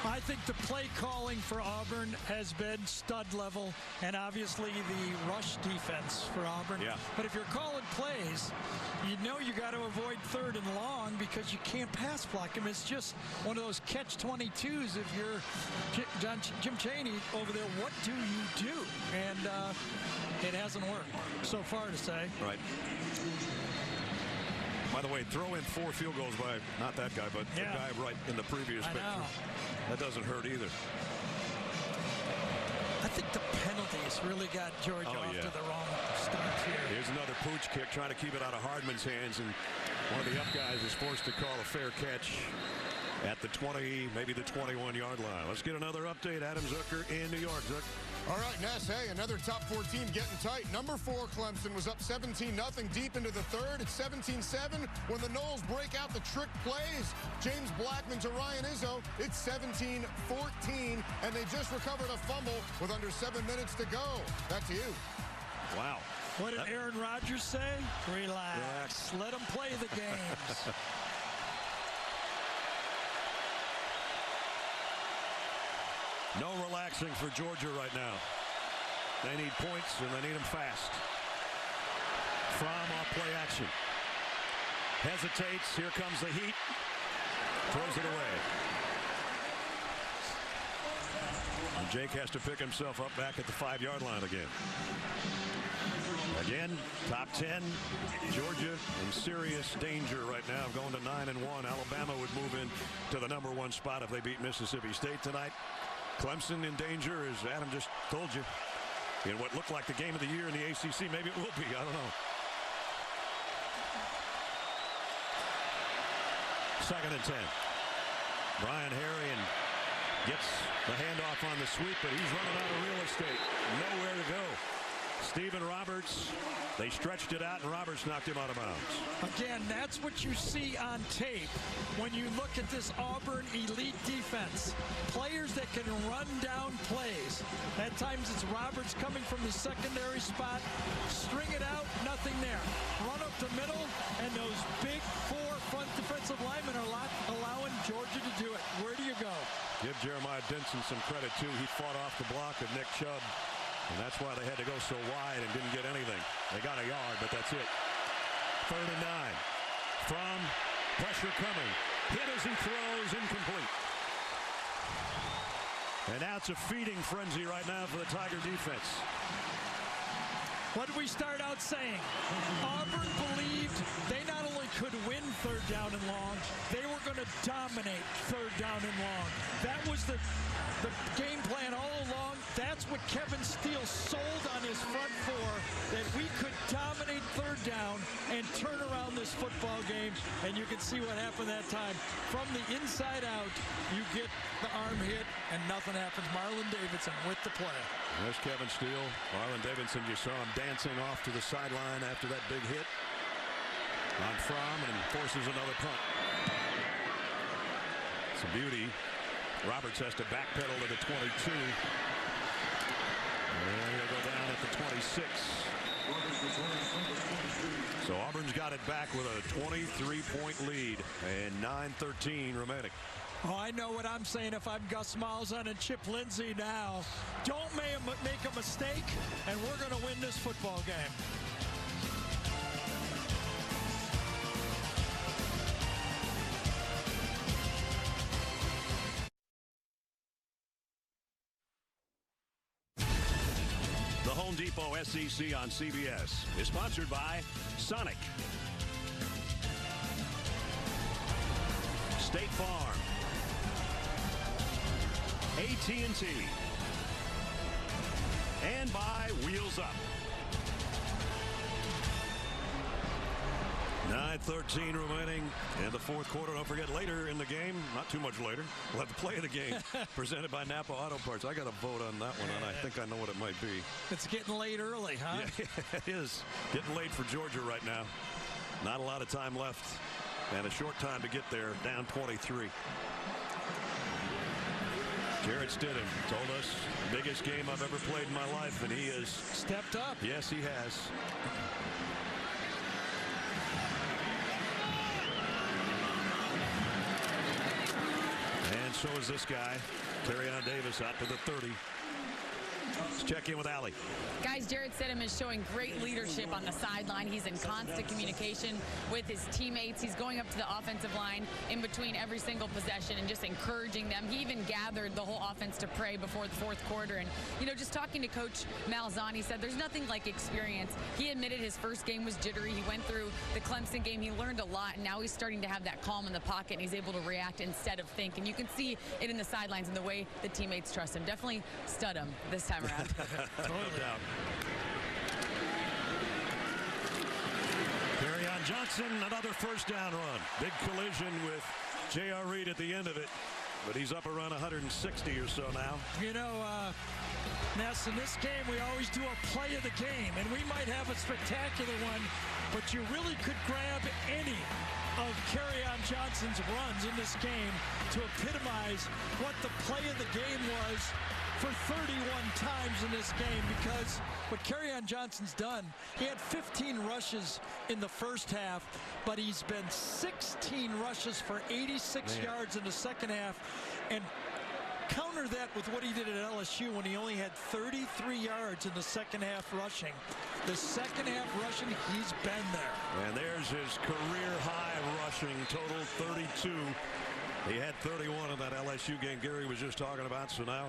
I think the play calling for Auburn has been stud level, and obviously the rush defense for Auburn.
Yeah.
But if you're calling plays, you know you got to avoid 3rd and long because you can't pass block him. It's just one of those catch-22s. If you're Jim Chaney over there, what do you do? And it hasn't worked so far to say.
Right. By the way, throw in 4 field goals by not that guy, but the guy right in the previous picture. That doesn't hurt either.
I think the penalties really got Georgia off to the wrong start here.
Here's another pooch kick, trying to keep it out of Hardman's hands, and one of the up guys is forced to call a fair catch at the 20, maybe the 21-yard line. Let's get another update. Adam Zucker in New York. Zucker.
All right, Ness, hey, another top 4 team getting tight. Number 4, Clemson, was up 17-0 deep into the 3rd. It's 17-7 when the Noles break out the trick plays. James Blackman to Ryan Izzo. It's 17-14, and they just recovered a fumble with under 7 minutes to go. Back to you.
Wow.
What did Aaron Rodgers say? Relax. Let them play the games.
No relaxing for Georgia right now. They need points, and they need them fast. Fromm off play action. Hesitates. Here comes the heat. Throws it away. And Jake has to pick himself up back at the 5-yard line again. Again, top 10. Georgia in serious danger right now of going to 9-1. Alabama would move in to the number 1 spot if they beat Mississippi State tonight. Clemson in danger, as Adam just told you, in what looked like the game of the year in the ACC. Maybe it will be. I don't know. 2nd and 10. Brian Harrion gets the handoff on the sweep, but he's running out of real estate. Nowhere to go. Stephen Roberts, they stretched it out, and Roberts knocked him out of bounds.
Again, that's what you see on tape when you look at this Auburn elite defense. Players that can run down plays. At times it's Roberts coming from the secondary spot, string it out, nothing there. Run up the middle, and those big 4 front defensive linemen are allowing Georgia to do it. Where do you go?
Give Jeremiah Denson some credit, too. He fought off the block of Nick Chubb. And that's why they had to go so wide and didn't get anything. They got a yard, but that's it. 3rd and 9. From pressure coming. Hit as he throws, incomplete. And now it's a feeding frenzy right now for the Tiger defense.
What did we start out saying? Auburn believed they not only could win 3rd down and long, they were going to dominate 3rd down and long. That was the game plan all along. That's what Kevin Steele sold on his front 4, that we could dominate 3rd down and turn around this football game. And you can see what happened that time. From the inside out, you get the arm hit and nothing happens. Marlon Davidson with the play.
There's Kevin Steele. Marlon Davidson, you saw him dancing off to the sideline after that big hit on Fromm, and forces another punt. It's a beauty. Roberts has to backpedal to the 22. And he'll go down at the 26. So Auburn's got it back with a 23-point lead and 9:13 remaining.
Oh, I know what I'm saying if I'm Gus Malzahn and Chip Lindsey now. Don't make a mistake, and we're going to win this football game.
The Home Depot SEC on CBS is sponsored by Sonic. State Farm, AT&T, and by Wheels Up. 9:13 remaining in the fourth quarter. Don't forget, later in the game, not too much later, we'll have the play of the game presented by Napa Auto Parts. I got a vote on that one, and I think I know what it might be.
It's getting late early, huh?
Yeah, it is. Getting late for Georgia right now. Not a lot of time left, and a short time to get there, down 23. Jarrett Stidham told us, biggest game I've ever played in my life, and he has
stepped up.
Yes, he has. And so is this guy, Kerryon Davis, out to the 30. Let's check in with Allie.
Guys, Jarrett Stidham is showing great leadership on the sideline. He's in constant communication with his teammates. He's going up to the offensive line in between every single possession and just encouraging them. He even gathered the whole offense to pray before the fourth quarter. And, you know, just talking to Coach Malzahn, he said there's nothing like experience. He admitted his first game was jittery. He went through the Clemson game. He learned a lot, and now he's starting to have that calm in the pocket, and he's able to react instead of think. And you can see it in the sidelines and the way the teammates trust him. Definitely stud him this time around.
No doubt. Kerryon Johnson, another first down run. Big collision with J.R. Reed at the end of it, but he's up around 160 or so now.
You know, Ness, in this game, we always do a play of the game, and we might have a spectacular one, but you really could grab any of Kerryon Johnson's runs in this game to epitomize what the play of the game was for 31 times in this game, because what Kerryon Johnson's done, he had 15 rushes in the first half, but he's been 16 rushes for 86 yards in the second half, and counter that with what he did at LSU when he only had 33 yards in the second half rushing. The second half rushing, he's been there.
And there's his career high rushing, total 32. He had 31 in that LSU game Gary was just talking about, so now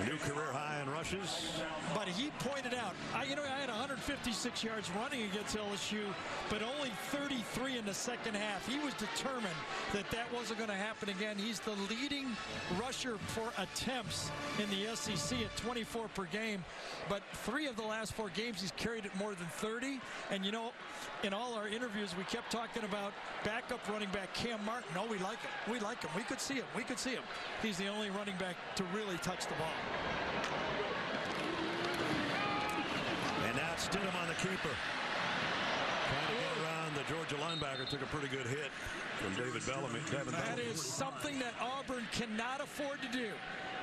a new career high in rushes.
But he pointed out, I had 156 yards running against LSU, but only 33 in the second half. He was determined that that wasn't going to happen again. He's the leading rusher for attempts in the SEC at 24 per game. But 3 of the last 4 games, he's carried it more than 30. And, you know, in all our interviews, we kept talking about backup running back Cam Martin. Oh, we like him. We like him. We could see him. We could see him. He's the only running back to really touch the ball.
And now it's Stidham on the keeper. Trying to get around the Georgia linebacker. Took a pretty good hit from David Bellamy.
That is something that Auburn cannot afford to do.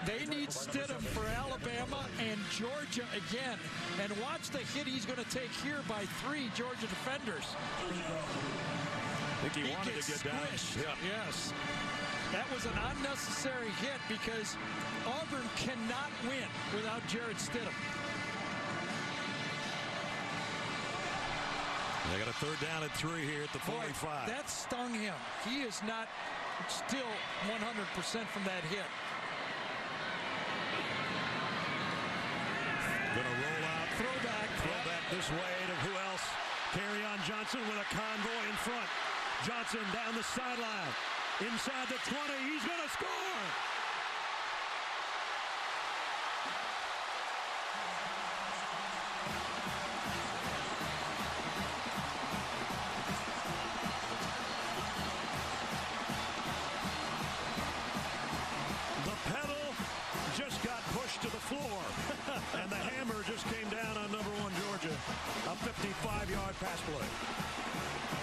They need Stidham for Alabama and Georgia again. And watch the hit he's going to take here by 3 Georgia defenders.
I think he wanted to get down.
Yeah. Yes. That was an unnecessary hit because Auburn cannot win without Jarrett Stidham.
They got a third down at 3 here at the 45.
Boy, that stung him. He is not still 100% from that hit.
Going to roll out.
Throwback
this way to who else? Kerryon Johnson with a convoy in front. Johnson down the sideline. Inside the 20. He's going to score. The pedal just got pushed to the floor. And the hammer just came down on number 1 Georgia. A 55-yard pass play.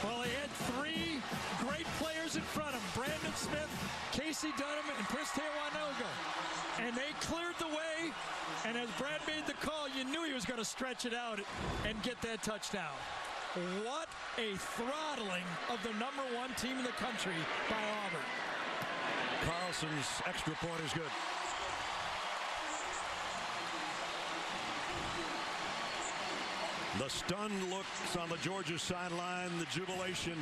Well, he had 3 great players in front of him. Brandon Smith, Casey Dunham, and Prince Tewanogo. And they cleared the way. And as Brad made the call, you knew he was going to stretch it out and get that touchdown. What a throttling of the number 1 team in the country by Auburn.
Carlson's extra point is good. The stunned looks on the Georgia sideline, the jubilation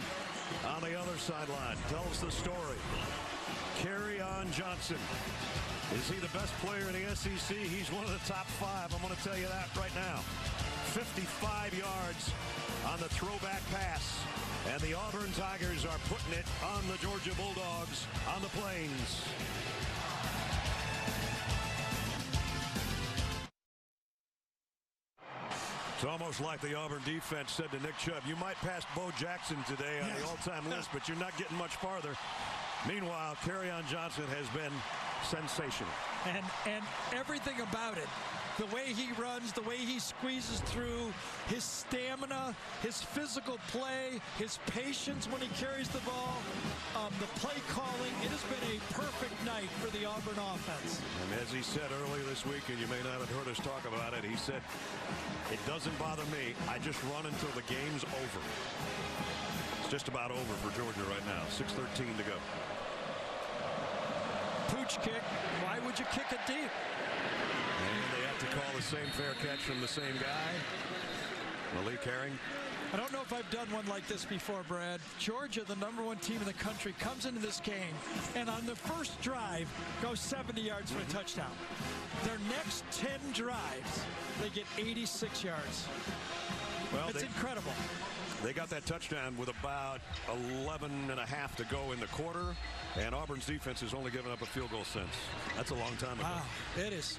on the other sideline tells the story. Kerryon Johnson. Is he the best player in the SEC? He's one of the top 5. I'm going to tell you that right now. 55 yards on the throwback pass. And the Auburn Tigers are putting it on the Georgia Bulldogs on the Plains. It's almost like the Auburn defense said to Nick Chubb, you might pass Bo Jackson today on the all-time list, but you're not getting much farther. Meanwhile, Kerryon Johnson has been sensational.
And everything about it. The way he runs, the way he squeezes through, his stamina, his physical play, his patience when he carries the ball, the play calling. It has been a perfect night for the Auburn offense.
And as he said earlier this week, and you may not have heard us talk about it, he said, it doesn't bother me. I just run until the game's over. It's just about over for Georgia right now. 6:13 to go.
Pooch kick. Why would you kick it deep?
And they have to call the same fair catch from the same guy. Malik Herring.
I don't know if I've done one like this before, Brad. Georgia, the #1 team in the country, comes into this game and on the first drive goes 70 yards for a touchdown. Their next 10 drives, they get 86 yards. Well, it's incredible.
They got that touchdown with about 11 and a half to go in the quarter, and Auburn's defense has only given up a field goal since. That's a long time ago.
Wow, it is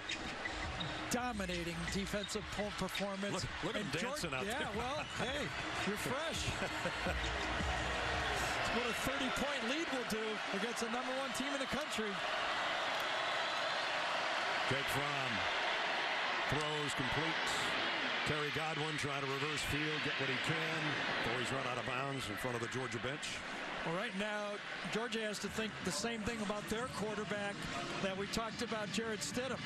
dominating defensive performance.
Look at him dancing out there.
Yeah, well, hey, you're fresh. It's what a 30-point lead will do against the #1 team in the country.
Jake Fromm throws complete. Terry Godwin trying to reverse field, get what he can before he's run out of bounds in front of the Georgia bench.
Well, right now, Georgia has to think the same thing about their quarterback that we talked about, Jarrett Stidham.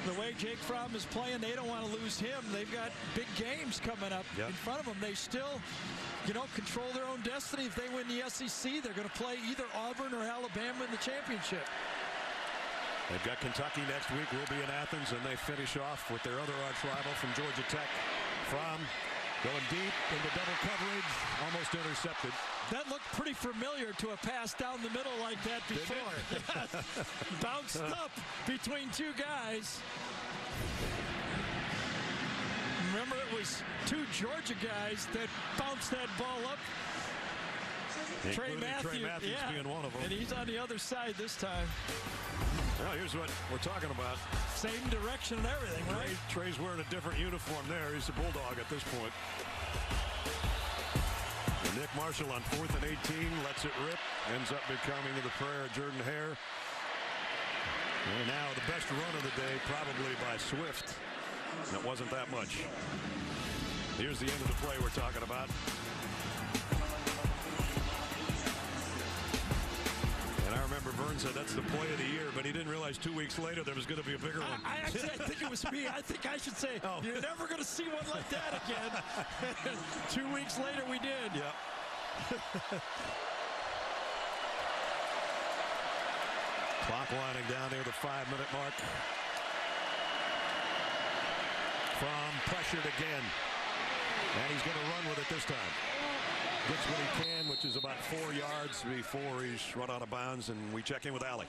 The way Jake Fromm is playing, they don't want to lose him. They've got big games coming up in front of them. They still, control their own destiny. If they win the SEC, they're going to play either Auburn or Alabama in the championship.
They've got Kentucky next week. We'll be in Athens, and they finish off with their other arch rival from Georgia Tech. Fromm going deep into double coverage, almost intercepted.
That looked pretty familiar to a pass down the middle like that before. Yes. Bounced up between two guys. Remember, it was two Georgia guys that bounced that ball up. Trey Matthews
being one of them.
And he's on the other side this time.
Well, here's what we're talking about.
Same direction and everything, right?
Trey's wearing a different uniform there. He's a Bulldog at this point. And Nick Marshall on 4th and 18 lets it rip. Ends up becoming the prayer of Jordan Hare. And now the best run of the day probably by Swift. That wasn't that much. Here's the end of the play we're talking about. And I remember Vern said that's the play of the year, but he didn't realize 2 weeks later there was going to be a bigger one.
I think it was me. I think I should say, you're never going to see one like that again. 2 weeks later, we did.
Yep. Clock winding down near the 5-minute mark. Fromm pressured again. And he's going to run with it this time. Gets what he can, which is about 4 yards before he's run out of bounds, and we check in with Allie.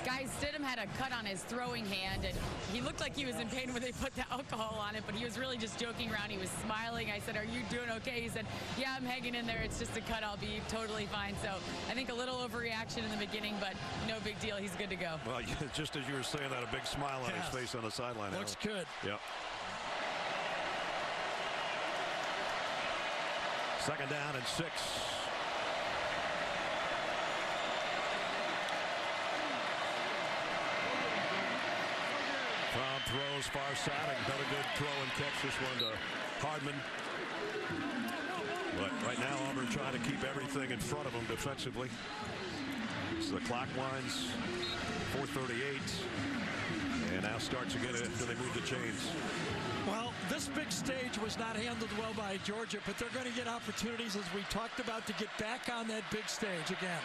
Guys, Stidham had a cut on his throwing hand, and he looked like he was in pain when they put the alcohol on it, but he was really just joking around. He was smiling. I said, "Are you doing okay?" He said, "Yeah, I'm hanging in there. It's just a cut. I'll be totally fine." So I think a little overreaction in the beginning, but no big deal. He's good to go.
Well, just as you were saying that, a big smile on his face on the sideline.
Looks good.
Yep. Second down and 6. Fromm throws far side. Another good throw and catch. This one to Hardman. But right now, Auburn trying to keep everything in front of them defensively. So the clock winds 4:38. And now starts again after they move the chains.
Well, this big stage was not handled well by Georgia, but they're going to get opportunities, as we talked about, to get back on that big stage again.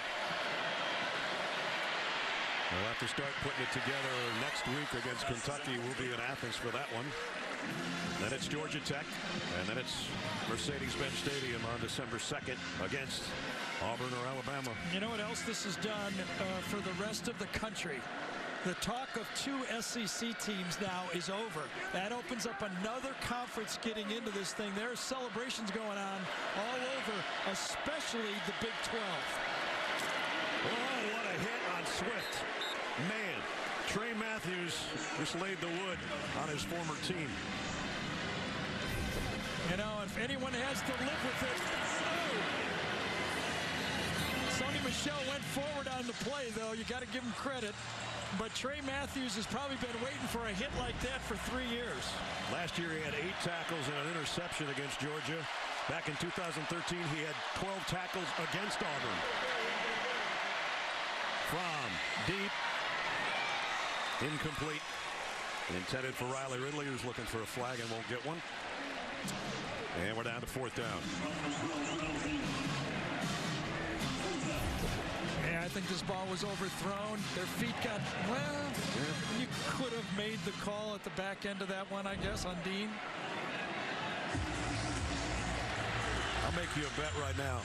They'll have to start putting it together next week against Kentucky. We'll be in Athens for that one. Then it's Georgia Tech, and then it's Mercedes-Benz Stadium on December 2nd against Auburn or Alabama.
You know what else this has done for the rest of the country? The talk of 2 SEC teams now is over. That opens up another conference getting into this thing. There's celebrations going on all over, especially the Big 12.
Oh, what a hit on Swift. Man, Trey Matthews just laid the wood on his former team.
You know, if anyone has to live with it, Sonny Michel went forward on the play, though. You got to give him credit. But Trey Matthews has probably been waiting for a hit like that for 3 years.
Last year he had 8 tackles and an interception against Georgia. Back in 2013 he had 12 tackles against Auburn. From deep. Incomplete. Intended for Riley Ridley, who's looking for a flag and won't get one. And we're down to 4th down.
Yeah, I think this ball was overthrown. Their feet got, well, you could have made the call at the back end of that one, I guess, on Dean.
I'll make you a bet right now.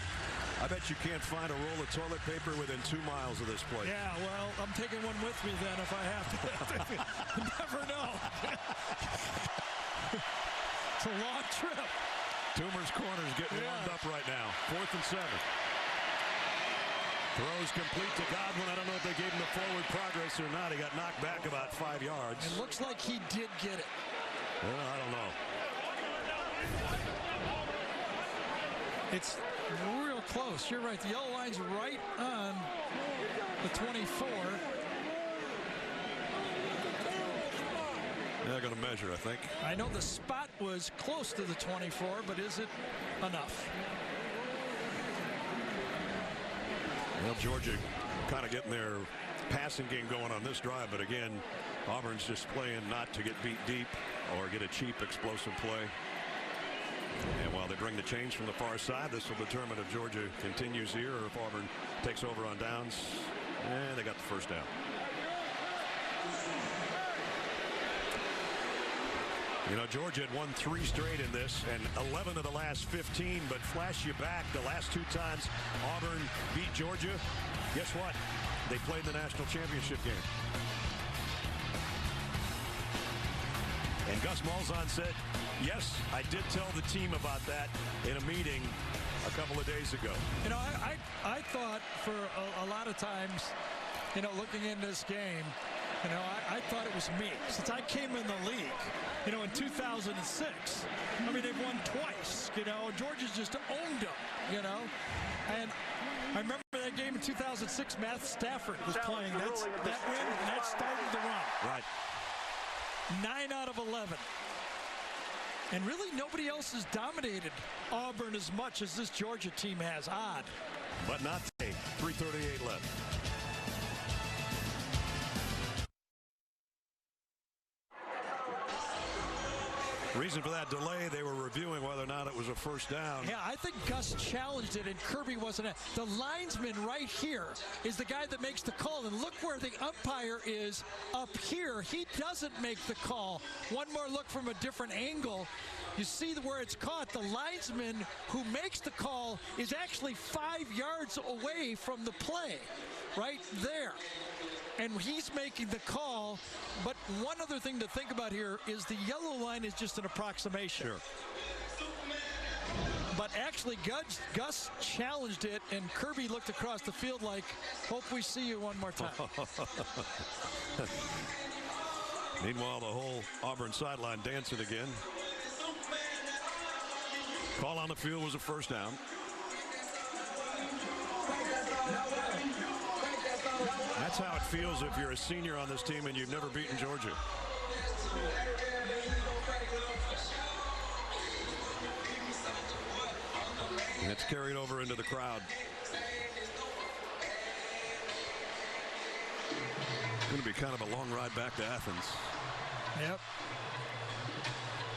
I bet you can't find a roll of toilet paper within 2 miles of this place.
Yeah, well, I'm taking one with me then if I have to. You never know. It's a long trip.
Toomer's corner's getting warmed up right now. 4th and 7. Throws complete to Godwin. I don't know if they gave him the forward progress or not. He got knocked back about 5 yards.
It looks like he did get it.
Well, I don't know.
It's real close. You're right. The yellow line's right on the 24.
They're going to measure, I think.
I know the spot was close to the 24, but is it enough?
Well, Georgia kind of getting their passing game going on this drive, but again, Auburn's just playing not to get beat deep or get a cheap explosive play. And while they bring the change from the far side, this will determine if Georgia continues here or if Auburn takes over on downs. And they got the 1st down. You know, Georgia had won 3 straight in this and 11 of the last 15, but flash you back the last 2 times Auburn beat Georgia. Guess what? They played the national championship game. And Gus Malzahn said, yes, I did tell the team about that in a meeting a couple of days ago.
You know, I thought for a lot of times, you know, looking in this game, you know, I thought it was me. Since I came in the league, you know, in 2006, I mean, they've won twice, you know. Georgia's just owned them, you know. And I remember that game in 2006, Matt Stafford was playing. That win, and that started the run.
Right.
9 out of 11. And really nobody else has dominated Auburn as much as this Georgia team has. Odd.
But not today. 3:38 left. Reason for that delay, they were reviewing whether or not it was a 1st down.
Yeah, I think Gus challenged it and Kirby wasn't. The linesman right here is the guy that makes the call. And look where the umpire is up here. He doesn't make the call. One more look from a different angle. You see where it's caught. The linesman who makes the call is actually 5 yards away from the play. Right there. And he's making the call. But one other thing to think about here is the yellow line is just an approximation.
Sure.
But actually, Gus challenged it, and Kirby looked across the field like, hope we see you one more time.
Meanwhile, the whole Auburn sideline dancing again. Call on the field was a 1st down. That's how it feels if you're a senior on this team and you've never beaten Georgia. And it's carried over into the crowd. It's going to be kind of a long ride back to Athens.
Yep.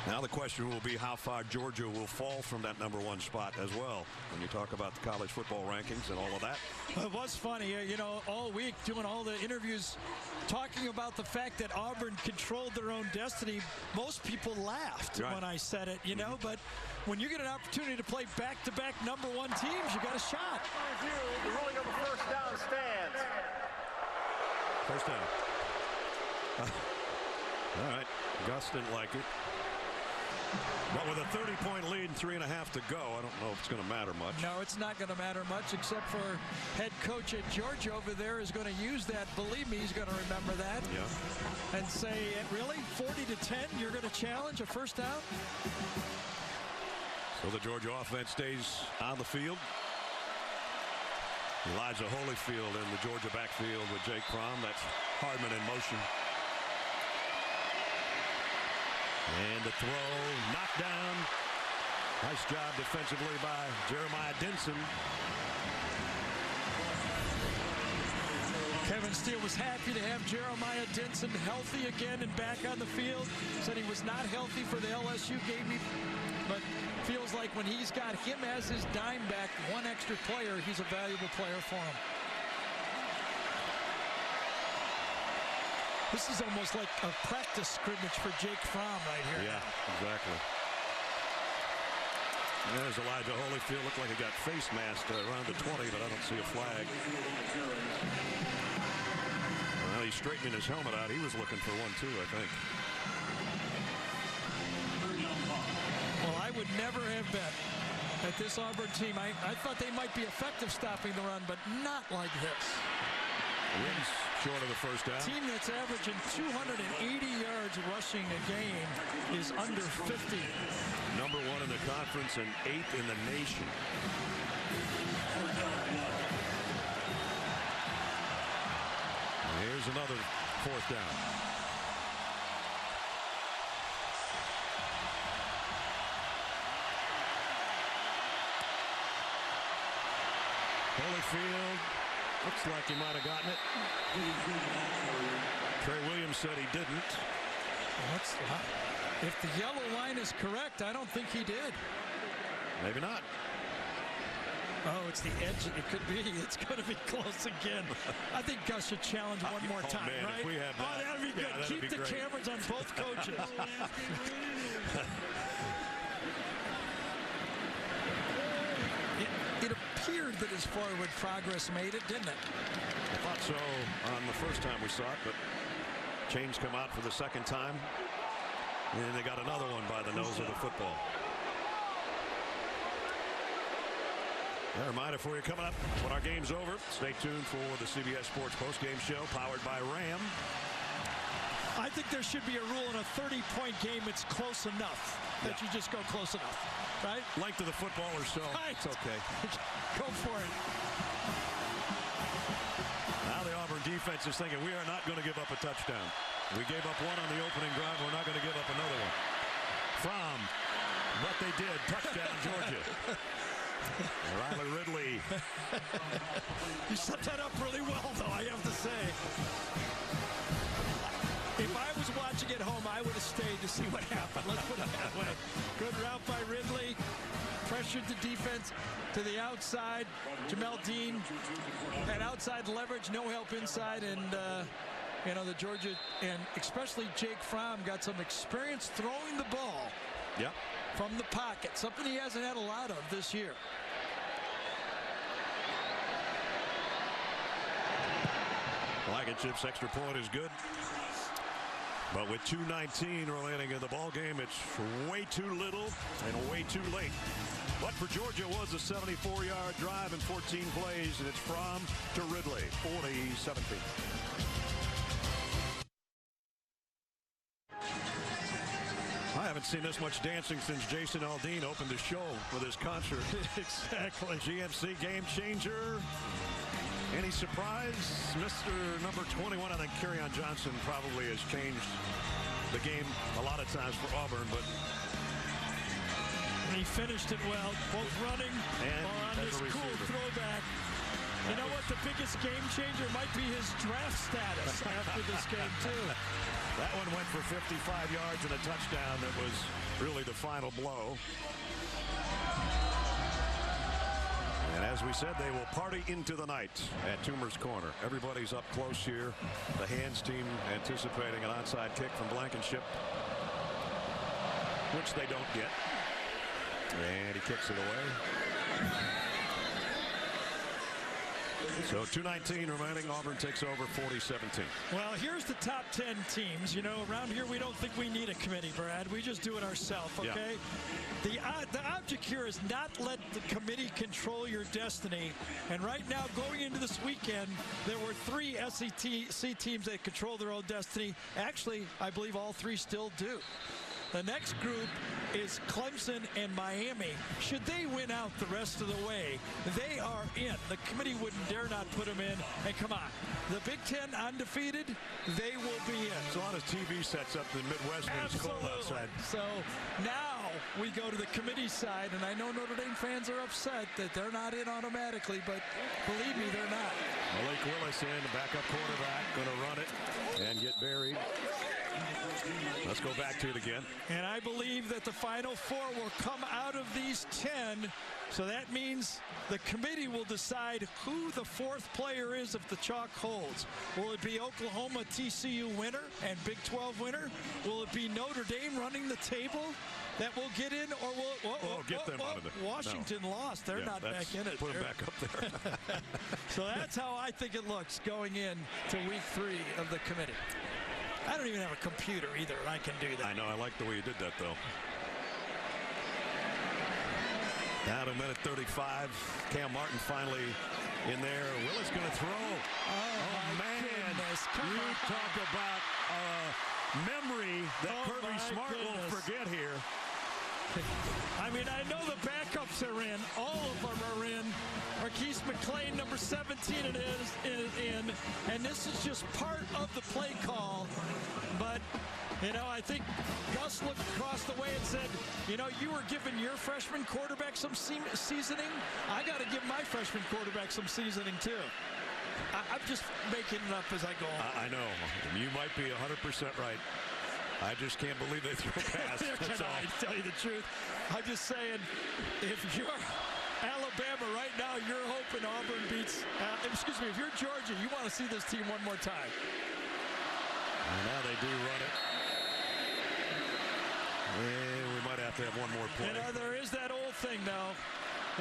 Now the question will be how far Georgia will fall from that #1 spot as well when you talk about the college football rankings and all of that.
It was funny, you know, all week doing all the interviews talking about the fact that Auburn controlled their own destiny. Most people laughed when I said it, you know, but when you get an opportunity to play back-to-back #1 teams, you got a shot.
The ruling of the 1st down stands.
1st down. All right. Gus didn't like it. But with a 30-point lead and 3.5 to go, I don't know if it's going to matter much.
No, it's not going to matter much, except for head coach at Georgia over there is going to use that. Believe me, he's going to remember that.
Yeah.
And say, really, 40-10, you're going to challenge a first down?
So the Georgia offense stays on the field. Elijah Holyfield in the Georgia backfield with Jake Fromm. That's Hardman in motion. And the throw, knocked down. Nice job defensively by Jeremiah Denson.
Kevin Steele was happy to have Jeremiah Denson healthy again and back on the field. Said he was not healthy for the LSU game, but feels like when he's got him as his dime back, one extra player, he's a valuable player for him. This is almost like a practice scrimmage for Jake Fromm right here.
Yeah, exactly. There's Elijah Holyfield. Looked like he got face masked around the 20, but I don't see a flag. Well, he's straightening his helmet out. He was looking for one, too, I think.
Well, I would never have bet that this Auburn team, I thought they might be effective stopping the run, but not like this.
Wins short of the first down.
Team that's averaging 280 yards rushing a game is under 50.
Number 1 in the conference and 8th in the nation. Here's another fourth down. Holyfield. Looks like he might have gotten it. Trey Williams said he didn't.
If the yellow line is correct, I don't think he did.
Maybe not.
Oh, it's the edge. It could be. It's going to be close again. I think Gus should challenge one more time,
man,
right?
If we have that,
that'd be good. Keep the cameras on both coaches. It appeared that his forward progress made it, didn't it?
I thought so on the first time we saw it, but chains come out for the second time. And they got another one by the nose of the football. A reminder for you coming up when our game's over. Stay tuned for the CBS Sports postgame show powered by Ram.
I think there should be a rule in a 30-point game. It's close enough that you just go close enough, right?
Length of the football or so.
Right.
It's okay.
Go for it.
Now the Auburn defense is thinking we are not going to give up a touchdown. We gave up one on the opening drive. We're not going to give up another one. From what they did. Touchdown, Georgia. Riley Ridley.
You set that up really well, though, I have to say. If I was watching at home, I would have stayed to see what happened. Let's put it that way. Good route by Ridley. Pressured the defense to the outside. Jamel Dean had outside leverage, no help inside, and you know, the Georgia and especially Jake Fromm got some experience throwing the ball from the pocket, something he hasn't had a lot of this year.
Blankenship's extra point is good. But with 2:19 remaining in the ball game, it's way too little and way too late. But for Georgia was a 74-yard drive in 14 plays, and it's Fromm to Ridley, 40-17. I haven't seen this much dancing since Jason Aldean opened the show with his concert.
Exactly.
GMC game changer. Any surprise? Mr. number 21, I think Kerryon Johnson probably has changed the game a lot of times for Auburn, but
he finished it well, both running
and
or on this cool throwback. You know what? The biggest game changer might be his draft status after this game, too.
That one went for 55 yards and a touchdown. That was really the final blow. And as we said, they will party into the night at Toomer's Corner. Everybody's up close here. The hands team anticipating an onside kick from Blankenship, which they don't get. And he kicks it away. So 2:19 remaining. Auburn takes over 40-17.
Well, here's the top 10 teams. You know, around here we don't think we need a committee, Brad. We just do it ourselves, okay? Yeah. The object here is not let the committee control your destiny. And right now, going into this weekend, there were 3 SEC teams that control their own destiny. Actually, I believe all 3 still do. The next group is Clemson and Miami. Should they win out the rest of the way, they are in. The committee wouldn't dare not put them in. And come on, the Big Ten undefeated, they will be in.
It's a lot of TV sets up in the Midwest when it's cold outside.
So now we go to the committee side, and I know Notre Dame fans are upset that they're not in automatically, but believe me, they're not.
Malik Willis in, the backup quarterback, going to run it and get buried. Let's go back to it again.
And I believe that the Final Four will come out of these 10. So that means the committee will decide who the 4th player is if the chalk holds. Will it be Oklahoma TCU winner and Big 12 winner? Will it be Notre Dame running the table that will get in, or will
get them out of it?
Washington lost. They're not back in it.
Put them back up there.
So that's how I think it looks going in to week 3 of the committee. I don't even have a computer either, and I can do that.
I know. I like the way you did that, though. Now to minute 35. Cam Martin finally in there. Willis going to throw. Oh man. You talk about memory that Kirby Smart won't forget here.
I mean, I know the backups are in. All of them are in. Marquise McClain, number 17, is in. And this is just part of the play call. But, you know, I think Gus looked across the way and said, you know, you were giving your freshman quarterback some seasoning. I got to give my freshman quarterback some seasoning, too. I'm just making it up as I go on.
I know. You might be 100% right. I just can't believe they threw past.
Can I tell you the truth? I'm just saying, if you're Alabama right now, you're hoping Auburn beats, excuse me, if you're Georgia, you want to see this team one more time.
And now they do run it. And we might have to have one more play.
You know, there is that old thing now.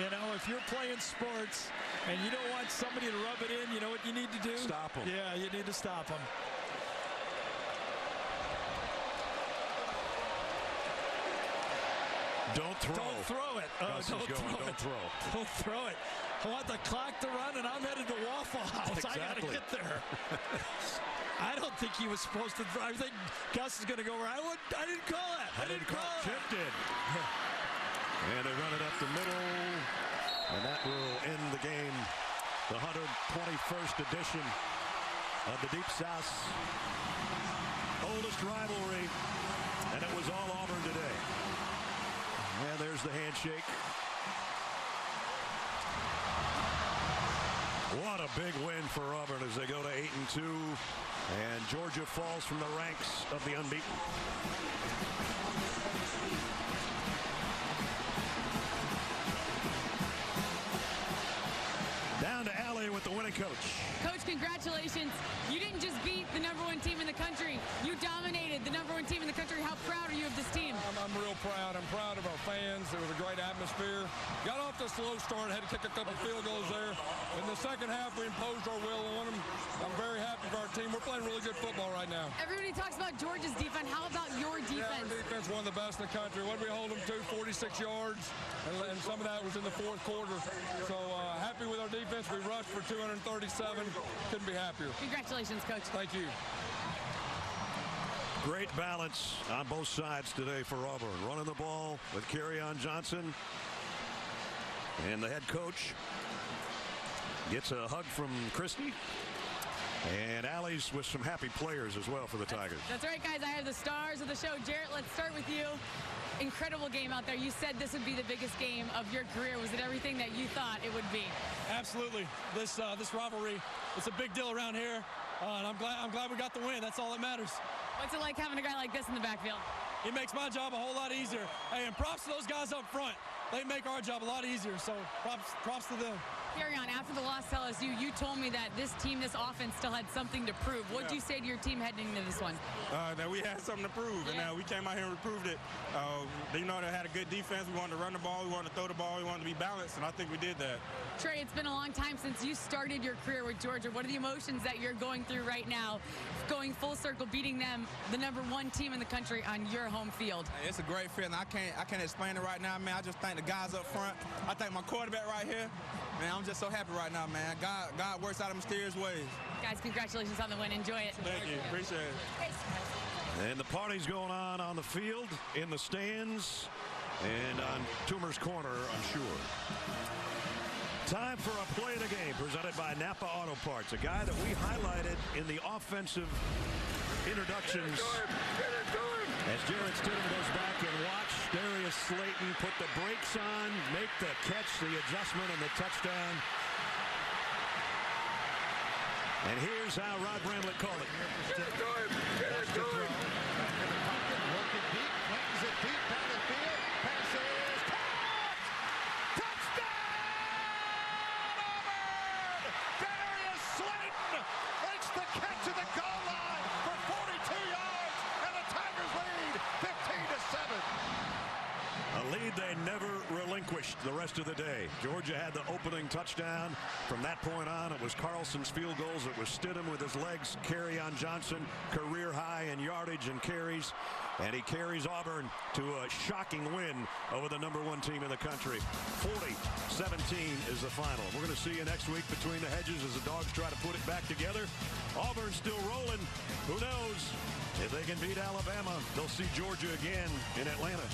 You know, if you're playing sports and you don't want somebody to rub it in, you know what you need to do?
Stop them.
Yeah, you need to stop them.
Don't throw.
Don't throw it.
Don't throw.
Don't throw it. I want the clock to run, and I'm headed to Waffle House.
Exactly.
I got to get there. I don't think he was supposed to. I think Gus is going to go where I didn't call it. I didn't call it.
Chip did. And they run it up the middle. And that will end the game. The 121st edition of the Deep South's oldest rivalry. And it was all Auburn today. And there's the handshake. What a big win for Auburn as they go to 8-2. And Georgia falls from the ranks of the unbeaten. Down to Allie with the winning coach.
Coach, congratulations. You didn't just beat the #1 team in the country. You dominated the #1 team in the country. How proud are you of this team?
I'm real proud. I'm proud of our fans. It was a great atmosphere. Got off to a slow start. Had to kick a couple field goals there. In the second half, we imposed our will on them. I'm very happy for our team. We're playing really good football right now.
Everybody talks about Georgia's defense. How about your defense?
Yeah, our defense one of the best in the country. What did we hold them to? 46 yards. And some of that was in the fourth quarter. So happy with our defense. We rushed for 237. Couldn't be happier.
Congratulations, Coach.
Thank you.
Great balance on both sides today for Auburn. Running the ball with Kerryon Johnson. And the head coach gets a hug from Christie. And Allie's with some happy players as well for the Tigers.
That's right, guys. I have the stars of the show. Jarrett, let's start with you. Incredible game out there. You said this would be the biggest game of your career. Was it everything that you thought it would be?
Absolutely. This rivalry, it's a big deal around here. And I'm glad we got the win. That's all that matters.
What's it like having a guy like this in the backfield?
It makes my job a whole lot easier. Hey, and props to those guys up front. they make our job a lot easier. So props to them.
Carry on. After the loss to LSU, you told me that this team, this offense, still had something to prove. What did you say to your team heading into this one?
That we had something to prove, and we came out here and proved it. They know they had a good defense. We wanted to run the ball. We wanted to throw the ball. We wanted to be balanced, and I think we did that.
Trey, it's been a long time since you started your career with Georgia. What are the emotions that you're going through right now, going full circle, beating them, the #1 team in the country, on your home field?
Hey, it's a great feeling. I can't explain it right now, man. I just thank the guys up front. I thank my quarterback right here. Man, I'm just so happy right now, man. God works out in mysterious ways.
Guys, congratulations on the win. Enjoy it.
Thank you. Appreciate it.
And the party's going on the field, in the stands, and on Toomer's Corner, I'm sure. Time for a play of the game presented by Napa Auto Parts, a guy that we highlighted in the offensive introductions. As Jarrett Stidham goes back and watch Darius Slayton put the brakes on, make the catch, the adjustment, and the touchdown. And here's how Rod Bramlett called it.
That's the throw. Back in the pocket, work it deep, flings it deep down the field. Pass is caught! Touchdown, Auburn! Darius Slayton makes the catch at the goal line for 42 yards, and the Tigers lead 15-7.
A lead they never relinquished the rest of the day. Georgia had the opening touchdown. From that point on, it was Carlson's field goals. It was Stidham with his legs. Kerryon Johnson, career high in yardage and carries. And he carries Auburn to a shocking win over the #1 team in the country. 40-17 is the final. We're going to see you next week between the hedges as the Dogs try to put it back together. Auburn's still rolling. Who knows? If they can beat Alabama, they'll see Georgia again in Atlanta.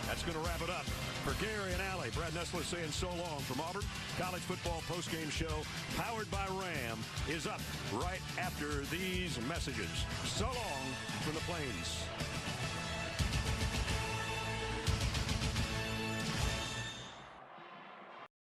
That's going to wrap it up. For Gary and Allie, Brad Nessler saying so long from Auburn. College football postgame show powered by Ram is up right after these messages. So long from the Plains.